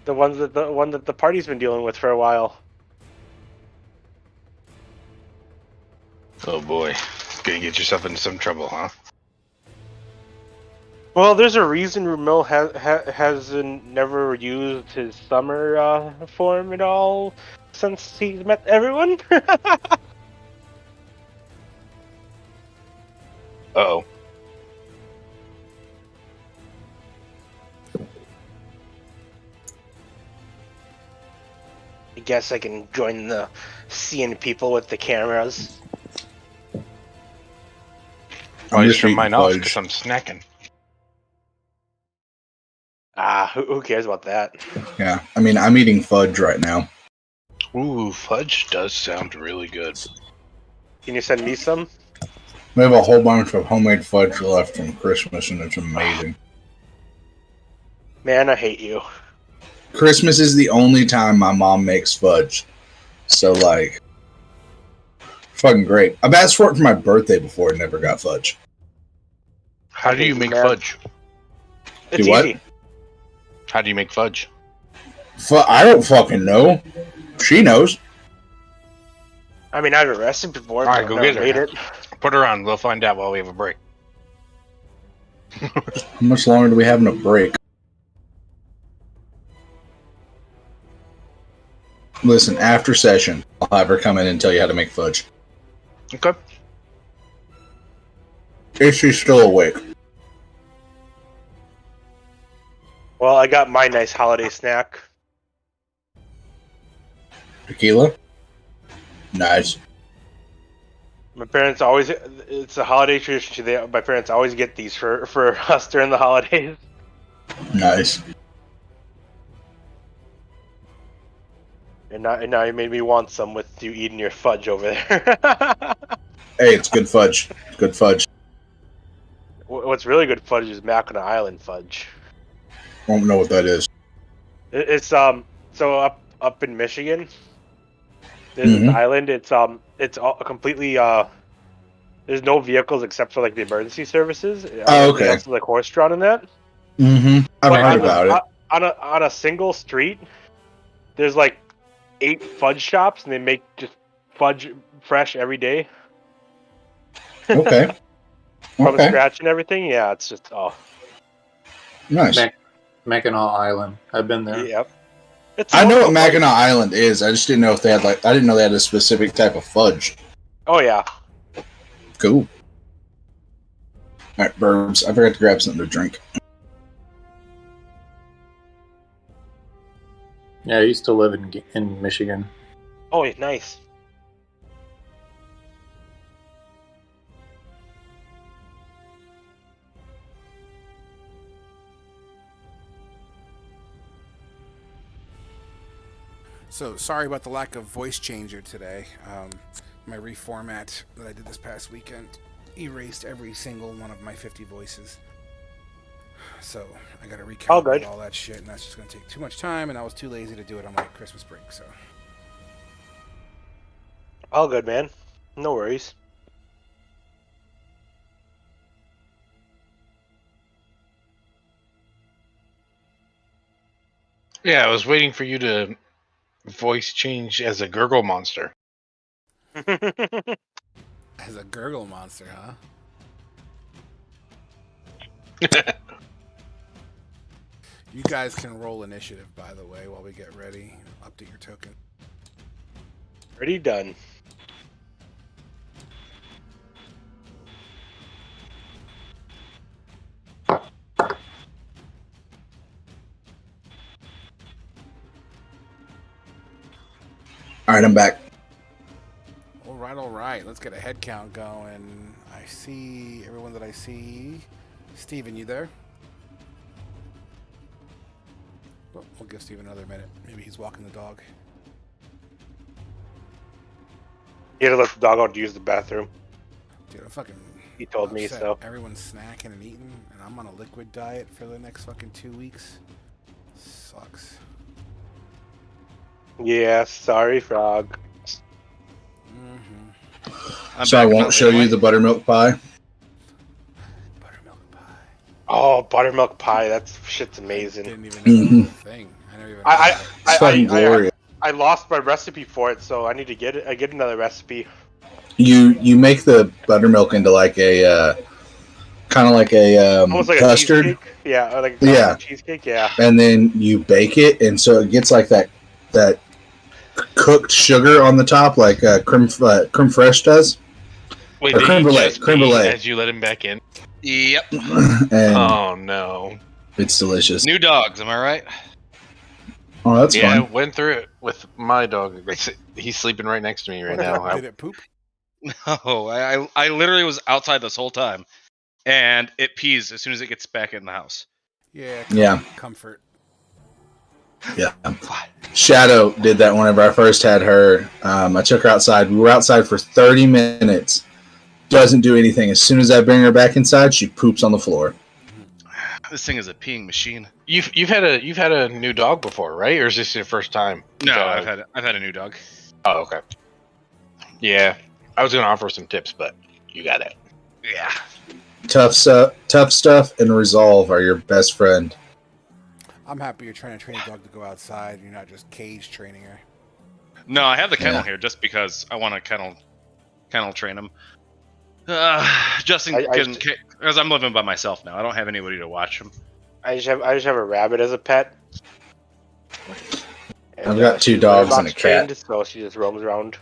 The one that the party's been dealing with for a while. Oh boy, gonna get yourself into some trouble, huh? Well, there's a reason Rumil hasn't never used his summer form at all since he's met everyone. Uh-oh. I guess I can join the seeing people with the cameras. I'll just just turn eating mine off fudge. because I'm snacking. Who cares about that? Yeah, I mean, I'm eating fudge right now. Ooh, fudge does sound really good. Can you send me some? We have a whole bunch of homemade fudge left from Christmas, and it's amazing. Man, I hate you. Christmas is the only time my mom makes fudge. So, like, fucking great. I've asked for it for my birthday before and never got fudge. How do you make fudge? It's Do what? easy. How do you make fudge? I don't fucking know. She knows. I mean, I have a recipe for it. All right, but go I've get never her. made it. Put her on. We'll find out while we have a break. How much longer do we have in a break? Listen, after session, I'll have her come in and tell you how to make fudge. Okay. If she's still awake. Well, I got my nice holiday snack. Tequila? Nice. My parents always, it's a holiday tradition. My parents always get these for us during the holidays. Nice. And now you made me want some with you eating your fudge over there. Hey, it's good fudge. It's good fudge. What's really good fudge is Mackinac Island fudge. Won't know what that is. It's so up in Michigan. There's this island. It's all completely there's no vehicles except for like the emergency services. Oh, okay. Also, like horse drawn in that. Mm-hmm. I've But heard about it. On a single street, there's like 8 fudge shops, and they make just fudge fresh every day. Okay. From Okay. scratch and everything. Yeah, it's just Nice. Mackinac Island. I've been there. Yep. I know what Mackinac Island is. I just didn't know if they had I didn't know they had a specific type of fudge. Oh yeah. Cool. All right, Burbs. I forgot to grab something to drink. Yeah, I used to live in Michigan. Oh, nice. So sorry about the lack of voice changer today. My reformat that I did this past weekend erased every single one of my 50 voices. So I got to recalibrate all that shit, and that's just going to take too much time, and I was too lazy to do it on my Christmas break. So all good, man. No worries. Yeah, I was waiting for you to voice change as a gurgle monster. As a gurgle monster, huh? You guys can roll initiative, by the way, while we get ready. Update your token. Already done. All right, I'm back. All right. Let's get a head count going. I see everyone that I see. Steven, you there? Well, we'll give Steven another minute. Maybe he's walking the dog. He had to let the dog out to use the bathroom. Dude, I'm fucking. He told me upset. so. Everyone's snacking and eating, and I'm on a liquid diet for the next fucking 2 weeks. Sucks. Yeah, sorry, Frog. Mm-hmm. So I won't show you the buttermilk pie. Buttermilk pie. Oh, buttermilk pie. That shit's amazing. I didn't even know that was a thing. I never even. It's fucking glorious. I lost my recipe for it, so I need to get it. I get another recipe. You make the buttermilk into like a kind of like a Almost like custard. a cheesecake. Yeah, or like Yeah. cheesecake. Yeah. And then you bake it, and so it gets like that cooked sugar on the top, like creme fraiche does. Wait, or did creme he brulee. just Creme pee brulee. as you let him back in? Yep. And Oh no. it's delicious. New dogs, am I right? Oh, that's Yeah, I fun. went through it with my dog. He's sleeping right next to me right now. Did it poop? No, I literally was outside this whole time, and it pees as soon as it gets back in the house. Yeah. Yeah. Comfort. Yeah. Shadow did that whenever I first had her. I took her outside. We were outside for 30 minutes. Doesn't do anything. As soon as I bring her back inside, she poops on the floor. This thing is a peeing machine. You've had a new dog before, right? Or is this your first time? No, I've had a new dog. Oh, okay. Yeah, I was gonna offer some tips, but you got it. Yeah. Tough stuff and resolve are your best friend. I'm happy you're trying to train a dog to go outside. You're not just cage training her. No, I have the kennel here just because I want to kennel train him. Justin can, because I'm living by myself now. I don't have anybody to watch him. I just have a rabbit as a pet. I've got 2 dogs and a cat. Trained, so she just roams around.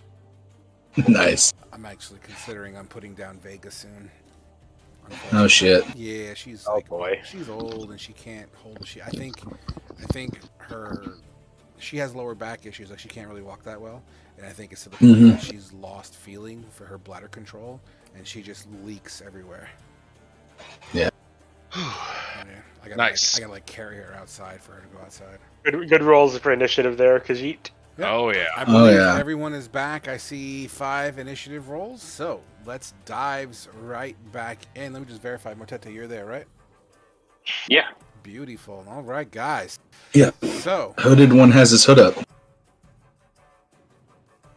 Nice. I'm actually considering on putting down Vega soon. Oh shit. Yeah, she's boy. She's old and she can't hold. I think she has lower back issues. Like she can't really walk that well, and I think it's to the point that she's lost feeling for her bladder control, and she just leaks everywhere. Yeah. I gotta like carry her outside for her to go outside. Good rolls for initiative there, Khajiit. Yep. Oh yeah. I believe everyone is back. I see 5 initiative rolls, so let's dive right back in. Let me just verify, Mortetta, you're there, right? Yeah. Beautiful. All right, guys. Yeah. So hooded one has his hood up.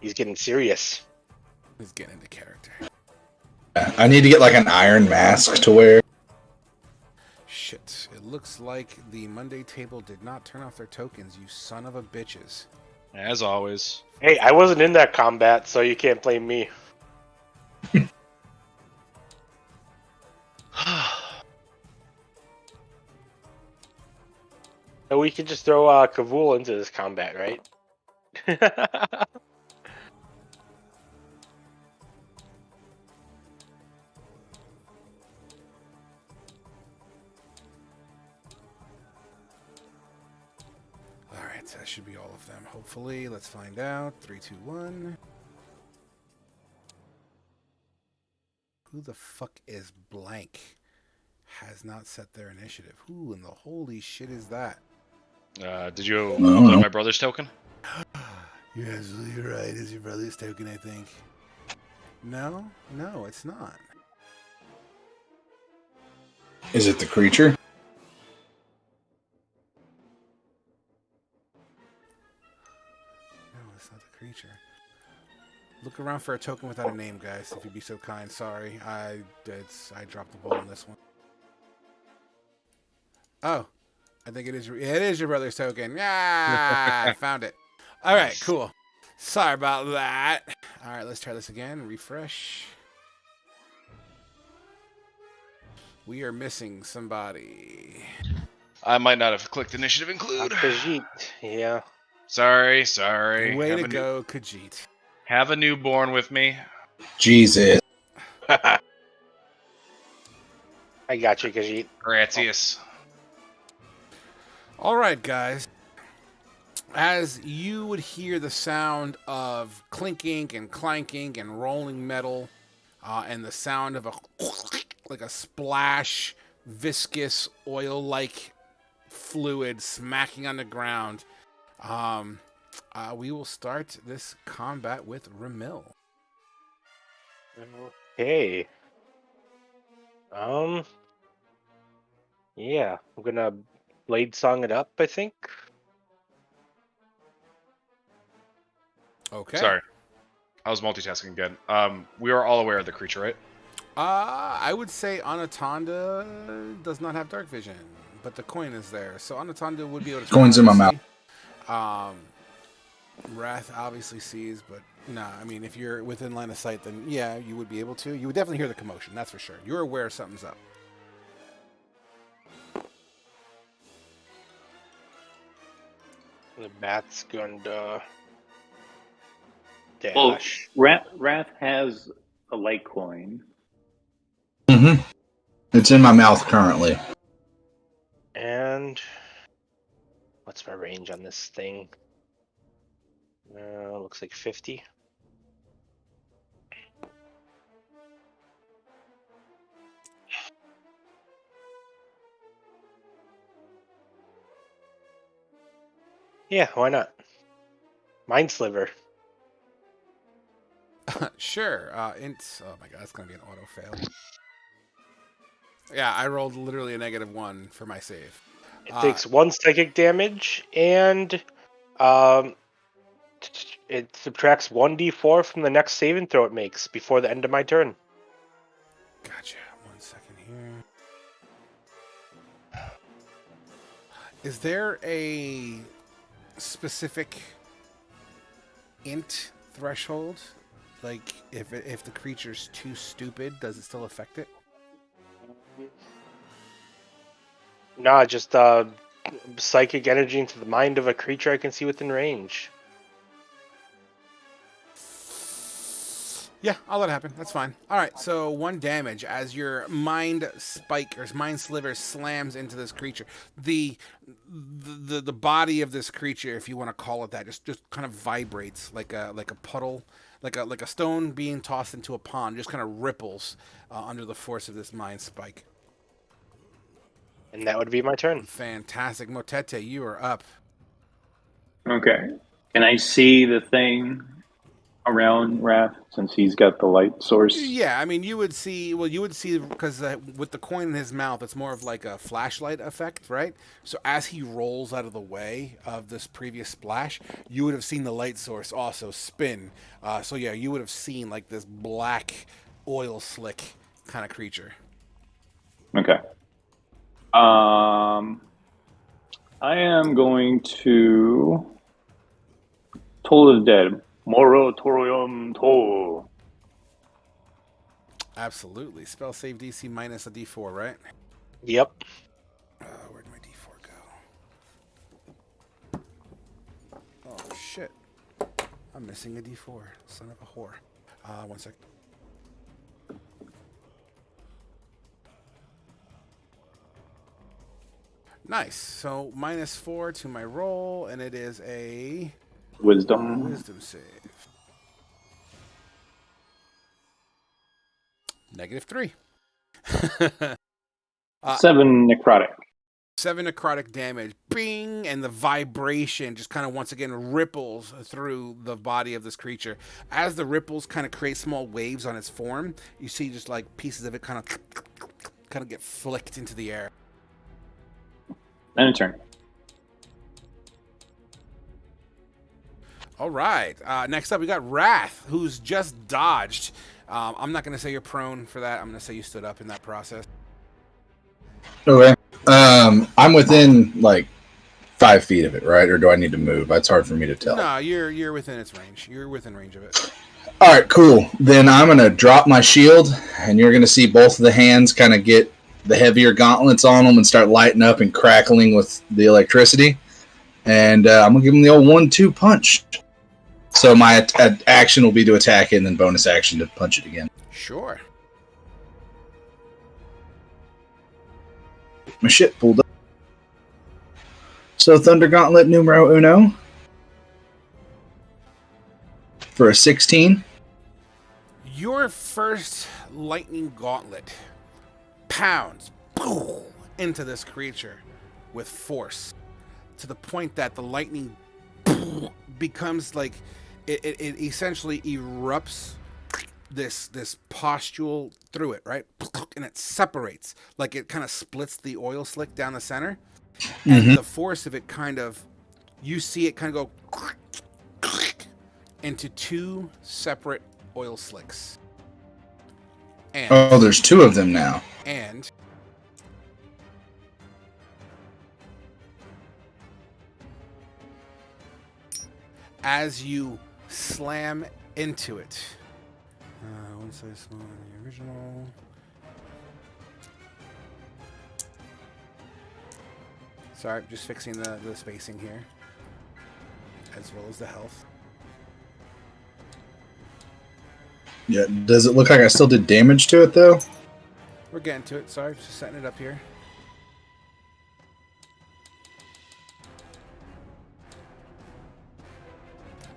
He's getting serious. He's getting into character. I need to get like an iron mask to wear. Shit. It looks like the Monday table did not turn off their tokens, you son of a bitches. As always. Hey, I wasn't in that combat, so you can't blame me. So we could just throw Kavul into this combat, right? Alright, that should be all of them. Hopefully, let's find out. 3, 2, 1. Who the fuck is blank? Has not set their initiative. Who in the holy shit is that? Did you upload my brother's token? You're absolutely right. It's your brother's token, I think. No, it's not. Is it the creature? No, it's not the creature. Look around for a token without a name, guys, if you'd be so kind. Sorry, I dropped the ball on this one. Oh, I think it is your brother's token. Yeah, I found it. All right, cool. Sorry about that. All right, let's try this again. Refresh. We are missing somebody. I might not have clicked initiative include. Khajiit, yeah. Sorry. Way to go, Khajiit. Have a newborn with me. Jesus. I got you, Khajiit. Gratius. All right, guys. as you would hear the sound of clinking and clanking and rolling metal, and the sound of like a splash, viscous oil-like fluid smacking on the ground. We will start this combat with Ramil. Okay. Yeah, I'm gonna blade song it up, I think. Okay. Sorry, I was multitasking again. We are all aware of the creature, right? I would say Anatonda does not have dark vision, but the coin is there, so Anatonda would be able to. Coin's in my mouth. Wrath obviously sees, but nah. I mean, if you're within line of sight, then yeah, you would be able to. You would definitely hear the commotion. That's for sure. You're aware something's up. The bat's gonna dash. Well, Wrath has a light coin. Mm-hmm. It's in my mouth currently. And what's my range on this thing? Looks like 50. Yeah, why not? Mind Sliver. Sure. Oh my god, that's gonna be an auto fail. Yeah, I rolled literally a -1 for my save. It takes 1 psychic damage, and it subtracts 1d4 from the next saving throw it makes before the end of my turn. Gotcha. 1 second here. Is there a specific int threshold? Like, if the creature's too stupid, does it still affect it? Nah, just psychic energy into the mind of a creature I can see within range. Yeah, I'll let it happen. That's fine. All right, so 1 damage as your mind spike or mind sliver slams into this creature. The body of this creature, if you want to call it that, just kind of vibrates like a puddle, like a stone being tossed into a pond. Just kind of ripples under the force of this mind spike. And that would be my turn. Fantastic, Motete, you are up. Okay. Can I see the thing around Wrath since he's got the light source? Yeah, I mean, you would see because with the coin in his mouth, it's more of like a flashlight effect, right? So as he rolls out of the way of this previous splash, you would have seen the light source also spin. So yeah, you would have seen like this black oil slick kind of creature. Okay. I am going to Toll of the Dead. Moratorium Toll. Absolutely. Spell save DC minus a D4, right? Yep. Where'd my D4 go? Oh, shit. I'm missing a D4. Son of a whore. 1 second. Nice. So -4 to my roll, and it is a Wisdom save. -3. 7 necrotic. 7 necrotic damage. Bing! And the vibration just kind of once again ripples through the body of this creature. As the ripples kind of create small waves on its form, you see just like pieces of it kind of get flicked into the air. And a turn. All right. Next up, we got Wrath, who's just dodged. I'm not going to say you're prone for that. I'm going to say you stood up in that process. Okay. I'm within like 5 feet of it, right? Or do I need to move? That's hard for me to tell. No, you're within its range. You're within range of it. All right, cool. Then I'm going to drop my shield, and you're going to see both of the hands kind of get the heavier gauntlets on them and start lighting up and crackling with the electricity. And I'm going to give them the old 1-2 punch. So my action will be to attack it, and then bonus action to punch it again. Sure. My shit pulled up. So Thunder Gauntlet numero uno. for a 16. Your first lightning gauntlet pounds into this creature with force to the point that the lightning becomes like it essentially erupts this pustule through it, right? And it separates, like it kind of splits the oil slick down the center. And the force of it kind of, you see it kind of go into two separate oil slicks. And there's two of them now. And as you slam into it, one size smaller than the original. Sorry, just fixing the spacing here, as well as the health. Yeah, does it look like I still did damage to it, though? We're getting to it. Sorry, just setting it up here.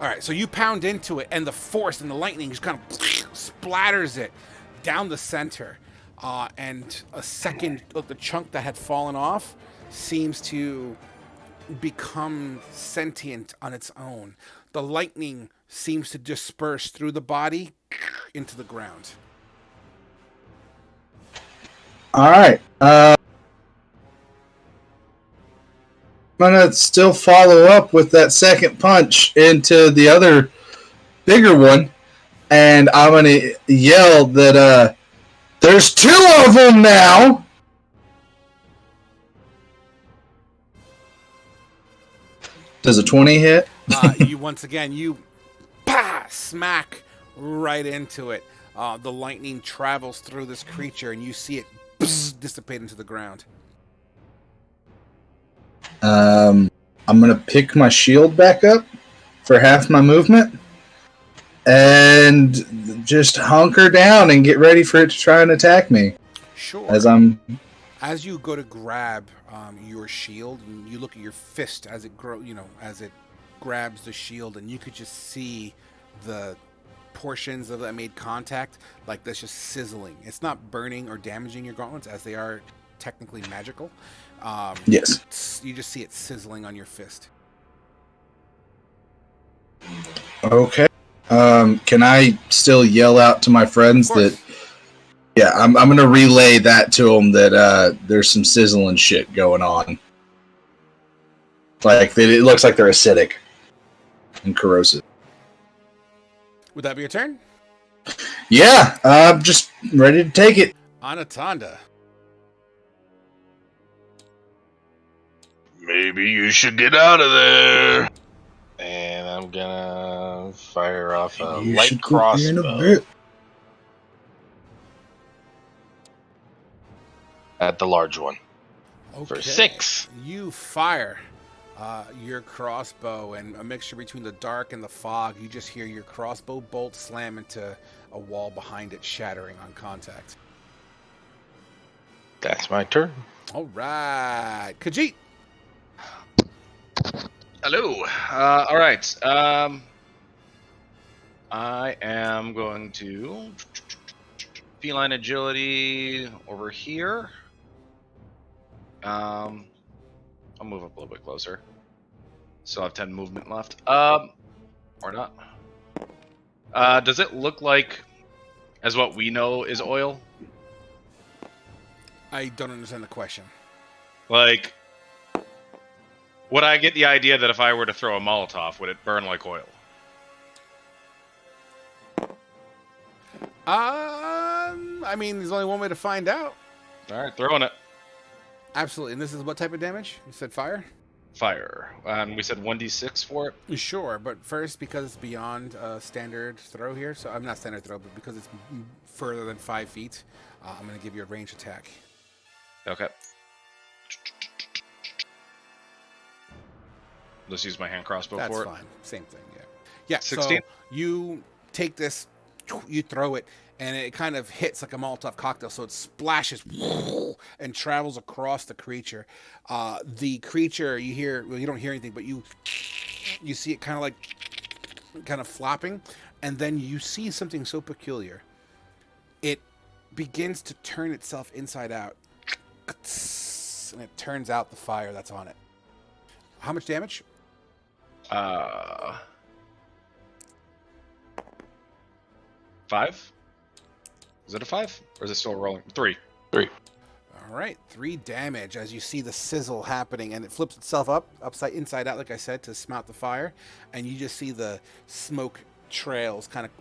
All right, so you pound into it, and the force and the lightning just kind of splatters it down the center. And a second of the chunk that had fallen off seems to become sentient on its own. The lightning seems to disperse through the body into the ground. All right. I'm going to still follow up with that second punch into the other bigger one. And I'm going to yell that there's two of them now. Does a 20 hit? You once again, you smack right into it. The lightning travels through this creature, and you see it dissipate into the ground. I'm going to pick my shield back up for half my movement and just hunker down and get ready for it to try and attack me. Sure. As you go to grab your shield, and you look at your fist as it as it grabs the shield, and you could just see the portions of that made contact, like that's just sizzling. It's not burning or damaging your gauntlets, as they are technically magical. Yes. You just see it sizzling on your fist. Okay. Can I still yell out to my friends that... Yeah, I'm going to relay that to them that there's some sizzling shit going on. Like, it looks like they're acidic and corrosive. Would that be your turn? Yeah, I'm just ready to take it. Anatanda. Maybe you should get out of there. And I'm gonna fire off a You light should quit being a crossbow bit. at the large one. Okay. For 6. You fire your crossbow, and a mixture between the dark and the fog, you just hear your crossbow bolt slam into a wall behind it, shattering on contact. That's my turn. All right. Khajiit. Hello. All right. I am going to feline agility over here. I'll move up a little bit closer. Still have 10 movement left. Or not. Does it look like, as what we know is oil? I don't understand the question. Like, would I get the idea that if I were to throw a Molotov, would it burn like oil? I mean, there's only one way to find out. All right, throwing it. Absolutely. And this is what type of damage? You said fire? Fire. We said 1d6 for it? Sure, but first, because it's beyond standard throw here, so I'm not standard throw, but because it's further than 5 feet, I'm going to give you a range attack. Okay. Let's use my hand crossbow That's for it. fine. Same thing, yeah. Yeah, 16? So you take this, you throw it, and it kind of hits like a Molotov cocktail, so it splashes and travels across the creature. The creature, you hear, well, you don't hear anything, but you see it kind of flopping, and then you see something so peculiar. It begins to turn itself inside out, and it turns out the fire that's on it. How much damage? 5? Is it a 5? Or is it still rolling? 3. All right, 3 damage as you see the sizzle happening, and it flips itself inside out, like I said, to smount the fire, and you just see the smoke trails kind of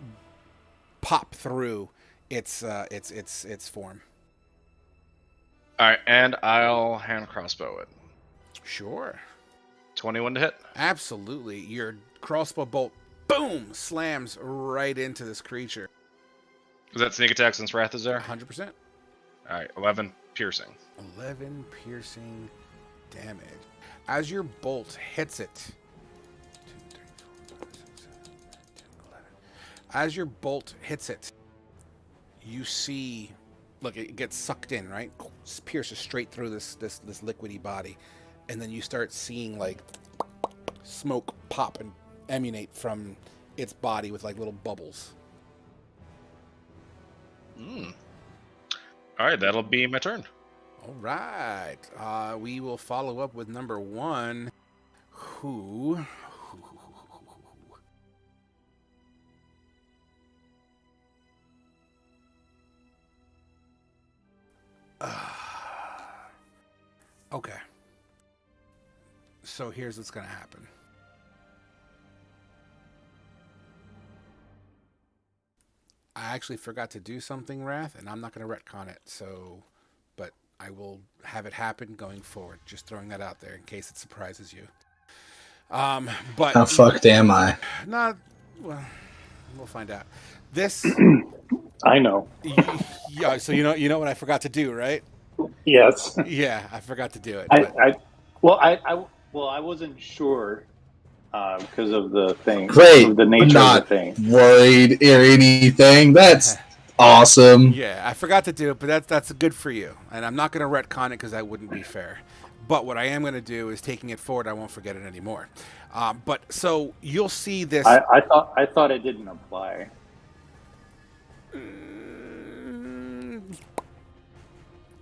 pop through its form. All right, and I'll hand crossbow it. Sure. 21 to hit. Absolutely. Your crossbow bolt, boom, slams right into this creature. Is that sneak attack since Wrath is there? 100%. All right, 11 piercing. 11 piercing damage. As your bolt hits it, 2, 3, 4, 5, 6, 7, 8, 9, 10, 11. As your bolt hits it, you see, look, it gets sucked in, right? Pierces straight through this liquidy body, and then you start seeing like smoke pop and emanate from its body with like little bubbles. All right, that'll be my turn. All right. We will follow up with number 1, who... Okay. So here's what's going to happen. I actually forgot to do something, Wrath, and I'm not going to retcon it. But I will have it happen going forward. Just throwing that out there in case it surprises you. But how fucked am I? Not well. We'll find out. This I know. Yeah. So you know what I forgot to do, right? Yes. Yeah, I forgot to do it. I wasn't sure because of the thing. Great. Of the nature of the thing. Worried or anything. That's awesome. Yeah, I forgot to do it, but that's good for you. And I'm not going to retcon it because that wouldn't be fair. But what I am going to do is taking it forward. I won't forget it anymore. But so you'll see this. I thought it didn't apply.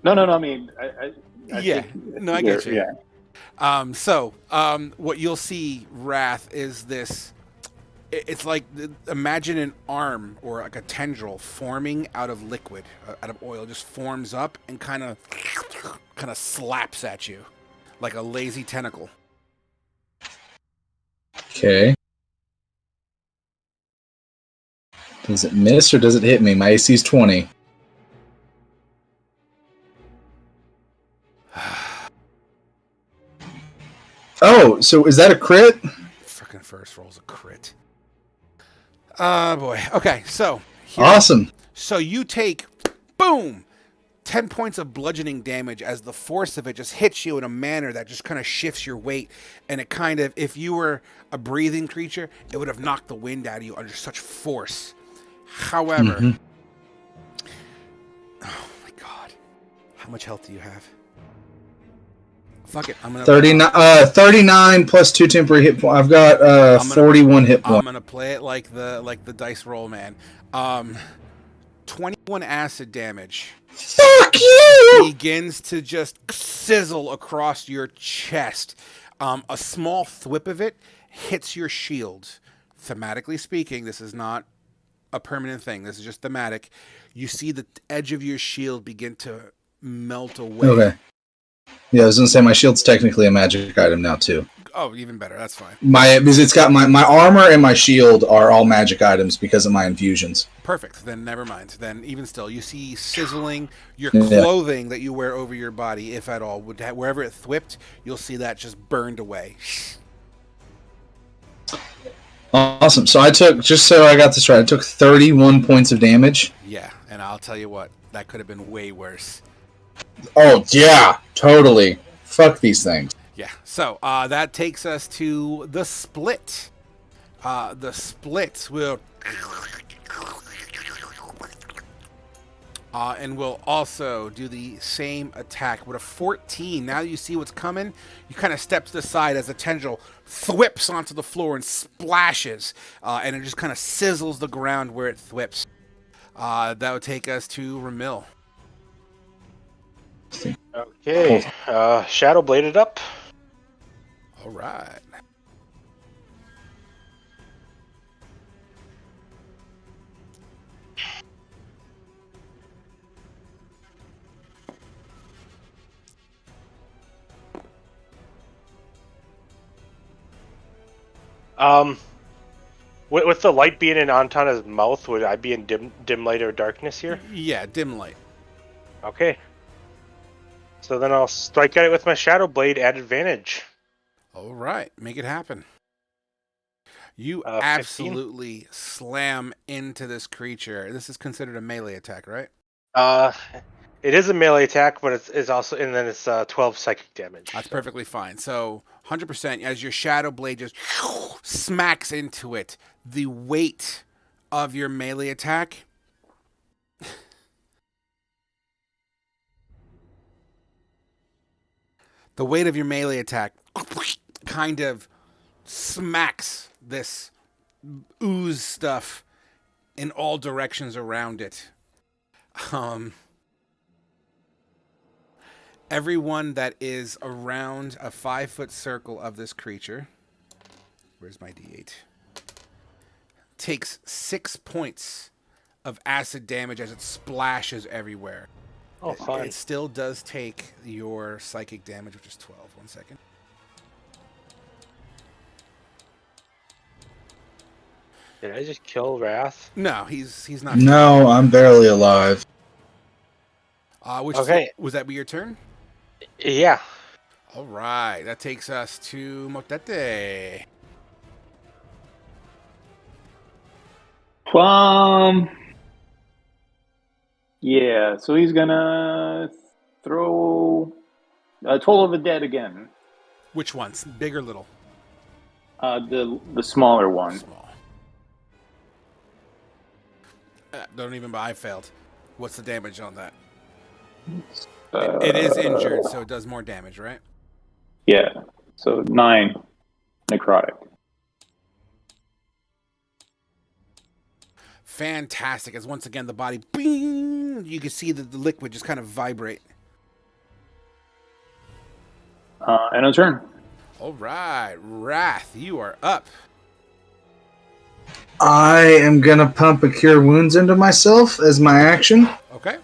No. I mean, I yeah. No, I get you. Yeah. What you'll see, Wrath, is this. It's like, imagine an arm or like a tendril forming out of liquid, out of oil, just forms up and kind of slaps at you like a lazy tentacle. Okay. Does it miss or does it hit me? My AC is 20. Oh, so is that a crit? Frickin' first roll's a crit. Boy. Okay, so. Awesome. So you take, boom, 10 points of bludgeoning damage as the force of it just hits you in a manner that just kind of shifts your weight. And it kind of, if you were a breathing creature, it would have knocked the wind out of you under such force. However, oh my God, how much health do you have? Fuck it, I'm gonna 39 plus 2 temporary hit points. I've got 41 hit points. I'm gonna play it like the dice roll, man. 21 acid damage. Fuck you! Begins to just sizzle across your chest. A small thwip of it hits your shield. Thematically speaking, this is not a permanent thing. This is just thematic. You see the edge of your shield begin to melt away. Okay. Yeah, I was gonna say my shield's technically a magic item now too. Oh, even better. That's fine. Because it's got my armor and my shield are all magic items because of my infusions. Perfect. Then never mind. Then even still, you see sizzling your clothing that you wear over your body, if at all, wherever it thwipped, you'll see that just burned away. Awesome. So I took, just so I got this right, I took 31 points of damage. Yeah, and I'll tell you what, that could have been way worse. Oh, yeah, totally. Fuck these things. Yeah, so that takes us to the split. The split will And will also do the same attack with a 14. Now you see what's coming. You kind of step to the side as the tendril thwips onto the floor and splashes, and it just kind of sizzles the ground where it thwips. That would take us to Ramil. Okay. Shadow bladed up. All right. With the light being in Antana's mouth, would I be in dim light or darkness here? Yeah, dim light. Okay. So then I'll strike at it with my Shadow Blade at advantage. All right, make it happen. You 15. absolutely slam into this creature. This is considered a melee attack, right? It is a melee attack, but it's also, and then it's 12 psychic damage. That's perfectly fine. So 100% as your Shadow Blade just smacks into it, the weight of your melee attack kind of smacks this ooze stuff in all directions around it. Everyone that is around a 5-foot circle of this creature, where's my D8? Takes 6 points of acid damage as it splashes everywhere. Oh, fine. It still does take your psychic damage, which is 12. 1 second. Did I just kill Wrath? No, he's not. No, I'm barely alive. Okay. Was that be your turn? Yeah. All right, that takes us to Motete. Yeah, so he's gonna throw a Toll of the Dead again. Which ones? Big or little? The smaller one. Small. Don't even. I failed. What's the damage on that? It is injured, so it does more damage, right? Yeah. So 9 necrotic. Fantastic. As once again the body, bing, you can see the liquid just kind of vibrate. And a turn. All right, Wrath, you are up. I am gonna pump a Cure Wounds into myself as my action. Okay.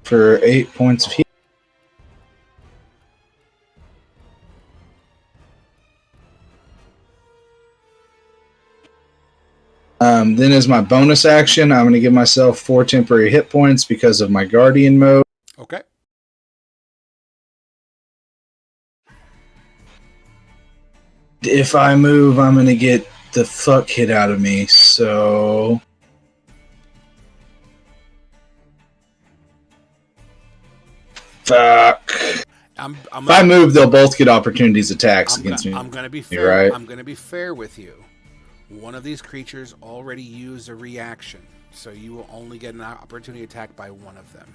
For 8 points of heat. Then as my bonus action, I'm going to give myself 4 temporary hit points because of my Guardian mode. Okay. If I move, I'm going to get the fuck hit out of me, so... Fuck. If I move, they'll both get opportunities attacks against me. I'm going to be fair. Right? I'm going to be fair with you. One of these creatures already used a reaction, so you will only get an opportunity attack by one of them.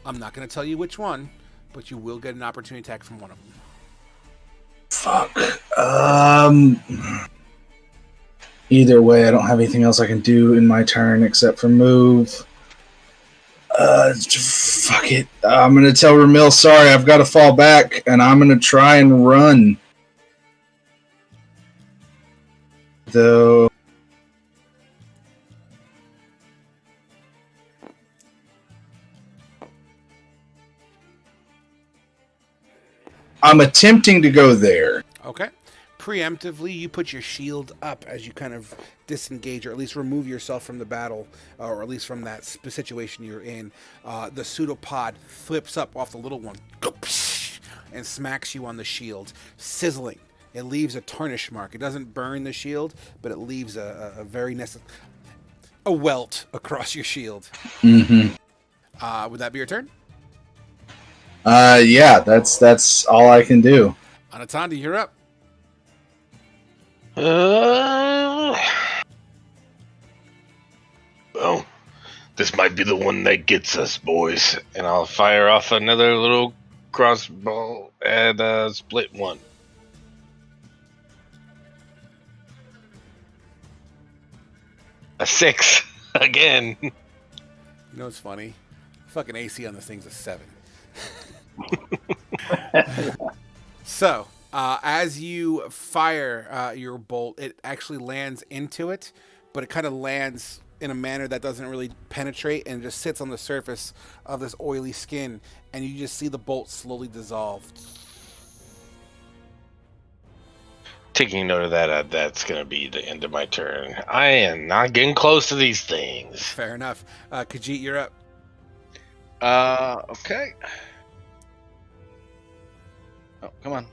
I'm not going to tell you which one, but you will get an opportunity attack from one of them. Fuck. Either way, I don't have anything else I can do in my turn except for move. Fuck it. I'm going to tell Ramil, sorry, I've got to fall back, and I'm going to try and run. Though... I'm attempting to go there. Okay. Preemptively, you put your shield up as you kind of disengage, or at least remove yourself from the battle, or at least from that situation you're in. The pseudopod flips up off the little one and smacks you on the shield, sizzling. It leaves a tarnish mark. It doesn't burn the shield, but it leaves a very a welt across your shield. Mm-hmm. Would that be your turn? Yeah, that's all I can do. Anatanda, you're up. Well, this might be the one that gets us, boys. And I'll fire off another little crossbow and split one. A 6 again. You know what's funny? Fucking AC on this thing's a 7. So, as you fire your bolt, it actually lands into it, but it kind of lands in a manner that doesn't really penetrate and just sits on the surface of this oily skin, and you just see the bolt slowly dissolve. Taking note of that, that's going to be the end of my turn. I am not getting close to these things. Fair enough. Khajiit, you're up. Okay. Oh, come on.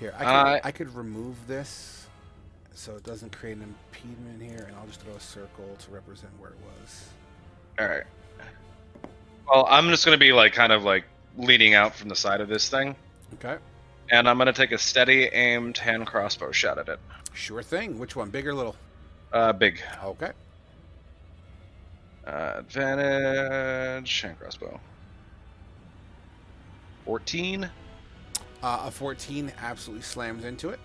Here, I could remove this so it doesn't create an impediment here, and I'll just throw a circle to represent where it was. All right. Well, I'm just going to be kind of leading out from the side of this thing. Okay. And I'm going to take a steady aimed hand crossbow shot at it. Sure thing. Which one, big or little? Big. Okay. Advantage hand crossbow. 14. A 14 absolutely slams into it.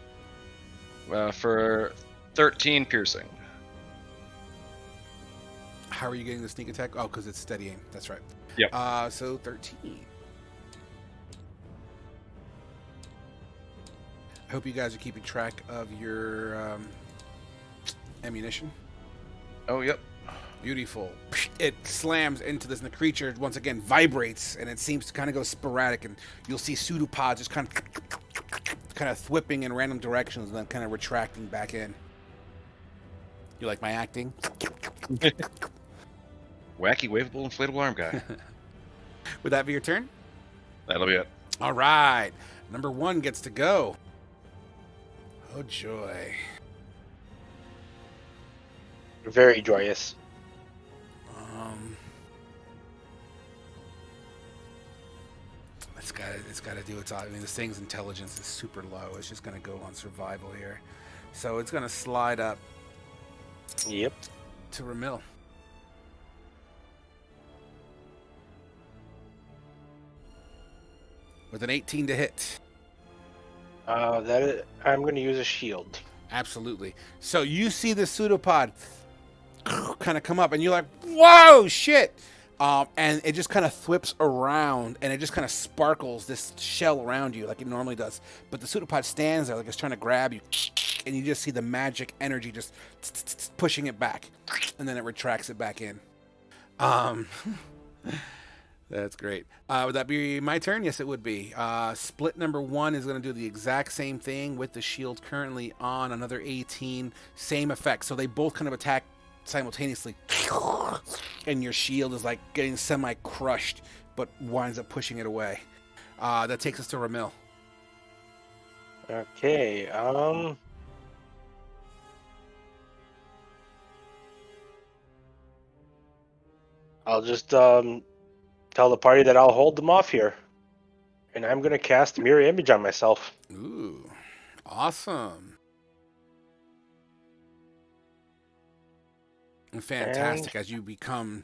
For 13 piercing. How are you getting the sneak attack? Oh, because it's steady aim. That's right. Yep. So 13. I hope you guys are keeping track of your ammunition. Oh, yep. Beautiful. It slams into this, and the creature once again vibrates, and it seems to kind of go sporadic, and you'll see pseudopods just kind of thwipping in random directions and then kind of retracting back in. You like my acting? Wacky, waveable, inflatable arm guy. Would that be your turn? That'll be it. All right. Number 1 gets to go. Oh, joy. Very joyous. It's gotta do its. I mean, this thing's intelligence is super low. It's just gonna go on survival here, so it's gonna slide up. Yep. To Ramil. With an 18 to hit. I'm going to use a shield. Absolutely. So you see the pseudopod kind of come up, and you're like, "Whoa, shit!" And it just kind of thwips around, and it just kind of sparkles this shell around you like it normally does. But the pseudopod stands there like it's trying to grab you, and you just see the magic energy just pushing it back, and then it retracts it back in. That's great. Would that be my turn? Yes, it would be. Split number 1 is going to do the exact same thing with the shield currently on. Another 18, same effect. So they both kind of attack simultaneously, and your shield is like getting semi-crushed, but winds up pushing it away. That takes us to Ramil. Okay. I'll just tell the party that I'll hold them off here, and I'm gonna cast Mirror Image on myself. Ooh, awesome. And fantastic as you become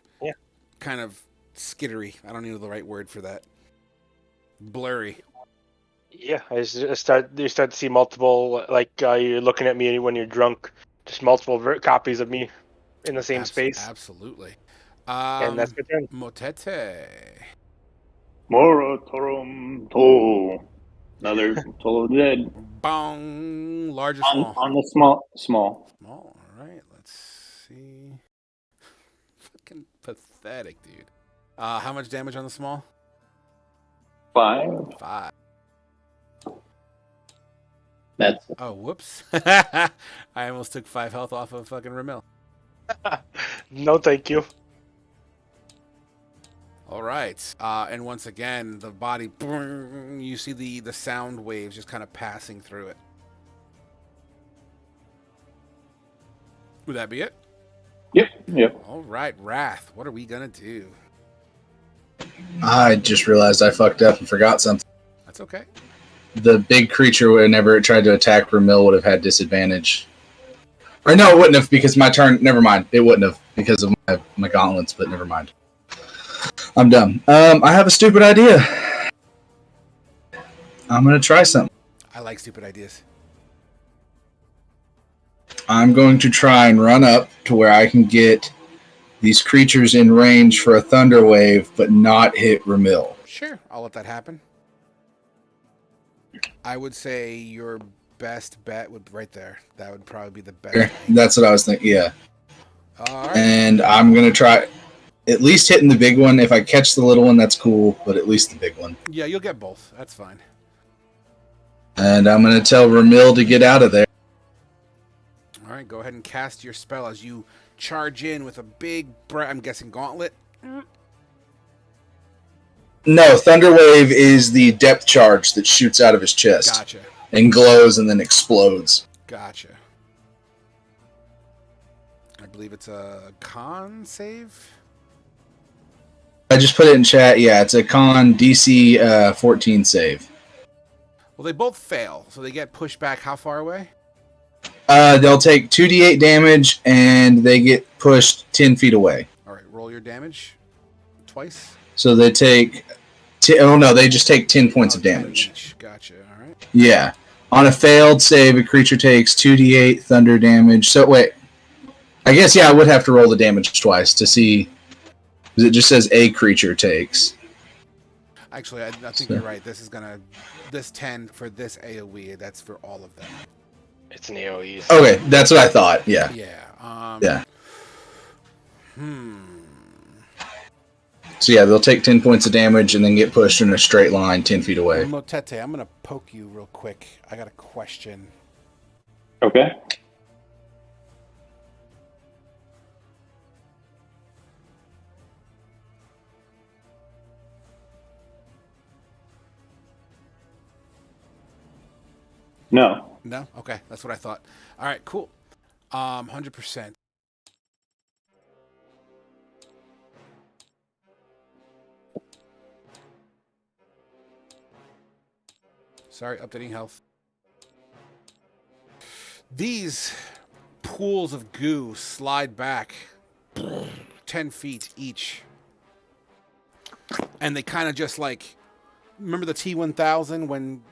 kind of skittery. I don't know the right word for that. Blurry. Yeah, you start to see multiple, you're looking at me when you're drunk, just multiple copies of me in the same space. Absolutely. And that's my turn. Motete. Mora Torum To. Another Toll of the Dead. Bong. Large or small? On the small. Small. All right. Let's see. Fucking pathetic, dude. How much damage on the small? 5. 5. That's Oh, whoops. I almost took 5 health off of fucking Ramil. No, thank you. All right. And once again, the body, you see the sound waves just kind of passing through it. Would that be it? Yep. Yep. All right, Wrath. What are we gonna do? I just realized I fucked up and forgot something. That's okay. The big creature, whenever it tried to attack Ramil, would have had disadvantage. Or no, it wouldn't have, because my turn... Never mind. It wouldn't have, because of my gauntlets, but never mind. I'm dumb. I have a stupid idea. I'm going to try something. I like stupid ideas. I'm going to try and run up to where I can get these creatures in range for a thunder wave, but not hit Ramil. Sure, I'll let that happen. I would say your best bet would be right there. That would probably be the best. That's what I was thinking, yeah. All right. And I'm going to try at least hitting the big one. If I catch the little one, that's cool, but at least the big one. Yeah, you'll get both. That's fine. And I'm going to tell Ramil to get out of there. All right, go ahead and cast your spell as you charge in with a big, I'm guessing, gauntlet. No, Thunder Wave is the depth charge that shoots out of his chest. Gotcha. And glows and then explodes. Gotcha. I believe it's a con save. I just put it in chat. Yeah, it's a con DC 14 save. Well, they both fail, so they get pushed back how far away? They'll take 2d8 damage, and they get pushed 10 feet away. All right, roll your damage twice. So they take... they just take 10 points of damage. Each. Gotcha, all right. Yeah. On a failed save, a creature takes 2d8 thunder damage. So, wait. I guess, yeah, I would have to roll the damage twice to see... Because it just says a creature takes. Actually, I think you're right. This is gonna... This 10 for this AoE, that's for all of them. It's an AoE. Okay, that's what I thought, yeah. Yeah. Yeah. So yeah, they'll take 10 points of damage and then get pushed in a straight line 10 feet away. Motete, I'm going to poke you real quick. I got a question. Okay. No. No? Okay, that's what I thought. All right, cool. 100%. Sorry, updating health. These pools of goo slide back 10 feet each. And they kind of just like... Remember the T-1000 when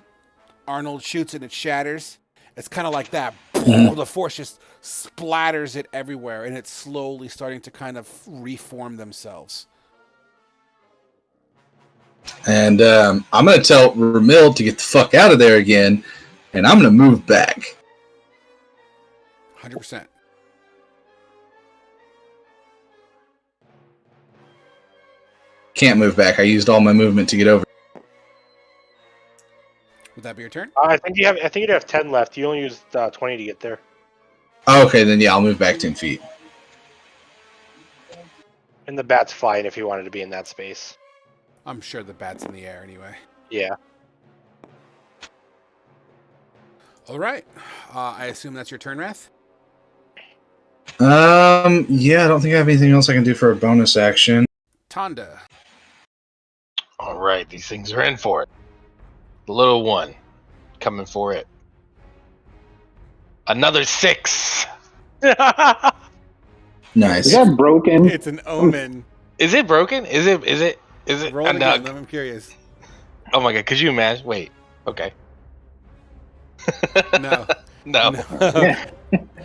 Arnold shoots and it shatters? It's kind of like that. The force just splatters it everywhere, and it's slowly starting to kind of reform themselves. And I'm going to tell Ramil to get the fuck out of there again, and I'm going to move back. 100%. Can't move back. I used all my movement to get over. Would that be your turn? I think you'd have 10 left. You only used 20 to get there. Okay, then yeah, I'll move back 10 feet. And the bat's flying if you wanted to be in that space. I'm sure the bat's in the air anyway. Yeah. All right. I assume that's your turn, Wrath? Yeah, I don't think I have anything else I can do for a bonus action. Tonda. All right, these things are in for it. The little one coming for it. Another 6. Nice. Is that broken? It's an omen. Is it broken? Is it? Roll it again. I'm curious. Oh my god! Could you imagine? Wait. Okay. No. No. Yeah.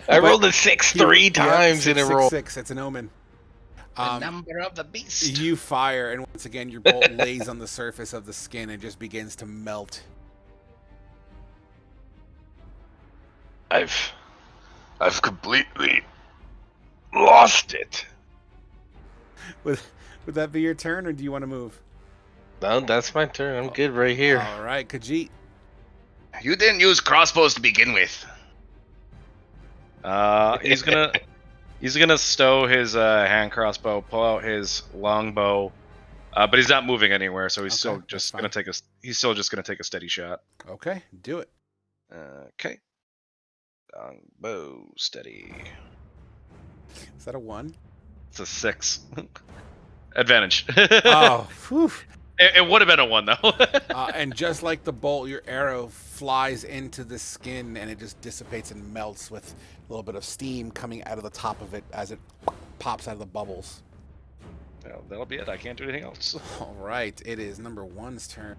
I rolled a 6 3 times in a row. 6. It's an omen. The number of the beast. You fire, and once again, your bolt lays on the surface of the skin and just begins to melt. I've completely lost it. Would that be your turn, or do you want to move? No, that's my turn. I'm good right here. All right, Khajiit. You didn't use crossbows to begin with. He's gonna stow his hand crossbow, pull out his longbow, but he's not moving anywhere, so he's still just gonna take a steady shot. Okay, do it. Okay. Longbow steady. Is that a 1? It's a 6. Advantage. Oh, whew. It would have been a 1 though. And just like the bolt, your arrow flies into the skin and it just dissipates and melts with a little bit of steam coming out of the top of it as it pops out of the bubbles. Well, that'll be it. I can't do anything else. All right, it is number 1's turn.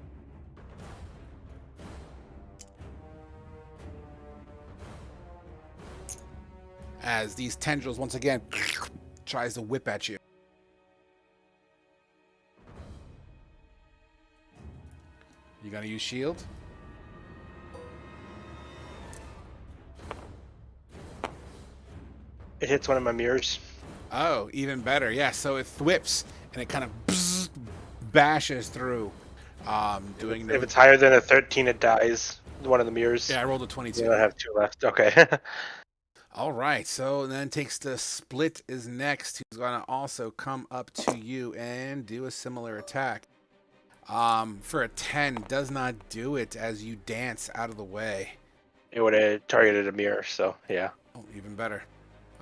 As these tendrils once again tries to whip at you. You gotta use shield. It hits one of my mirrors. Oh, even better. Yeah, so it whips and it kind of bashes through. If it's higher than a 13, it dies. One of the mirrors. Yeah, I rolled a 22. Yeah, I have 2 left. Okay. All right, so then takes the split is next. He's going to also come up to you and do a similar attack. For a 10, does not do it as you dance out of the way. It would have targeted a mirror, so yeah. Oh, even better.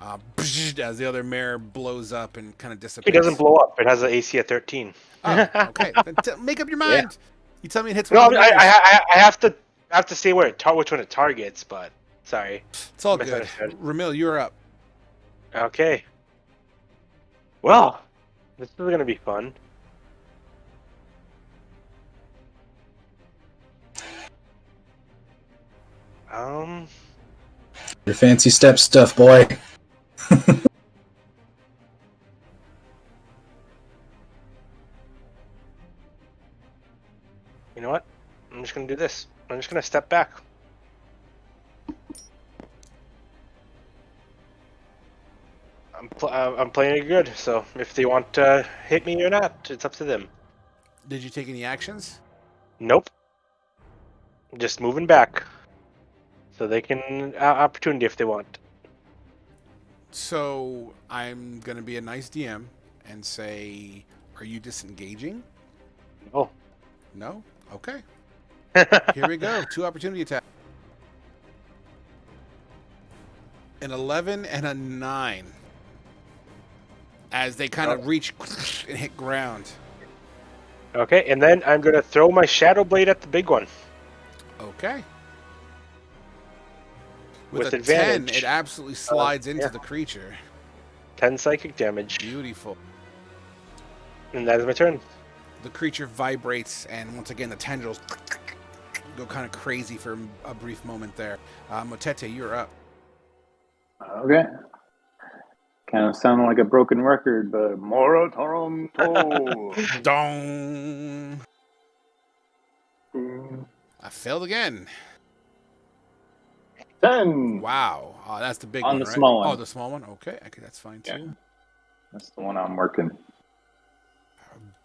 As the other mirror blows up and kind of dissipates. It doesn't blow up. It has an AC at 13. Oh, okay. Then make up your mind. Yeah. You tell me it hits. No, I have to say which one it targets, but sorry. It's all good. Ramil, you're up. Okay. Well, this is gonna be fun. Your fancy step stuff, boy. You know what? I'm just gonna do this. I'm just gonna step back. I'm playing it good, so if they want to hit me or not, it's up to them. Did you take any actions? Nope. Just moving back. So they can opportunity if they want. So I'm gonna be a nice DM and say, are you disengaging? No. No? Okay. Here we go. 2 opportunity attacks. An 11 and a 9. As they kind of reach and hit ground. Okay, and then I'm gonna throw my shadow blade at the big one. Okay. With a advantage. 10, it absolutely slides into the creature. 10 psychic damage. Beautiful. And that is my turn. The creature vibrates, and once again, the tendrils go kind of crazy for a brief moment there. Motete, you're up. Okay. Kind of sounding like a broken record, but Mora Toronto. Dong. I failed again. 10. Wow. That's the big On one, the right? small one. Oh, the small one? Okay, that's fine too. Yeah. That's the one I'm working.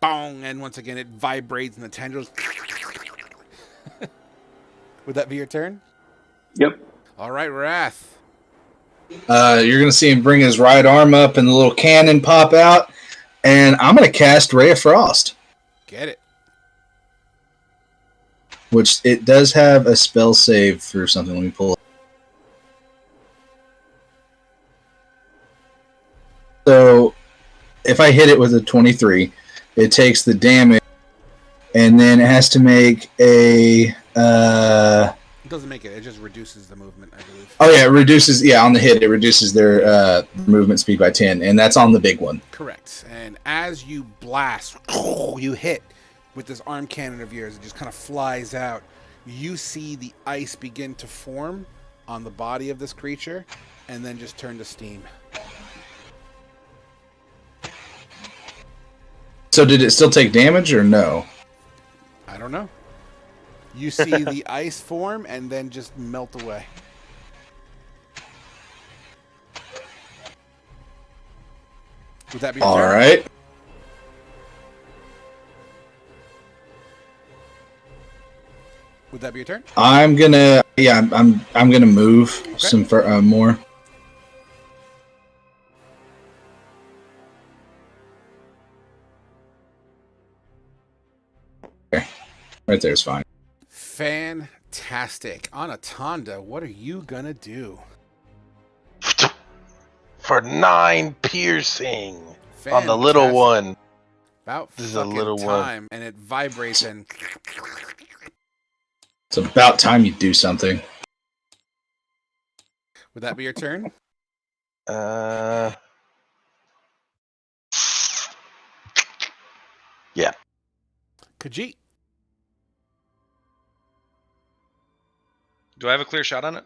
Bong, and once again it vibrates and the tendrils. Would that be your turn? Yep. All right, Wrath. You're going to see him bring his right arm up and the little cannon pop out. And I'm going to cast Ray of Frost. Get it. Which it does have a spell save for something. Let me pull it. So if I hit it with a 23, it takes the damage. And then it has to make a... It doesn't make it. It just reduces the movement, I believe. Oh, yeah, it reduces... Yeah, on the hit, it reduces their movement speed by 10. And that's on the big one. Correct. And as you blast, you hit with this arm cannon of yours. It just kind of flies out. You see the ice begin to form on the body of this creature and then just turn to steam. So did it still take damage or no? I don't know. You see the ice form and then just melt away. Would that be your All turn? right. Would that be your turn? I'm gonna move some more. Okay. Right there's fine. Fantastic. Anatanda, what are you gonna do? for 9 piercing on the Fantastic. little one. About This is a fucking little one. time, and it vibrates and It's about time you do something. would that be your turn? Yeah. Khajiit. Do I have a clear shot on it?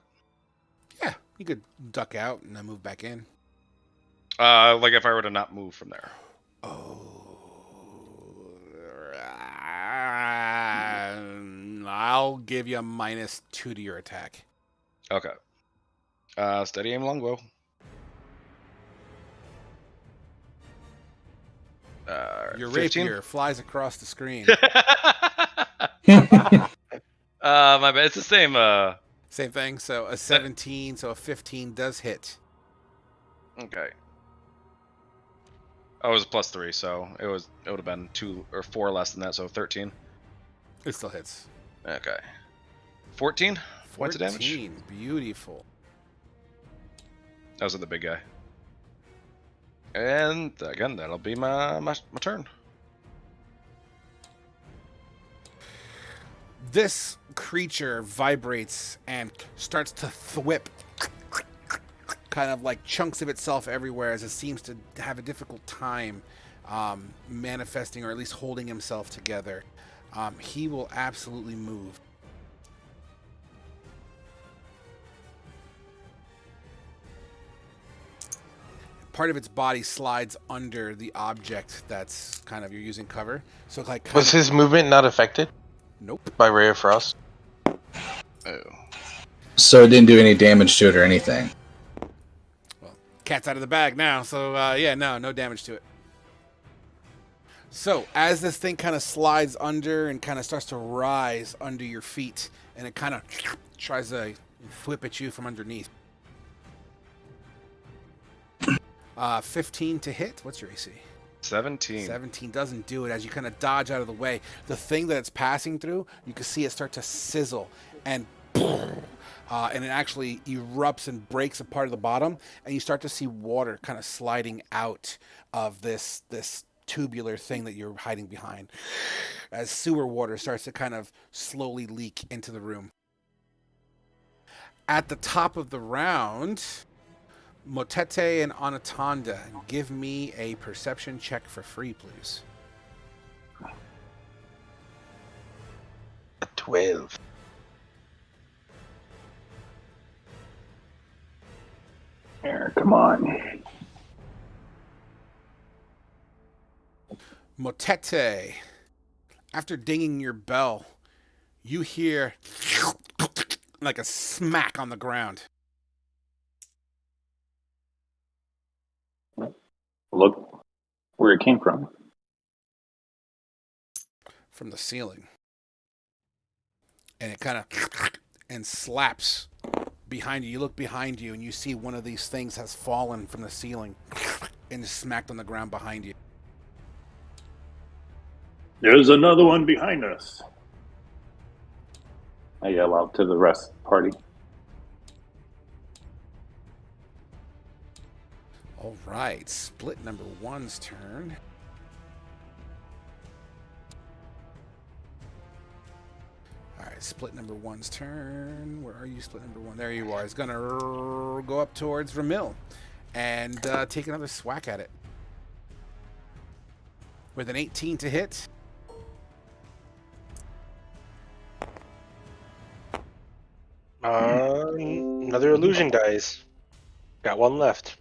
Yeah, you could duck out and then move back in. Like if I were to not move from there. I'll give you a -2 to your attack. Okay. Steady aim longbow. Your 15? rapier flies across the screen. My bad. It's the same. Same thing. So a 17, so a 15 does hit. Okay. Oh, it was +3, so it would have been 2 or 4 less than that, so 13. It still hits. Okay. 14 points of damage. 14. Beautiful. That was with the big guy. And again, that'll be my turn. This creature vibrates and starts to thwip, kind of like chunks of itself everywhere as it seems to have a difficult time manifesting or at least holding himself together. He will absolutely move. Part of its body slides under the object that's kind of you're using cover. So like Was his movement not affected? Nope. By Ray of Frost? Oh. So it didn't do any damage to it or anything. Well, cat's out of the bag now, so yeah, no damage to it. So as this thing kind of slides under and kind of starts to rise under your feet, and it kind of tries to whip at you from underneath. 15 to hit. What's your AC? 17. 17 doesn't do it. As you kind of dodge out of the way, the thing that it's passing through, you can see it start to sizzle and it actually erupts and breaks a part of the bottom, and you start to see water kind of sliding out of this tubular thing that you're hiding behind as sewer water starts to kind of slowly leak into the room. At the top of the round, Motete and Anatonda, give me a perception check for free, please. 12. Here, come on. Motete, after dinging your bell, you hear like a smack on the ground. Look where it came from. From the ceiling. And it kind of and slaps behind you. You look behind you and you see one of these things has fallen from the ceiling and is smacked on the ground behind you. There's another one behind us. I yell out to the rest of the party. All right, split number 1's turn. All right, split number 1's turn. Where are you, split number 1? There you are. It's going to go up towards Ramil and take another swack at it. With an 18 to hit. Another illusion dies. Got one left.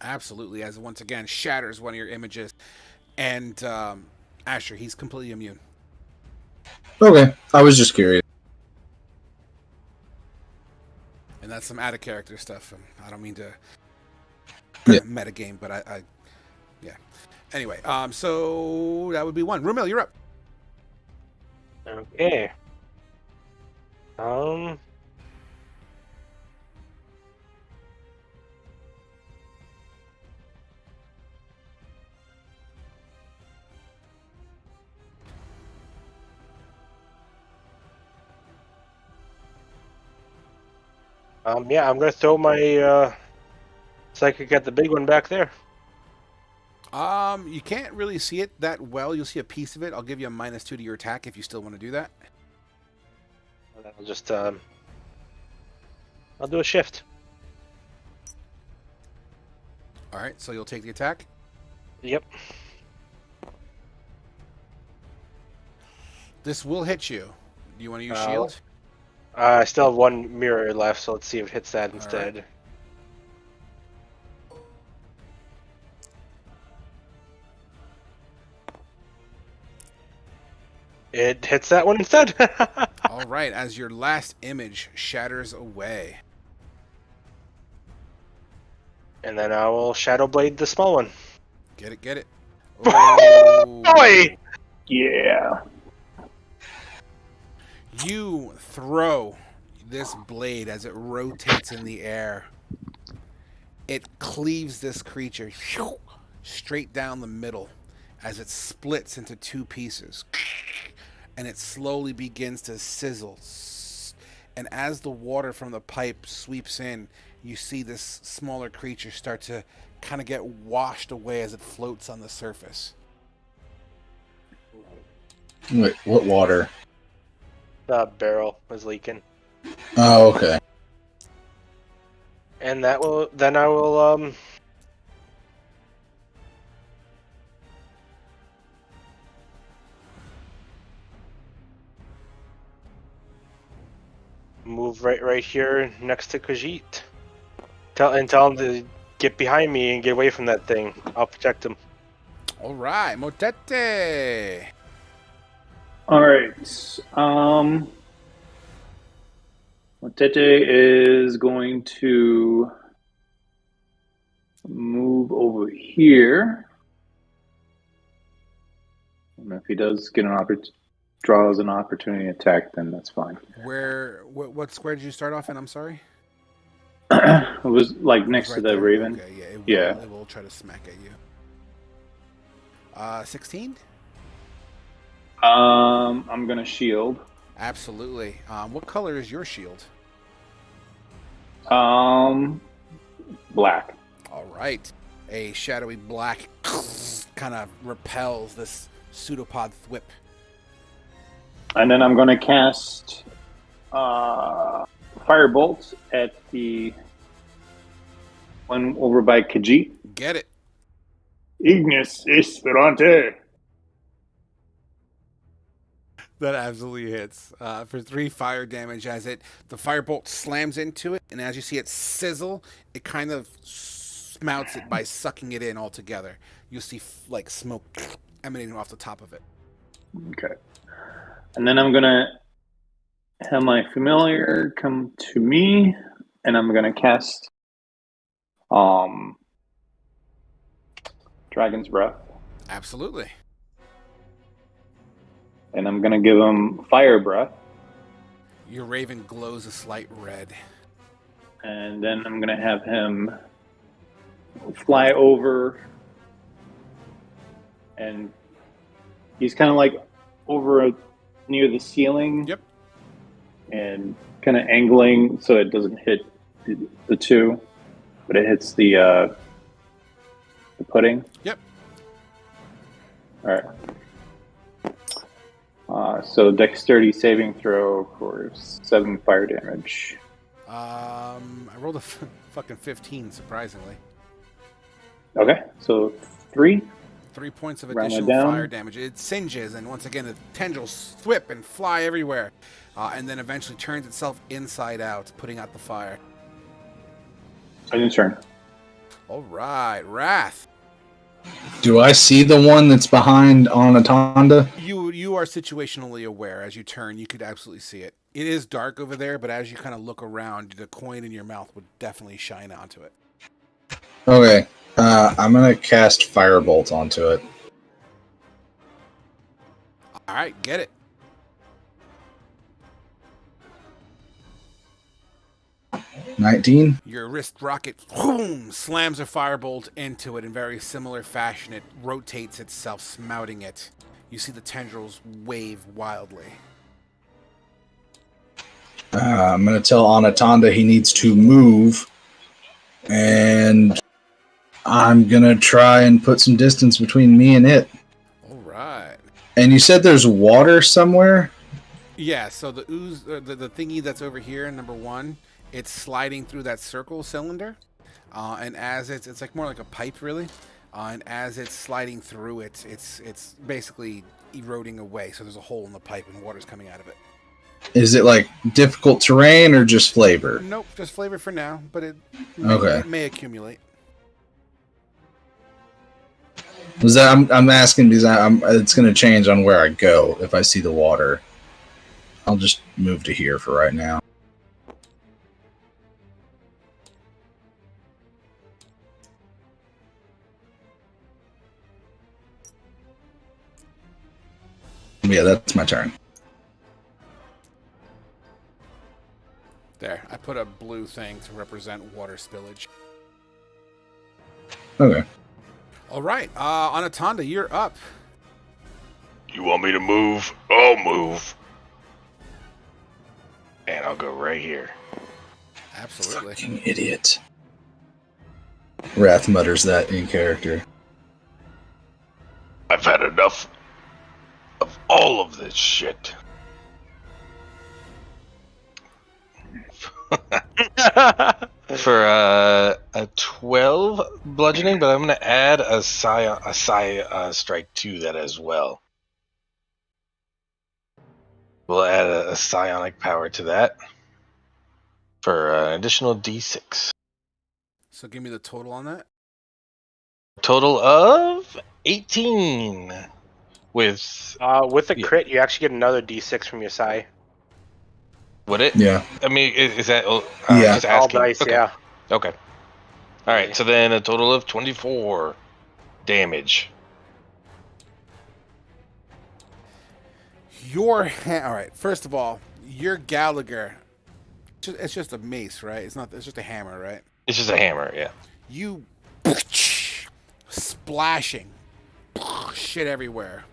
Absolutely, as it once again shatters one of your images. And Asher, he's completely immune. Okay, I was just curious. And that's some out-of-character stuff. I don't mean to Yeah. metagame, but I yeah. Anyway, so that would be one. Rumil, you're up. Okay. Yeah, I'm gonna throw my So I could get the big one back there. You can't really see it that well. You'll see a piece of it. I'll give you a -2 to your attack if you still want to do that. I'll just I'll do a shift. All right, so you'll take the attack. Yep. This will hit you. Do you want to use shield? I still have one mirror left, so let's see if it hits that instead. Right. It hits that one instead. All right, as your last image shatters away. And then I will Shadow Blade the small one. Get it, get it. Oh, boy! Yeah. You throw this blade as it rotates in the air. It cleaves this creature straight down the middle as it splits into 2 pieces. And it slowly begins to sizzle. And as the water from the pipe sweeps in, you see this smaller creature start to kind of get washed away as it floats on the surface. Wait, what water? The barrel was leaking. Oh, okay. And that will, then I will, move right here next to Khajiit. Tell him to get behind me and get away from that thing. I'll protect him. All right, Motete. All right. Motete is going to move over here. And if he does get draws an opportunity attack, then that's fine. What square did you start off in? I'm sorry. It was like next to the there. raven. Okay, yeah. It will try to smack at you. 16? I'm gonna shield. Absolutely. What color is your shield? Black. All right. A shadowy black kind of repels this pseudopod thwip. And then I'm gonna cast Firebolt at the one over by Khajiit. Get it. Ignis Esperante. That absolutely hits for 3 fire damage as the firebolt slams into it, and as you see it sizzle, it kind of smouts it by sucking it in altogether. You'll see like smoke emanating off the top of it. Okay. And then I'm gonna have my familiar come to me, and I'm gonna cast Dragon's Breath. Absolutely. And I'm gonna give him Fire Breath. Your raven glows a slight red. And then I'm gonna have him fly over, and he's kind of like over near the ceiling. Yep. And kind of angling so it doesn't hit the 2, but it hits the pudding. Yep. All right. So dexterity saving throw for 7 fire damage. I rolled a fucking 15, surprisingly. Okay, so 3. 3 points of Round it additional down. fire damage. It singes, and once again, the tendrils thwip and fly everywhere, and then eventually turns itself inside out, putting out the fire. End turn. All right, Wrath. Do I see the one that's behind Anatonda? You are situationally aware. As you turn, you could absolutely see it. It is dark over there, but as you kind of look around, the coin in your mouth would definitely shine onto it. Okay. I'm going to cast Firebolt onto it. All right, get it. $19. Your wrist rocket boom, slams a firebolt into it in very similar fashion. It rotates itself, smouting it. You see the tendrils wave wildly. I'm going to tell Anatonda he needs to move and I'm gonna try and put some distance between me and it. All right. And you said there's water somewhere? Yeah, so the ooze, the thingy that's over here, number 1, it's sliding through that circle cylinder. And as it's like more like a pipe, really. And as it's sliding through it, it's basically eroding away. So there's a hole in the pipe and water's coming out of it. Is it like difficult terrain or just flavor? Nope, just flavor for now, but it may accumulate. Was that I'm asking because it's going to change on where I go if I see the water. I'll just move to here for right now. Yeah, that's my turn. There, I put a blue thing to represent water spillage. Okay. All right, Anatanda, you're up. You want me to move? I'll move. And I'll go right here. Absolutely. Fucking idiot. Wrath mutters that in character. I've had enough of all of this shit. For a 12 bludgeoning, but I'm going to add a psi strike to that as well. We'll add a psionic power to that for an additional d6. So give me the total on that. Total of 18. With a crit, you actually get another d6 from your psi. Would it? Yeah. I mean, is that yeah. just asking? All dice, okay. yeah. Okay. All right, so then a total of 24 damage. All right. First of all, your Gallagher. It's just a mace, right? It's not. It's just a hammer, right? It's just a hammer, yeah. You splashing shit everywhere.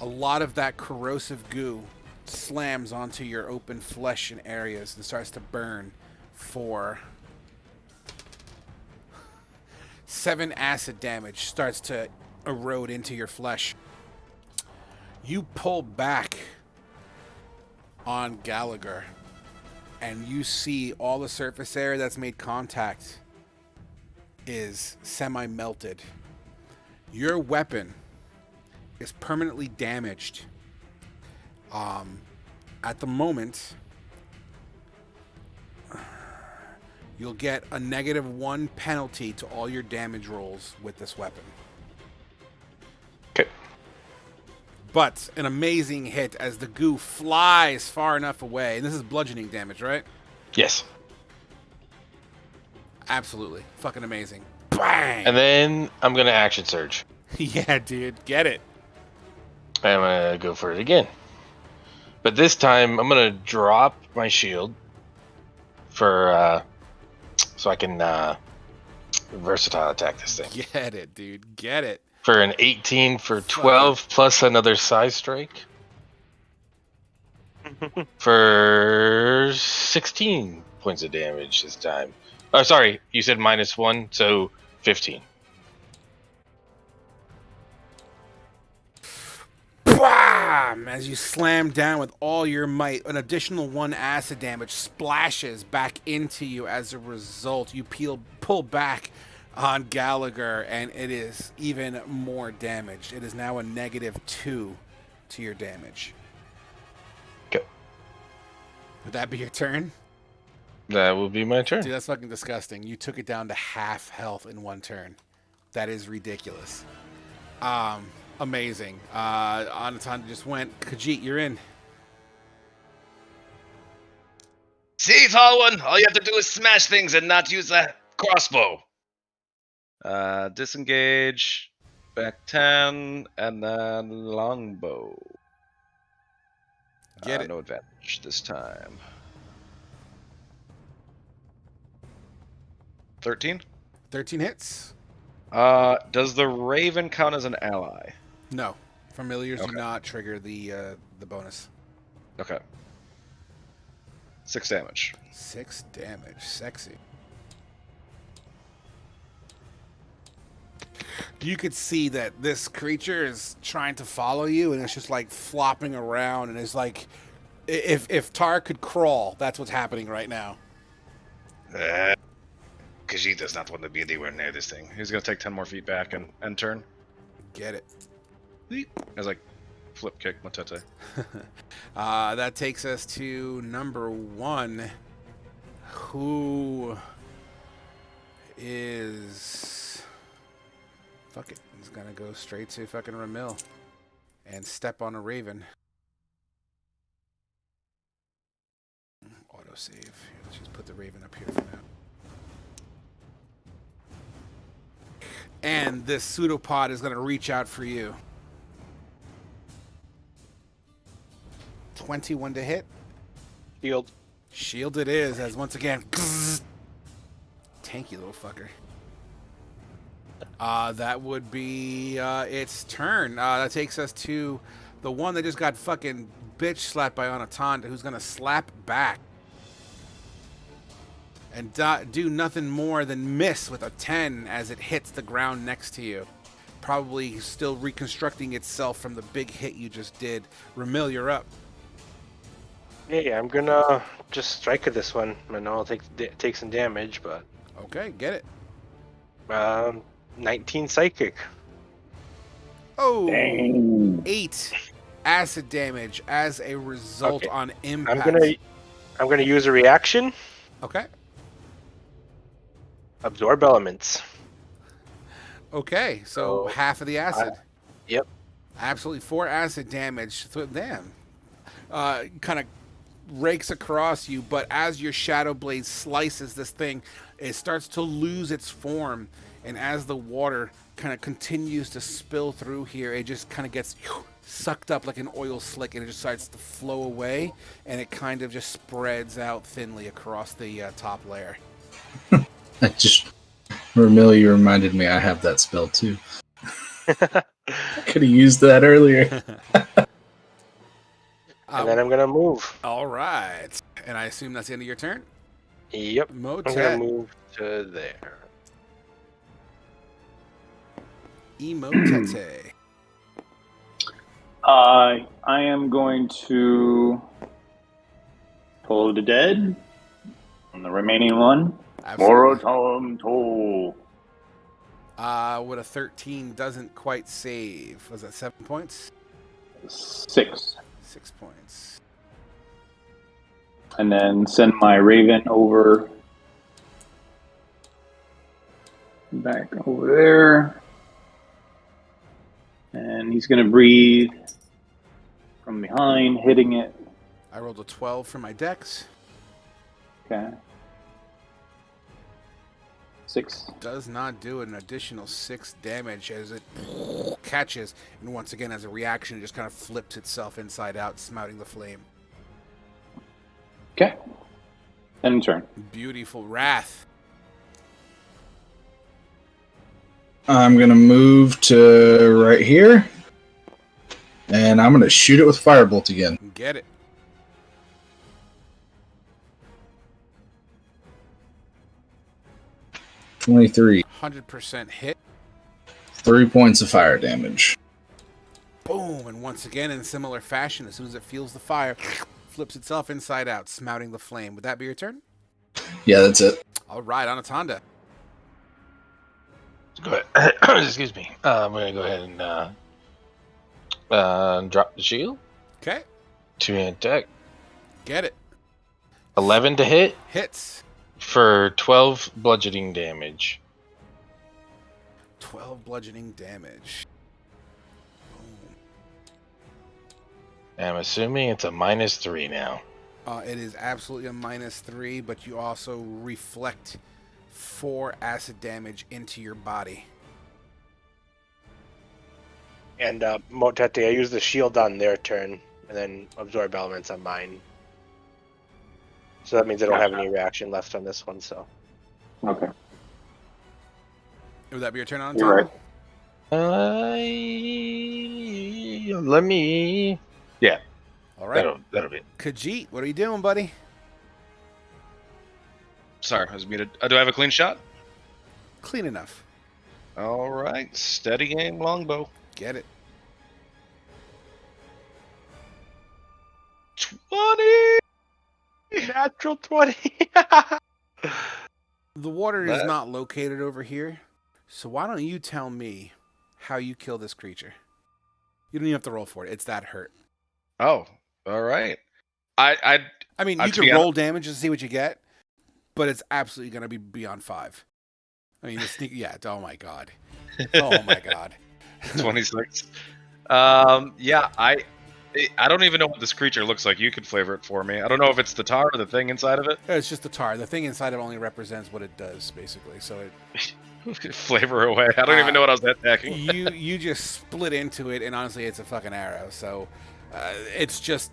A lot of that corrosive goo slams onto your open flesh and areas and starts to burn for 7 acid damage. Starts to erode into your flesh. You pull back on Gallagher and you see all the surface area that's made contact is semi-melted. Your weapon is permanently damaged. At the moment, you'll get a -1 penalty to all your damage rolls with this weapon. Okay. But an amazing hit as the goo flies far enough away. And this is bludgeoning damage, right? Yes. Absolutely. Fucking amazing. Bang! And then I'm going to action surge. Yeah, dude. Get it. I'm going to go for it again. But this time, I'm going to drop my shield for so I can versatile attack this thing. Get it, dude. Get it. For an 18 for 12 plus another psi strike. For 16 points of damage this time. Oh, sorry. You said -1, so 15. Bam! As you slam down with all your might, an additional 1 acid damage splashes back into you. As a result, you pull back on Gallagher, and it is even more damaged. It is now a -2 to your damage. Okay. Would that be your turn? That will be my turn. Dude, that's fucking disgusting. You took it down to half health in 1 turn. That is ridiculous. Amazing. Anatanda just went. Khajiit, you're in. See, Tall One, all you have to do is smash things and not use a crossbow. Disengage, back 10, and then longbow. Get it. No advantage this time. 13? 13 hits? Does the Raven count as an ally? No. Familiars do Okay. not trigger the bonus. Okay. 6 damage. 6 damage. Sexy. You could see that this creature is trying to follow you, and it's just like flopping around, and it's like if Tar could crawl, that's what's happening right now. Khajiit does not want to be anywhere near this thing. He's gonna take 10 more feet back and turn. Get it. As like flip kick Motete. That takes us to number 1, who is... Fuck it. He's gonna go straight to fucking Ramil and step on a raven. Autosave. Let's just put the raven up here for now. And this pseudopod is gonna reach out for you. 21 to hit. Shield. Shield it is, as once again, tanky little fucker. That would be its turn. That takes us to the one that just got fucking bitch slapped by Anatanda, who's gonna slap back and do nothing more than miss with a 10 as it hits the ground next to you. Probably still reconstructing itself from the big hit you just did. Ramil, you're up. Hey, I'm gonna just strike at this one. I know I'll take some damage, but Okay, get it. 19 psychic. Oh, Dang. 8 acid damage as a result Okay. on impact. I'm gonna use a reaction. Okay. Absorb elements. Okay, so So, half of the acid. Yep. Absolutely 4 acid damage. Damn. Kind of rakes across you, but as your shadow blade slices this thing, it starts to lose its form, and as the water kind of continues to spill through here, it just kind of gets sucked up like an oil slick, and it just starts to flow away, and it kind of just spreads out thinly across the top layer. Ramil, you reminded me I have that spell too. I could have used that earlier. And then I'm gonna move. All right, and I assume that's the end of your turn. Yep. I'm gonna Motet. move to there. Emotete. I am going to pull the dead on the remaining one. Absolutely. Moratom Toll. What a 13 doesn't quite save. Was that 7 points? 6. 6 points. And then send my raven over. Back over there. And he's going to breathe from behind, hitting it. I rolled a 12 for my dex. Okay. 6. Does not do an additional 6 damage as it catches, and once again, as a reaction, it just kind of flips itself inside out, smouting the flame. Okay. End turn. Beautiful. Wrath. I'm gonna move to right here, and I'm gonna shoot it with firebolt again. Get it. $23. 100% hit. 3 points of fire damage. Boom. And once again, in similar fashion, as soon as it feels the fire, flips itself inside out, smouting the flame. Would that be your turn? Yeah, that's it. All right, Anatanda. Go ahead. Excuse me. I'm gonna go ahead and drop the shield. Okay. 2-hand attack. Get it. 11 to hit Hits. for 12 bludgeoning damage. 12 bludgeoning damage. Boom. I'm assuming it's a -3 now. It is absolutely a -3, but you also reflect 4 acid damage into your body. And Motete, I use the shield on their turn, and then absorb elements on mine. So that means I don't have any reaction left on this one. So Okay. Would that be your turn, Anatanda? You're right. Let me. Yeah, All right. that'll be it. Khajiit, what are you doing, buddy? Sorry, I was muted. Do I have a clean shot? Clean enough. All right, steady aim, longbow. Get it. 20. Natural 20. The water is That- not located over here, so why don't you tell me how you kill this creature? You don't even have to roll for it. It's that hurt. Oh, all right. I I mean, To you can be roll damage to see what you get, but it's absolutely going to be beyond 5. I mean, the sneak. Yeah. Oh my god. Oh my god. 26. Yeah, I don't even know what this creature looks like. You could flavor it for me. I don't know if it's the tar or the thing inside of it. It's just the tar. The thing inside of it only represents what it does, basically. So it Flavor away. I don't even know what I was attacking. you just split into it, and honestly, it's a fucking arrow. So it's just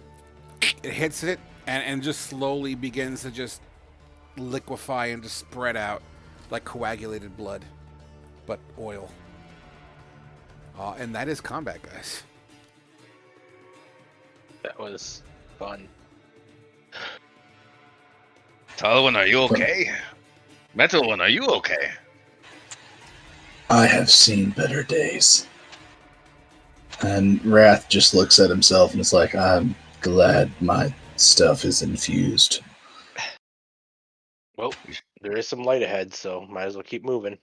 it hits it and just slowly begins to just liquefy and just spread out like coagulated blood, but oil. And that is combat, guys. That was fun. Tal Rune, are you okay? Metal One, are you okay? I have seen better days. And Wrath just looks at himself and is like, I'm glad my stuff is infused. Well, there is some light ahead, so might as well keep moving.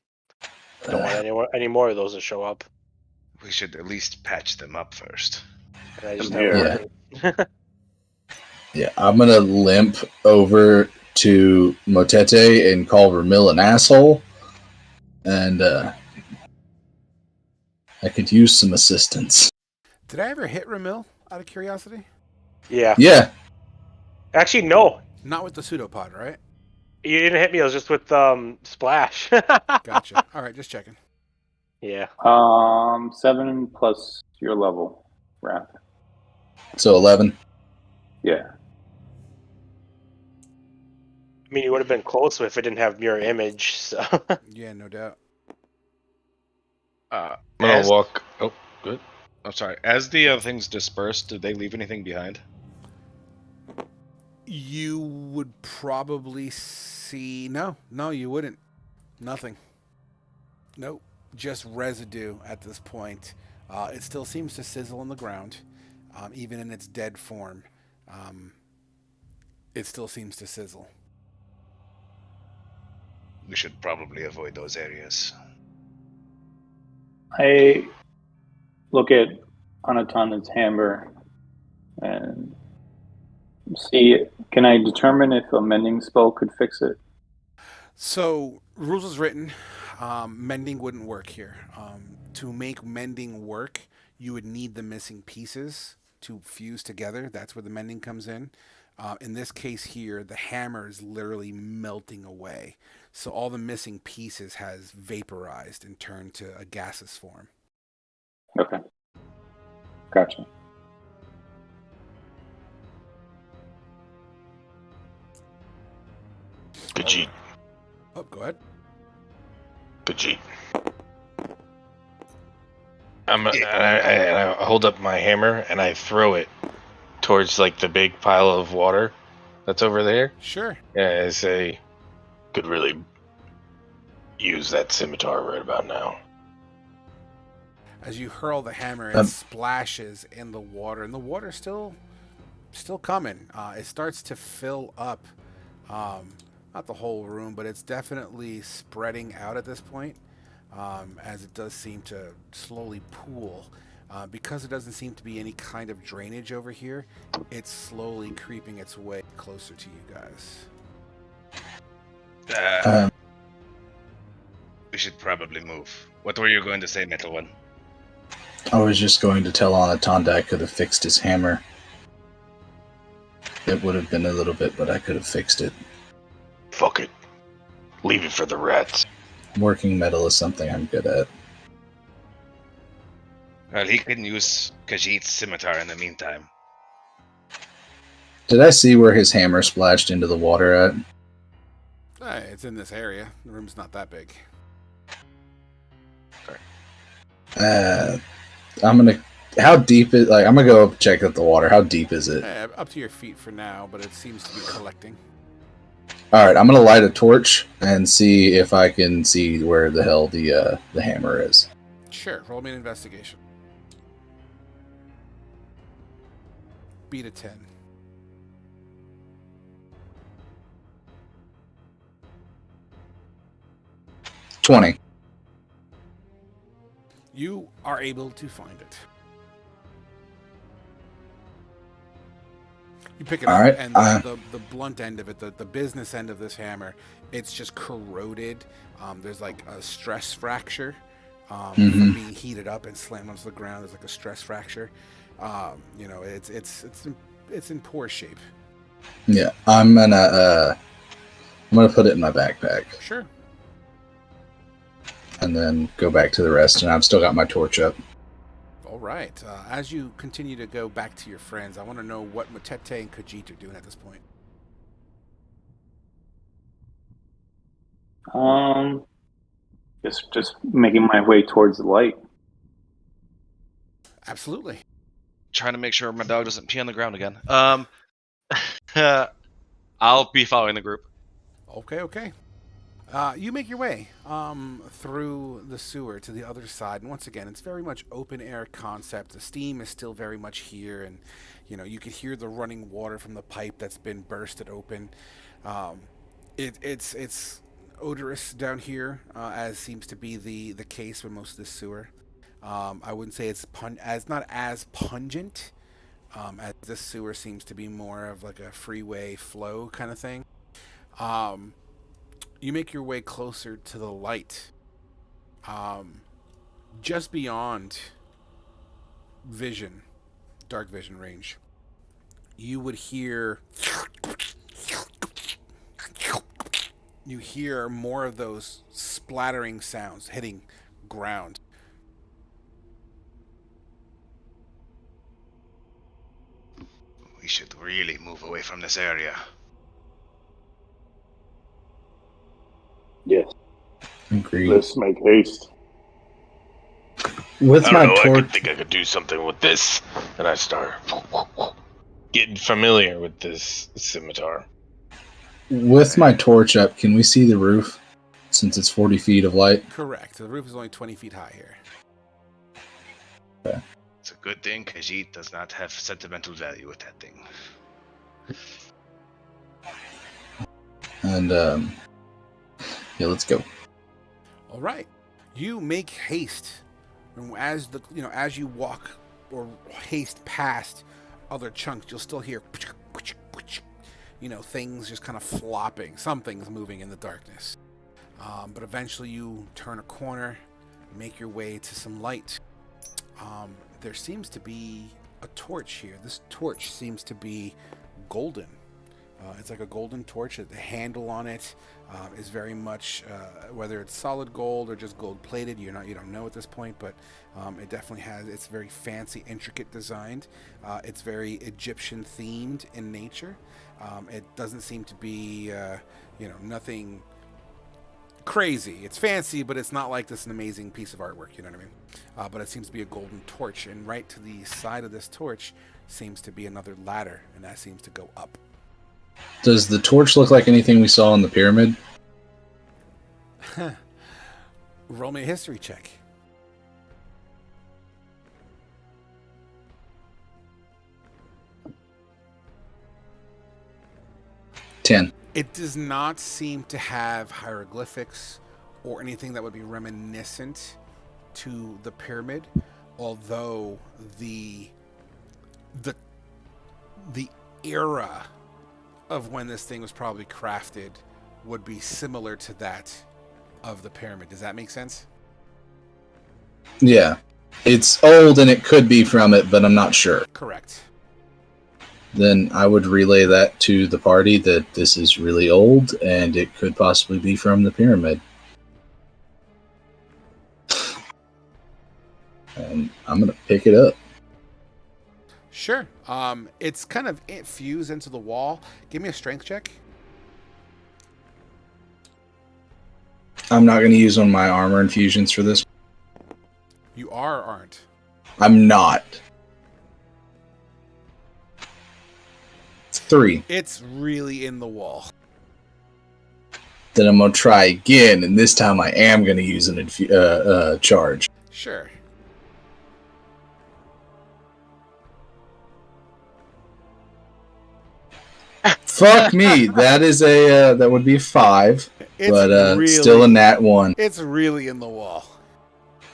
Don't want any more of those to show up. We should at least patch them up first. And I just Yeah. Yeah, I'm gonna limp over to Motete and call Ramil an asshole. And I could use some assistance. Did I ever hit Ramil out of curiosity? Yeah. Yeah. Actually, no. Not with the pseudopod, right? You didn't hit me. It was just with Splash. Gotcha. All right, just checking. Yeah. 7 plus your level, Wrath. So 11. Yeah. I mean, you would have been close if it didn't have mirror image. So. Yeah, no doubt. I'm gonna walk. Oh, good. I'm sorry. As the things dispersed, did they leave anything behind? You would probably see... No, you wouldn't. Nothing. Nope. Just residue at this point. It still seems to sizzle on the ground, even in its dead form. It still seems to sizzle. We should probably avoid those areas. I look at Anatanda's hammer and see, can I determine if a mending spell could fix it? So, rules is written. Mending wouldn't work here. To make mending work, you would need the missing pieces to fuse together. That's where the mending comes in. In this case here, the hammer is literally melting away. So all the missing pieces has vaporized and turned to a gaseous form. Okay. Gotcha. Khajiit. Oh, go ahead. Khajiit. I hold up my hammer and I throw it towards like the big pile of water that's over there. Sure. Yeah, I say, could really use that scimitar right about now. As you hurl the hammer, it splashes in the water, and the water's still coming. It starts to fill up, not the whole room, but it's definitely spreading out at this point, as it does seem to slowly pool. Because it doesn't seem to be any kind of drainage over here, it's slowly creeping its way closer to you guys. We should probably move. What were you going to say, Metal One? I was just going to tell Anatonda I could have fixed his hammer. It would have been a little bit, but I could have fixed it. Fuck it. Leave it for the rats. Working metal is something I'm good at. Well, he can use Khajiit's scimitar in the meantime. Did I see where his hammer splashed into the water at? It's in this area. The room's not that big. I'm gonna. How deep is? Like, I'm gonna go up check out the water. How deep is it? Up to your feet for now, but it seems to be collecting. All right, I'm gonna light a torch and see if I can see where the hell the hammer is. Sure. Roll me an investigation. Beat a 10. $20. You are able to find it. You pick it All up, right, and the blunt end of it, the business end of this hammer, it's just corroded. There's like a stress fracture from being heated up and slammed onto the ground. There's like a stress fracture. It's in poor shape. Yeah, I'm gonna put it in my backpack. Sure. And then go back to the rest, and I've still got my torch up. All right. As you continue to go back to your friends, I want to know what Mutete and Khajiit are doing at this point. Just making my way towards the light. Absolutely. Trying to make sure my dog doesn't pee on the ground again. I'll be following the group. Okay. You make your way through the sewer to the other side, and once again, it's very much open air concept. The steam is still very much here, and you could hear the running water from the pipe that's been bursted open. It's odorous down here, as seems to be the case with most of the sewer. I wouldn't say it's not as pungent, as this sewer seems to be more of like a freeway flow kind of thing. You make your way closer to the light. Just beyond dark vision range, you would hear more of those splattering sounds hitting ground. We should really move away from this area. Yes. Agreed. Let's make haste. With I my don't know, I torch, could think I could do something with this. And I start getting familiar with this scimitar. with my torch up, can we see the roof? Since it's 40 feet of light. Correct. The roof is only 20 feet high here. Okay. It's a good thing Khajiit does not have sentimental value with that thing. And yeah, let's go. All right. You make haste, and as you walk or haste past other chunks, you'll still hear things just kind of flopping. Some things moving in the darkness. But eventually you turn a corner, make your way to some light. There seems to be a torch here. This torch seems to be golden. It's like a golden torch. The handle on it is very much, whether it's solid gold or just gold plated, you don't know at this point, but it definitely it's very fancy, intricate designed. It's very Egyptian themed in nature. It doesn't seem to be, nothing crazy. It's fancy, but it's not like this an amazing piece of artwork, you know what I mean? But it seems to be a golden torch, and right to the side of this torch seems to be another ladder, and that seems to go up. Does the torch look like anything we saw in the pyramid? Roll me a history check. $10. It does not seem to have hieroglyphics or anything that would be reminiscent to the pyramid, although the era of when this thing was probably crafted would be similar to that of the pyramid. Does that make sense? Yeah. It's old and it could be from it, but I'm not sure. Correct. Then I would relay that to the party that this is really old and it could possibly be from the pyramid. And I'm going to pick it up. Sure. It's kind of fused into the wall. Give me a strength check. I'm not going to use one of my armor infusions for this. You are or aren't? I'm not. 3. It's really in the wall. then I'm gonna try again, and this time I am gonna use an charge. Sure. Fuck me. That is that would be 5, It's but really, still a nat 1. It's really in the wall.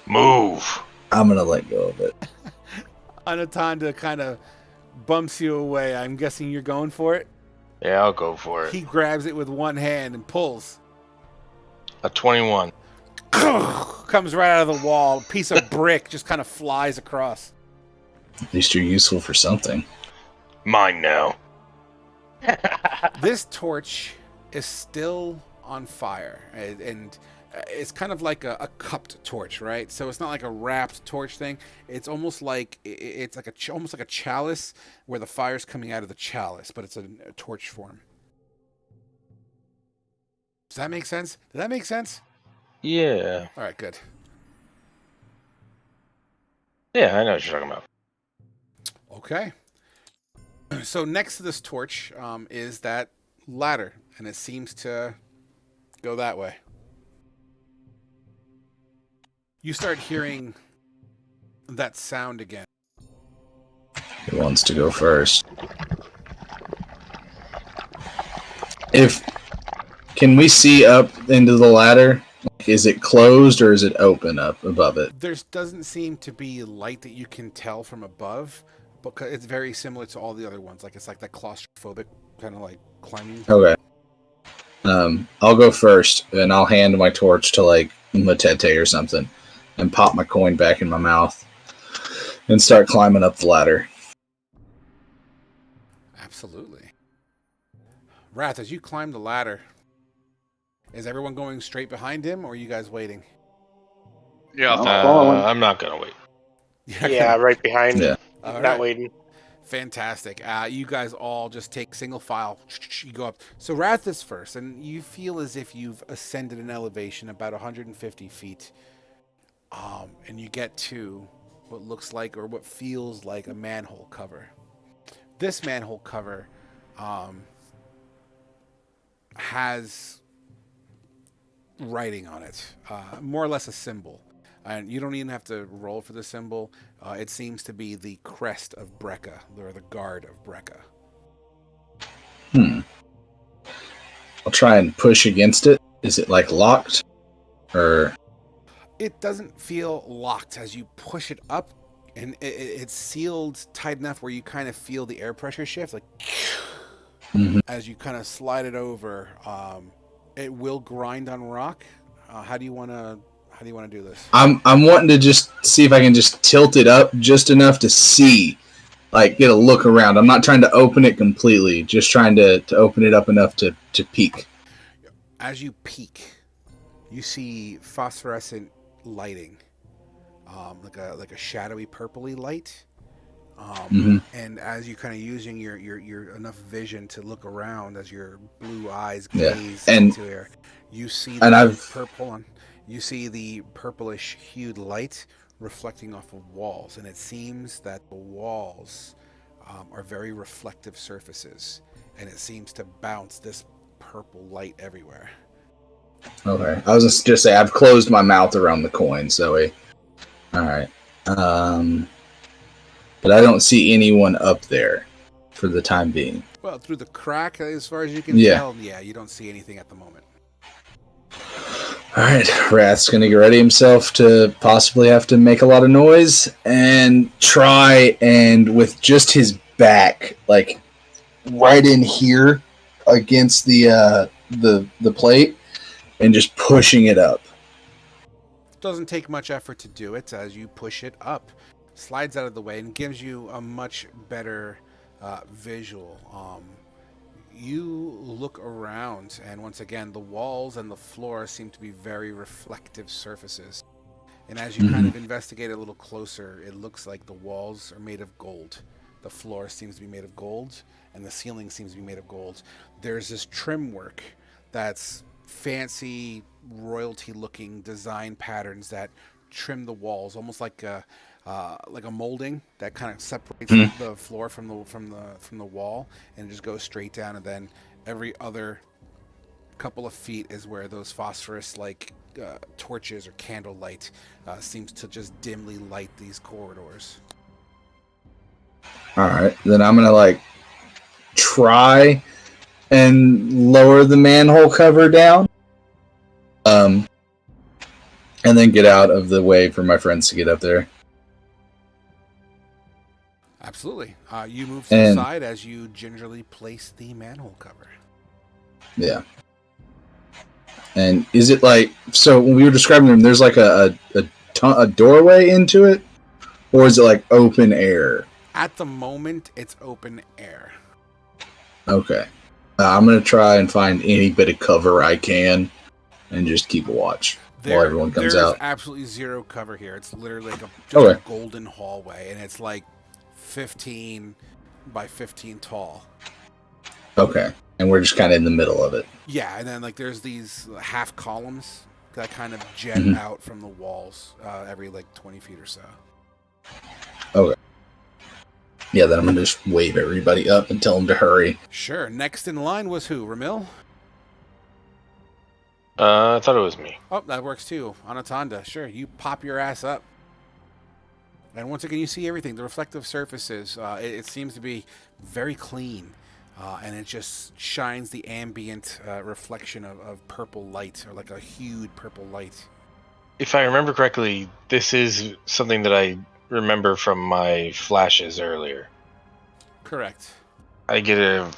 Move. I'm gonna let go of it. Anatanda kind of bumps you away. I'm guessing you're going for it. Yeah, I'll go for it. He grabs it with one hand and pulls. A 21. Comes right out of the wall. A piece of brick just kind of flies across. At least you're useful for something. Mine now. This torch is still on fire, and it's kind of like a cupped torch, right? So it's not like a wrapped torch thing. It's almost like it's like almost like a chalice where the fire's coming out of the chalice, but it's a torch form. Does that make sense? Did that make sense? Yeah. All right, good. Yeah, I know what you're talking about. Okay. So next to this torch is that ladder, and it seems to go that way. You start hearing that sound again. Who wants to go first? Can we see up into the ladder? Is it closed or is it open up above it? There doesn't seem to be light that you can tell from above, because it's very similar to all the other ones. Like it's like that claustrophobic kind of like climbing. Okay. I'll go first, and I'll hand my torch to like Matete or something, and pop my coin back in my mouth, and start climbing up the ladder. Absolutely. Wrath, as you climb the ladder, is everyone going straight behind him, or are you guys waiting? Yeah, I'm not gonna wait. Yeah, right behind. Yeah. All Not right. waiting. Fantastic. You guys all just take single file. You go up. So Wrath is first, and you feel as if you've ascended an elevation about 150 feet. And you get to what looks like, or what feels like, a manhole cover. This manhole cover has writing on it, more or less a symbol. And you don't even have to roll for the symbol. It seems to be the crest of Brecca, or the guard of Brecca. I'll try and push against it. Is it like locked? Or It doesn't feel locked as you push it up, and it's sealed tight enough where you kind of feel the air pressure shift, like as you kind of slide it over. It will grind on rock. How do you want to do this? I'm wanting to just see if I can just tilt it up just enough to see, like get a look around. I'm not trying to open it completely, just trying to open it up enough to peek. As you peek, you see phosphorescent lighting, like a shadowy purpley light. And as you kind of using your enough vision to look around, as your blue eyes gaze into there, you see you see the purplish hued light reflecting off of walls, and it seems that the walls are very reflective surfaces, and it seems to bounce this purple light everywhere. Okay, I was just say I've closed my mouth around the coin, so all right. But I don't see anyone up there for the time being. Well, through the crack, as far as you can tell, you don't see anything at the moment. All right, Wrath's going to get ready himself to possibly have to make a lot of noise and try and with just his back, like right in here against the plate, and just pushing it up. Doesn't take much effort to do it. As you push it up, slides out of the way and gives you a much better visual. You look around, and once again, the walls and the floor seem to be very reflective surfaces. And as you kind of investigate a little closer, it looks like the walls are made of gold. The floor seems to be made of gold, and the ceiling seems to be made of gold. There's this trim work that's fancy, royalty-looking design patterns that trim the walls, almost like a molding that kind of separates the floor from the wall, and it just goes straight down. And then every other couple of feet is where those phosphorus-like torches or candlelight seems to just dimly light these corridors. All right, then I'm gonna like try and lower the manhole cover down, and then get out of the way for my friends to get up there. Absolutely. You move to the side as you gingerly place the manhole cover. Yeah. And is it like, so when we were describing them, there's like a doorway into it, or is it like open air? At the moment, it's open air. Okay. I'm going to try and find any bit of cover I can and just keep a watch while everyone comes there's out. absolutely zero cover here. It's literally like a golden hallway, and it's like 15 by 15 tall. Okay. And we're just kind of in the middle of it. Yeah, and then like there's these half columns that kind of jet out from the walls every like 20 feet or so. Okay. Yeah, then I'm going to just wave everybody up and tell them to hurry. Sure. Next in line was who? Ramil? I thought it was me. Oh, that works too. Anatanda. Sure. You pop your ass up. And once again, you see everything. The reflective surfaces, it seems to be very clean. And it just shines the ambient reflection of purple light, or like a hued purple light. If I remember correctly, this is something that I remember from my flashes earlier. Correct. I get an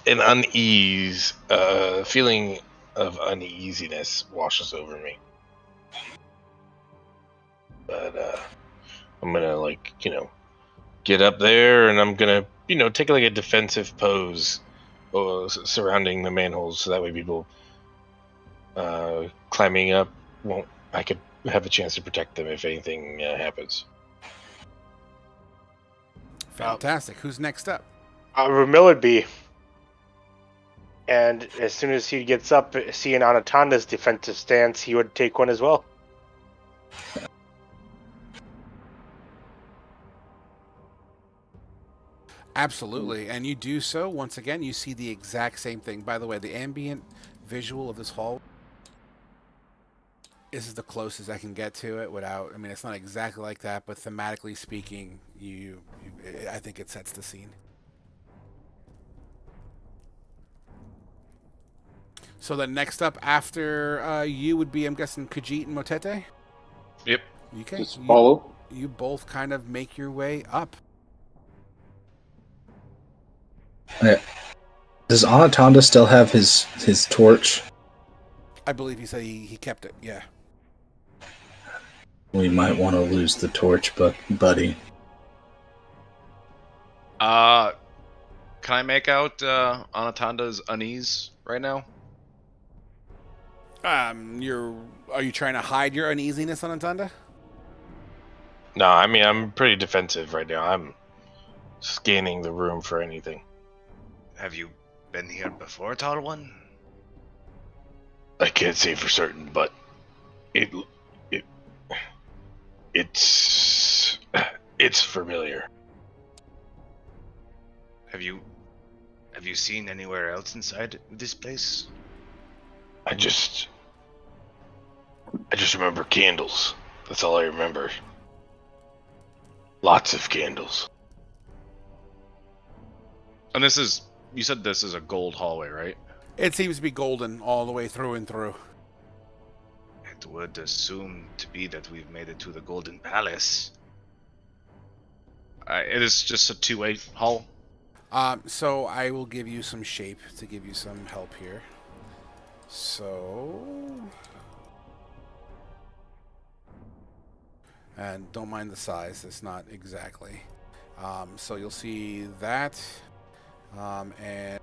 unease, feeling of uneasiness washes over me. But I'm gonna get up there, and I'm gonna take like a defensive pose surrounding the manholes, so that way people climbing up I could have a chance to protect them if anything happens. Fantastic. Who's next up? Ramil would be. And as soon as he gets up, seeing Anatanda's defensive stance, he would take one as well. Absolutely. And you do so. Once again, you see the exact same thing. By the way, the ambient visual of this hall, this is the closest I can get to it without, I mean, it's not exactly like that, but thematically speaking, I think it sets the scene. So the next up after you would be, I'm guessing, Khajiit and Motete? Yep. Okay. Just follow. You both kind of make your way up. Does Anatanda still have his torch? I believe he said he kept it, yeah. We might want to lose the torch, buddy. Can I make out Anatanda's unease right now? Are you trying to hide your uneasiness, Anatanda? No, I mean, I'm pretty defensive right now. I'm scanning the room for anything. Have you been here before, Tal Rune? I can't say for certain, but it's familiar. Have you seen anywhere else inside this place? I just remember candles. That's all I remember. Lots of candles. And you said this is a gold hallway, right? It seems to be golden all the way through and through. It would assume to be that we've made it to the Golden Palace. It is just a two-way hall. So I will give you some shape to give you some help here. So, and don't mind the size, it's not exactly. So you'll see that, and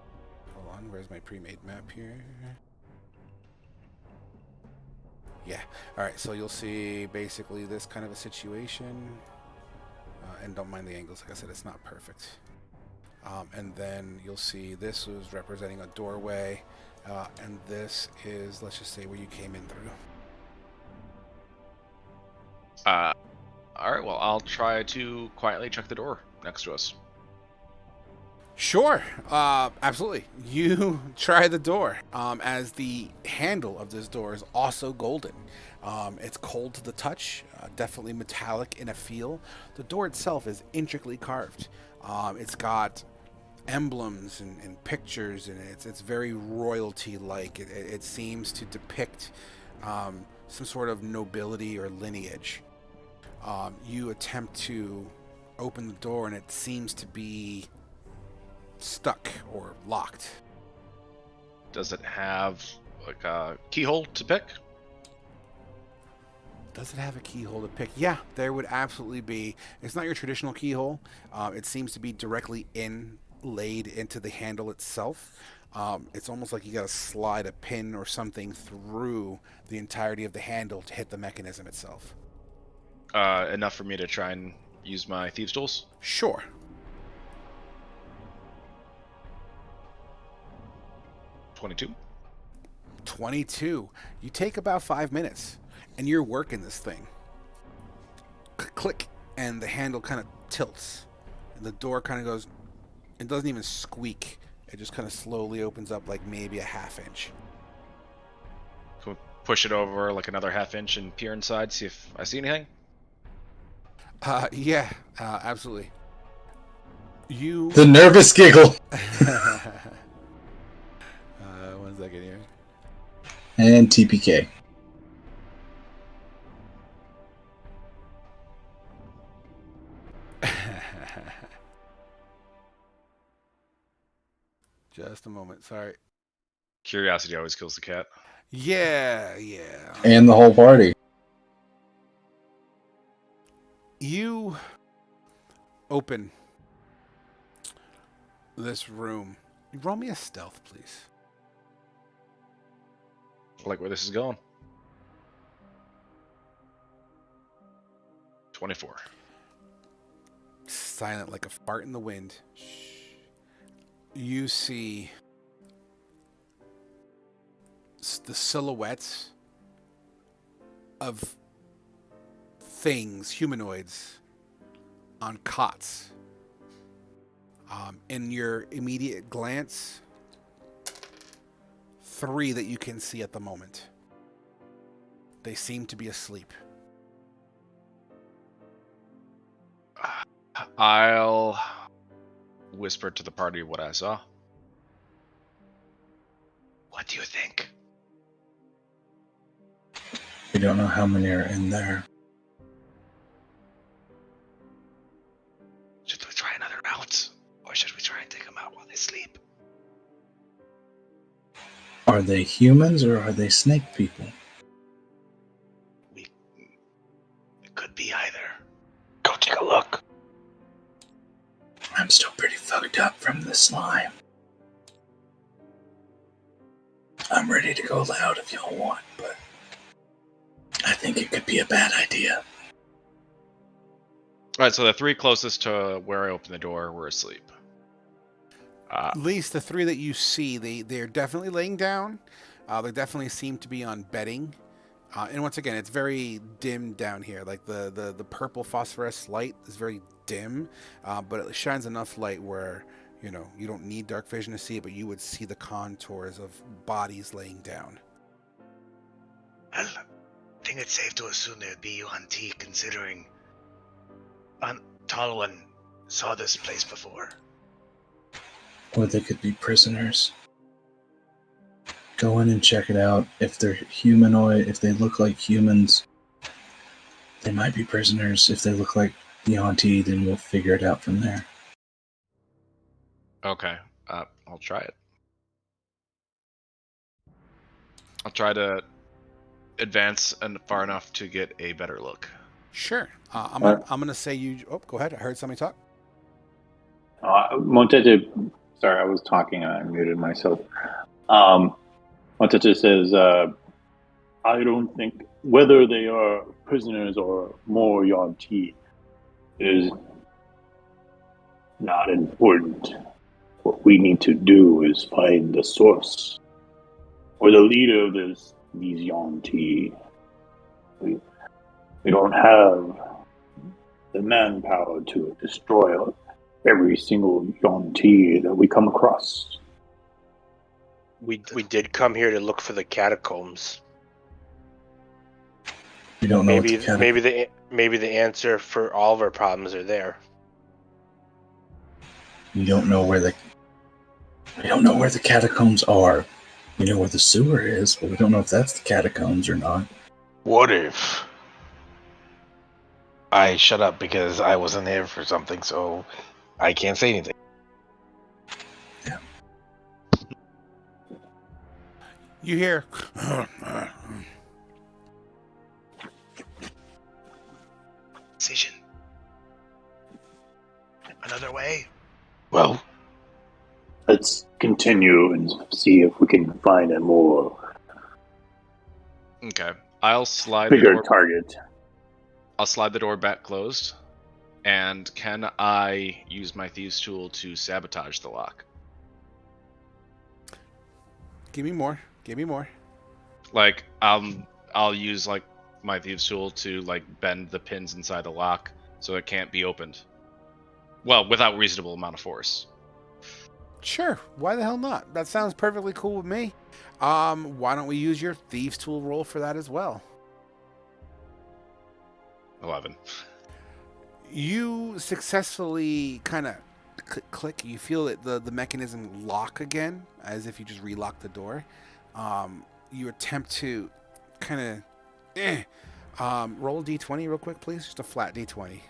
hold on, where's my pre-made map here? Yeah, all right, so you'll see basically this kind of a situation, and don't mind the angles, like I said, it's not perfect. And then you'll see this was representing a doorway, and this is, let's just say, where you came in through. Alright, well, I'll try to quietly check the door next to us. Sure, absolutely. You try the door, as the handle of this door is also golden. It's cold to the touch, definitely metallic in a feel. The door itself is intricately carved. It's got emblems and pictures, and it's very royalty-like. It seems to depict some sort of nobility or lineage. You attempt to open the door, and it seems to be stuck or locked. Does it have like a keyhole to pick? Does it have a keyhole to pick? Yeah, there would absolutely be. It's not your traditional keyhole. It seems to be directly laid into the handle itself. It's almost like you got to slide a pin or something through the entirety of the handle to hit the mechanism itself. Enough for me to try and use my thieves' tools? Sure. 22. 22. You take about 5 minutes, and you're working this thing. Click, and the handle kind of tilts, and the door kind of goes. It doesn't even squeak. It just kind of slowly opens up, like maybe a half inch. Can we push it over like another half inch and peer inside, see if I see anything? Yeah, absolutely. You. The nervous giggle. 1 second here. And TPK. Just a moment. Sorry. Curiosity always kills the cat. Yeah. And the whole party. You open this room. Roll me a stealth, please. I like where this is going. 24. Silent like a fart in the wind. You see the silhouettes of things, humanoids, on cots. In your immediate glance, 3 that you can see at the moment. They seem to be asleep. I'll whisper to the party what I saw. What do you think? We don't know how many are in there. Should we try another route? Or should we try and take them out while they sleep? Are they humans or are they snake people? It could be either. Go take a look. I'm still pretty fucked up from the slime. I'm ready to go loud if y'all want, but I think it could be a bad idea. Alright, so the 3 closest to where I opened the door were asleep. At least the 3 that you see, they're definitely laying down. They definitely seem to be on bedding. And once again, it's very dim down here. Like the purple phosphorescent light is very dim, but it shines enough light where, you don't need dark vision to see it, but you would see the contours of bodies laying down. Well, I think it's safe to assume there'd be UNT, considering Tal Rune saw this place before. Or they could be prisoners. Go in and check it out. If they're humanoid, if they look like humans, they might be prisoners. If they look like the auntie, then we'll figure it out from there. Okay, I'll try it. I'll try to advance far enough to get a better look. Sure. I'm gonna say you. Oh, go ahead. I heard somebody talk. Montete, sorry, I was talking and I muted myself. Montete says, I don't think whether they are prisoners or more Yuan-Ti is not important. What we need to do is find the source or the leader of these Yuan-Ti. We don't have the manpower to destroy every single Yuan-Ti that we come across. We did come here to look for the catacombs. You don't know Maybe what maybe the answer for all of our problems are there. you don't know where the catacombs are. You know where the sewer is, but we don't know if that's the catacombs or not. What if I shut up because I wasn't there for something, so I can't say anything? You hear? Decision. Another way. Well, Let's continue and see if we can find a more Okay. I'll slide the bigger door. target. I'll slide the door back closed. And can I use my thieves' tool to sabotage the lock? Give me more. Give me more. Like, I'll use like my thieves' tool to like bend the pins inside the lock so it can't be opened. Well, without reasonable amount of force. Sure. Why the hell not? That sounds perfectly cool with me. Why don't we use your thieves tool roll for that as well? 11. You successfully kind of click. You feel that the mechanism lock again, as if you just relock the door. You attempt to kind of roll a d20 real quick, please. Just a flat d20.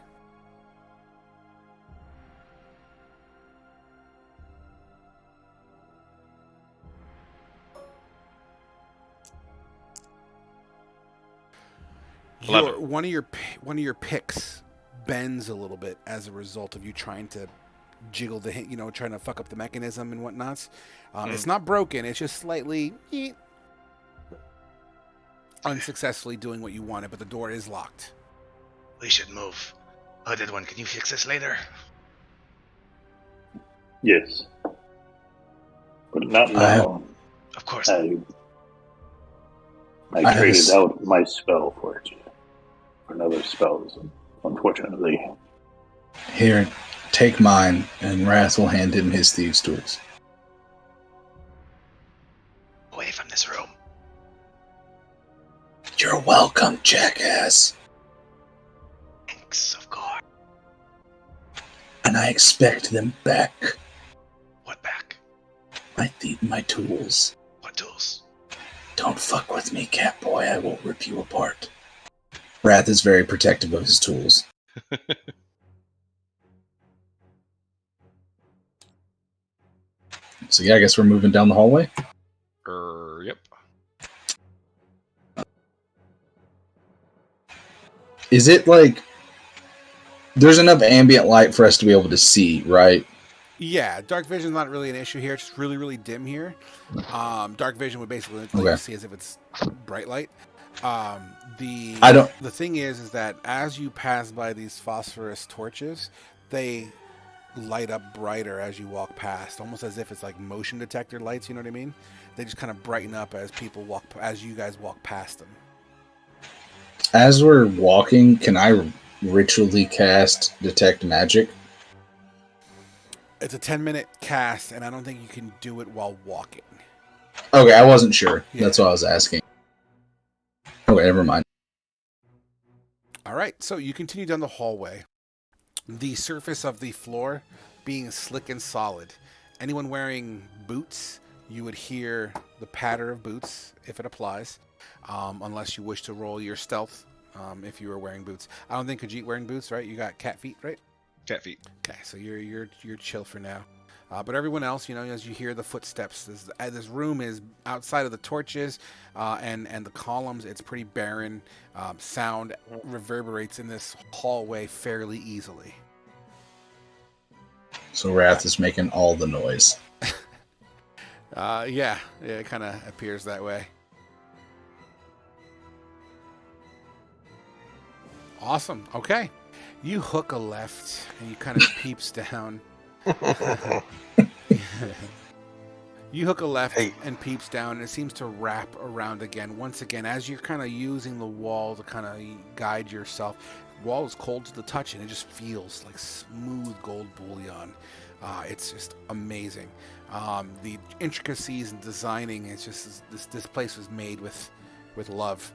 One of your picks bends a little bit as a result of you trying to jiggle trying to fuck up the mechanism and whatnots. It's not broken. It's just slightly unsuccessfully doing what you wanted, but the door is locked. We should move. Hooded one, can you fix this later? Yes. But not now. Of course. I traded out my spell for it. For another spell, unfortunately. Here, take mine, and Wrath will hand him his thieves' tools. Away from this room. You're welcome, jackass. Thanks, of course. And I expect them back. What back? My tools. What tools? Don't fuck with me, Catboy. I will rip you apart. Wrath is very protective of his tools. So yeah, I guess we're moving down the hallway. Yep. Is it like there's enough ambient light for us to be able to see, right? Yeah, dark vision's not really an issue here. It's just really, really dim here. Dark vision would basically let you see as if it's bright light. The thing is that as you pass by these phosphorus torches, they light up brighter as you walk past, almost as if it's like motion detector lights. You know what I mean? They just kind of brighten up as you guys walk past them. As we're walking, can I ritually cast Detect Magic? It's a 10-minute cast, and I don't think you can do it while walking. Okay, I wasn't sure. Yeah. That's what I was asking. Okay, never mind. All right, so you continue down the hallway. The surface of the floor being slick and solid. Anyone wearing boots, you would hear the patter of boots if it applies, unless you wish to roll your stealth if you were wearing boots. I don't think Khajiit wearing boots, right? You got cat feet, right? Cat feet. Okay, so you're chill for now. But everyone else, as you hear the footsteps, this room is outside of the torches and the columns. It's pretty barren. Sound reverberates in this hallway fairly easily. So Wrath is making all the noise. Yeah, it kind of appears that way. Awesome. Okay. You hook a left and you kind of peeps down. You hook a left and peeps down, and it seems to wrap around again. Once again, as you're kind of using the wall to kind of guide yourself, wall is cold to the touch, and it just feels like smooth gold bullion. It's just amazing. The intricacies and designing, it's just this place was made with love.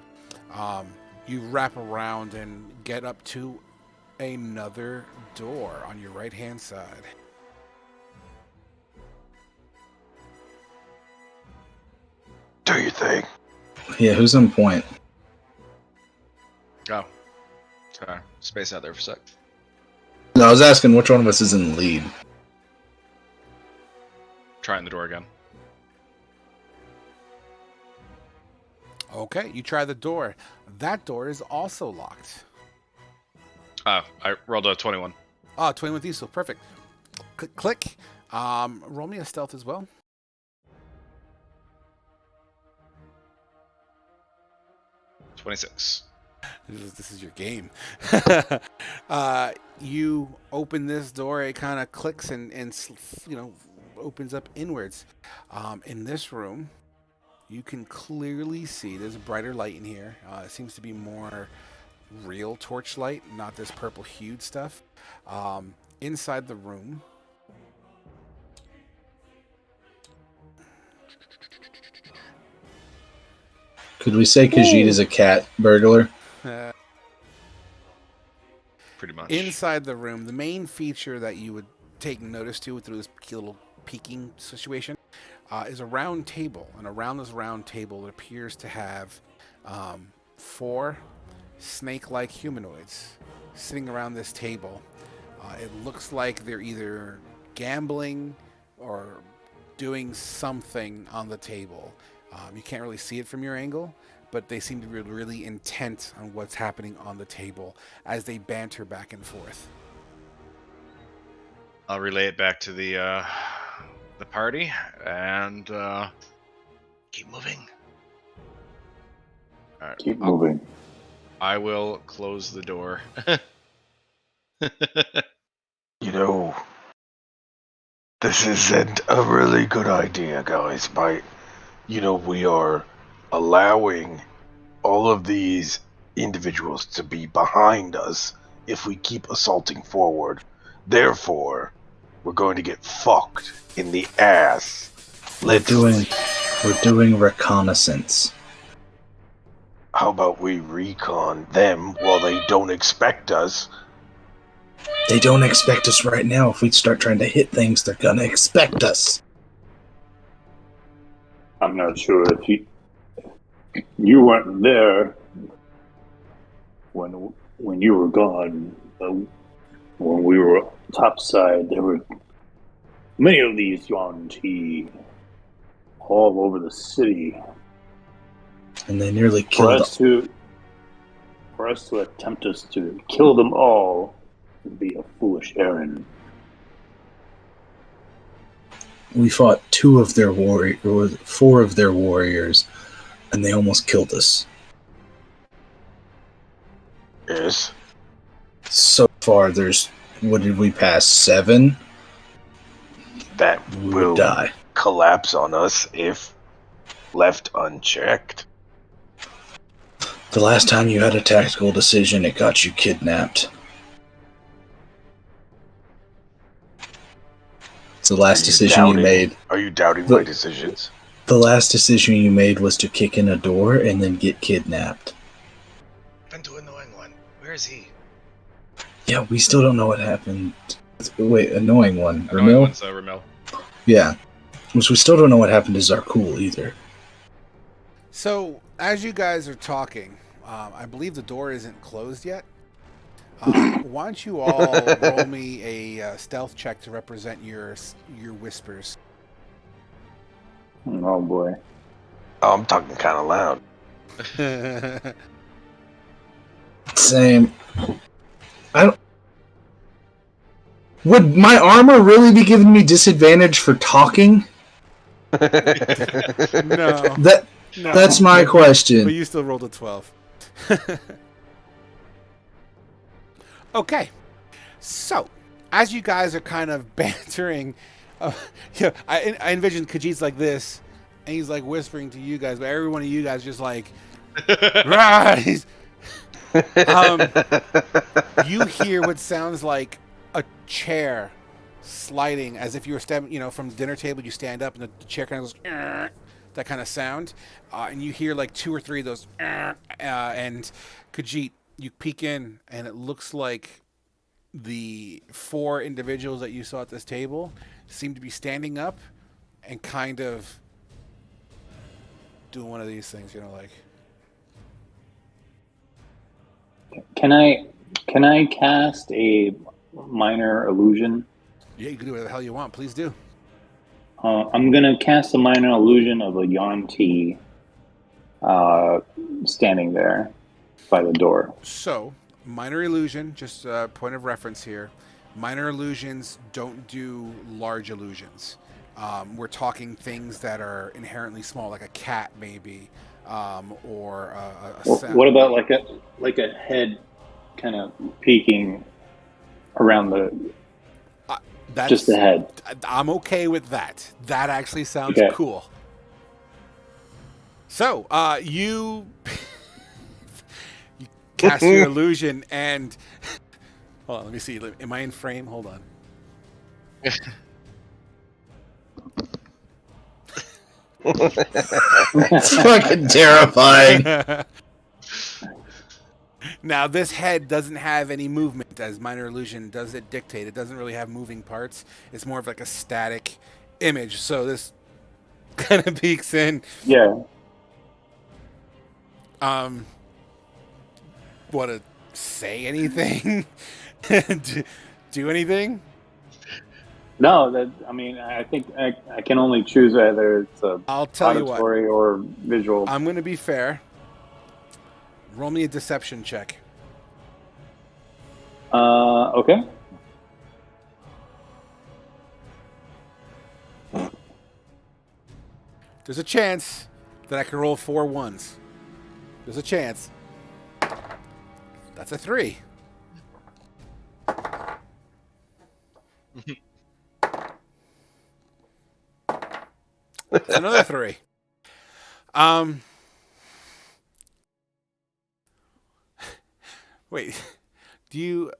You wrap around and get up to another door on your right hand side. Do you think? Yeah, who's on point? Oh. Sorry. Space out there for a sec. No, I was asking which one of us is in the lead. Trying the door again. Okay, you try the door. That door is also locked. Oh, I rolled a 21. Oh, 21 diesel, perfect. Click. Roll me a stealth as well. 26. This is your game. You open this door. It kind of clicks and opens up inwards. In this room, you can clearly see there's a brighter light in here. It seems to be more real torchlight, not this purple hued stuff. Inside the room, Could we say Khajiit is a cat burglar? Pretty much. inside the room, the main feature that you would take notice to through this little peeking situation is a round table. And around this round table, it appears to have 4 snake-like humanoids sitting around this table. It looks like they're either gambling or doing something on the table. You can't really see it from your angle, but they seem to be really intent on what's happening on the table as they banter back and forth. I'll relay it back to the party and keep moving. All right. Keep moving. I will close the door. You know, this isn't a really good idea, guys. We are allowing all of these individuals to be behind us if we keep assaulting forward. Therefore, we're going to get fucked in the ass. We're doing reconnaissance. How about we recon them while they don't expect us? They don't expect us right now. If we start trying to hit things, they're gonna expect us. I'm not sure if you weren't there when you were gone. When we were topside, there were many of these Yuan Ti all over the city. And they nearly For killed us to attempt us to kill them all would be a foolish errand. We fought 4 of their warriors, and they almost killed us. Yes. So far, what did we pass? 7? That We will would die. collapse on us if left unchecked. The last time you had a tactical decision, it got you kidnapped. It's the last decision you made. Are you doubting my decisions? The last decision you made was to kick in a door and then get kidnapped. And to annoying one. Where is he? Yeah, we still don't know what happened. Wait, annoying one. Annoying Ramil? one's Ramil. Yeah. Which we still don't know what happened to Zarkul either. So, as you guys are talking, I believe the door isn't closed yet. Why don't you all roll me a stealth check to represent your whispers? Oh boy. Oh, I'm talking kind of loud. Same. Would my armor really be giving me disadvantage for talking? No. That's my question. But you still rolled a 12. Okay. So, as you guys are kind of bantering, I envision Khajiit's like this, and he's like whispering to you guys, but every one of you guys just like, rise! You hear what sounds like a chair sliding, as if you were standing, from the dinner table. You stand up, and the chair kind of goes, that kind of sound, and you hear like 2 or 3 of those, and Khajiit, you peek in, and it looks like the 4 individuals that you saw at this table seem to be standing up and kind of doing one of these things, like. Can I cast a minor illusion? Yeah, you can do whatever the hell you want. Please do. I'm gonna cast a minor illusion of a Yuan-Ti standing there by the door. So, minor illusion, just a point of reference here. Minor illusions don't do large illusions. We're talking things that are inherently small, like a cat, maybe, or a sound. What about like a head kind of peeking around just the head? I'm okay with that. That actually sounds cool. So, you cast your illusion, and hold on, let me see. Am I in frame? Hold on. It's fucking terrifying. Now, this head doesn't have any movement, as minor illusion does it dictate. It doesn't really have moving parts. It's more of like a static image. So this kind of peeks in. Yeah. Want to say anything? do anything? No, I think I can only choose either it's I'll tell auditory you what. or visual. I'm going to be fair. Roll me a deception check. Okay. There's a chance that I can roll 4 ones. There's a chance. That's a 3. That's another 3. Wait. Do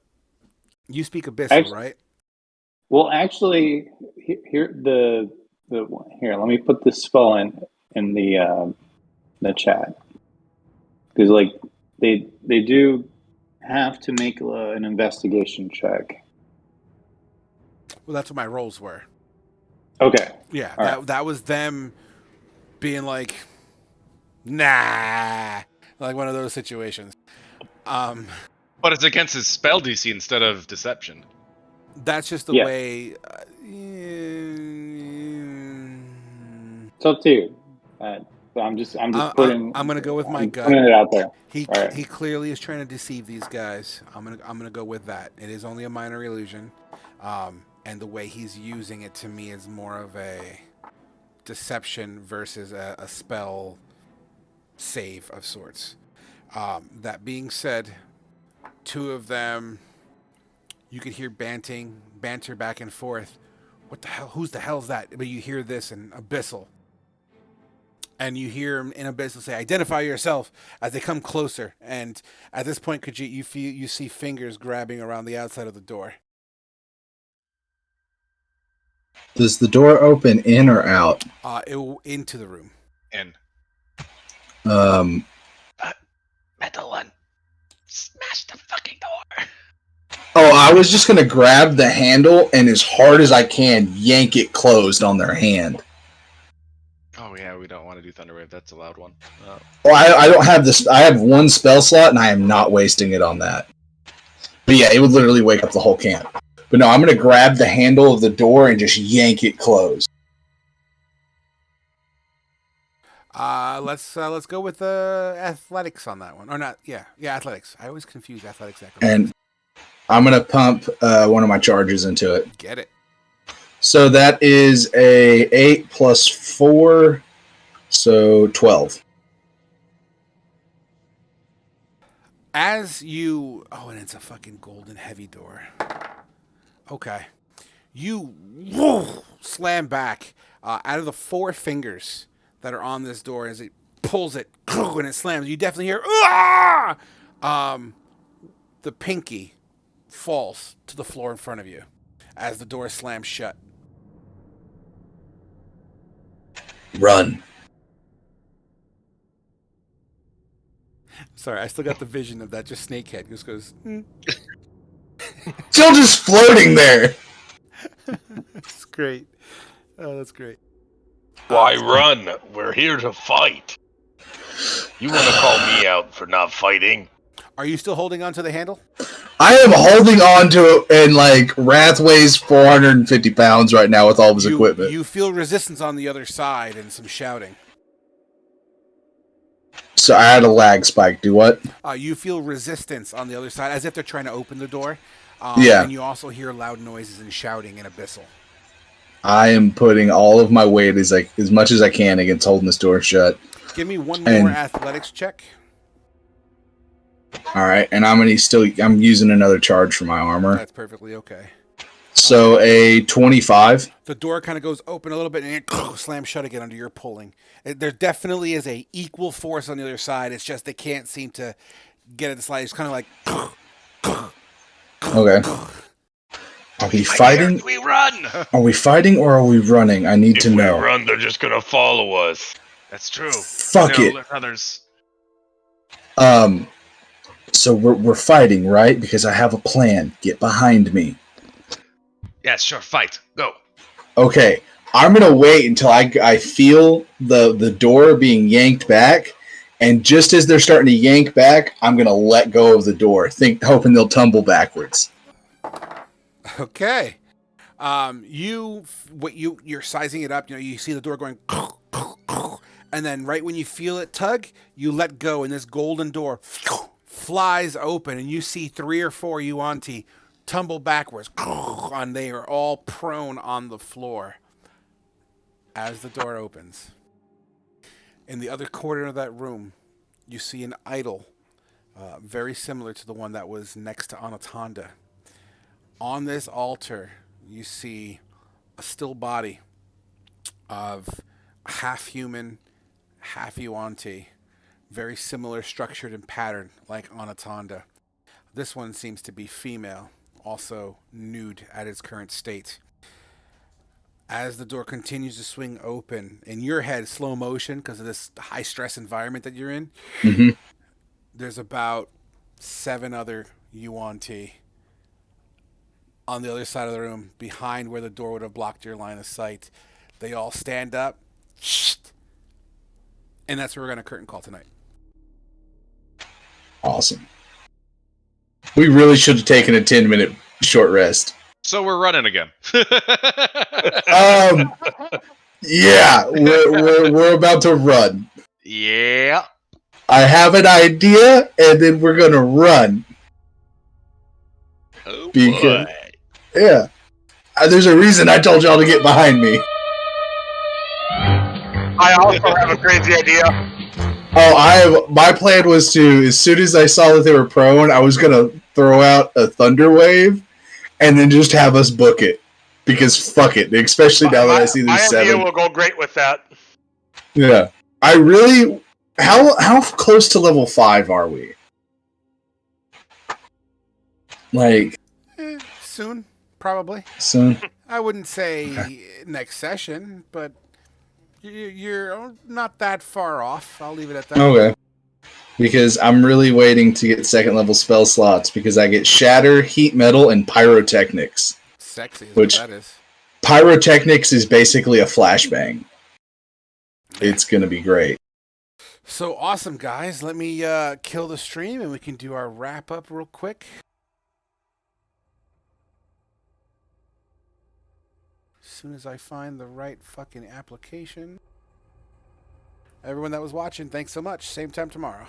you speak Abyssal, right? Well, actually, here here. Let me put this spell in the chat, because they do have to make an investigation check. Well, that's what my rolls were. Okay. Yeah, that was them being like, nah, like one of those situations. But it's against his spell DC instead of deception. That's just the way. It's up to you. I'm just putting. I'm gonna go with my gut. Putting it out there. He clearly is trying to deceive these guys. I'm gonna go with that. It is only a minor illusion, and the way he's using it to me is more of a deception versus a spell save of sorts. That being said, 2 of them, you could hear banter back and forth. What the hell? Who's the hell's that? But you hear this in Abyssal. And you hear him in Abyssal say, "Identify yourself," as they come closer. And at this point, Khajiit, you see fingers grabbing around the outside of the door. Does the door open in or out? Into the room. In. Metal one. Smash the fucking door. Oh, I was just going to grab the handle and as hard as I can yank it closed on their hand. Oh yeah, we don't want to do Thunderwave. That's a loud one. Well, I don't have this. I have 1 spell slot and I am not wasting it on that. But yeah, it would literally wake up the whole camp. But no, I'm going to grab the handle of the door and just yank it closed. Let's go with athletics on that one, or not? Yeah, athletics. I always confuse athletics. And I'm gonna pump one of my charges into it. Get it. So that is a 8 plus 4, so 12. As you, and it's a fucking golden heavy door. Okay, you slam back out of the 4 fingers that are on this door as it pulls it and it slams. You definitely hear The pinky falls to the floor in front of you as the door slams shut. Run. Sorry, I still got the vision of that. Just Snakehead just goes. Still just floating there. That's great. Oh, that's great. Why run? We're here to fight. You want to call me out for not fighting? Are you still holding on to the handle? I am holding on to it, and like Wrath weighs 450 pounds right now with all of his equipment. You feel resistance on the other side and some shouting. So I had a lag spike. Do what? You feel resistance on the other side, as if they're trying to open the door. Yeah. And you also hear loud noises and shouting in Abyssal. I am putting all of my weight as much as I can against holding this door shut. Give me one more athletics check. All right, and I'm using another charge for my armor. That's perfectly okay. So a 25. The door kind of goes open a little bit and it slams shut again under your pulling. There definitely is a equal force on the other side. It's just they can't seem to get it to slide. It's kind of like. Okay. Are we fighting? We run. Are we fighting or are we running? I need to know. If we run, they're just gonna follow us. That's true. Fuck it. Let others. So we're fighting, right? Because I have a plan. Get behind me. Yeah, sure. Fight. Go. Okay. I'm gonna wait until I feel the door being yanked back, and just as they're starting to yank back, I'm gonna let go of the door, hoping they'll tumble backwards. Okay. You're sizing it up. You see the door going, and then right when you feel it tug, you let go, and this golden door flies open, and you see 3 or 4 Yuan-Ti tumble backwards, and they are all prone on the floor as the door opens. In the other corner of that room, you see an idol, very similar to the one that was next to Anatanda. On this altar, you see a still body of half human, half Yuan-Ti, very similar structured and pattern like Anatanda. This one seems to be female, also nude at its current state. As the door continues to swing open, in your head, slow motion, because of this high stress environment that you're in, there's about 7 other Yuan-Ti on the other side of the room, behind where the door would have blocked your line of sight. They all stand up, and that's where we're going to curtain call tonight. Awesome. We really should have taken a 10-minute short rest. So we're running again. Yeah, we're about to run. Yeah. I have an idea, and then we're gonna run. Oh because, boy. yeah, there's a reason I told y'all to get behind me. I also have a crazy idea. My plan was to, as soon as I saw that they were prone, I was gonna throw out a thunder wave, and then just have us book it. Because fuck it, especially now that I see there's 7. My idea will go great with that. Yeah, I really. How close to level 5 are we? Like Soon, probably. soon. I wouldn't say next session, but you're not that far off. I'll leave it at that. Okay. Because I'm really waiting to get 2nd level spell slots because I get Shatter, Heat Metal, and Pyrotechnics. Sexy is Which what that is. Pyrotechnics is basically a flashbang. It's gonna be great. So awesome, guys. Let me kill the stream and we can do our wrap up real quick. As soon as I find the right fucking application. Everyone that was watching, thanks so much. Same time tomorrow.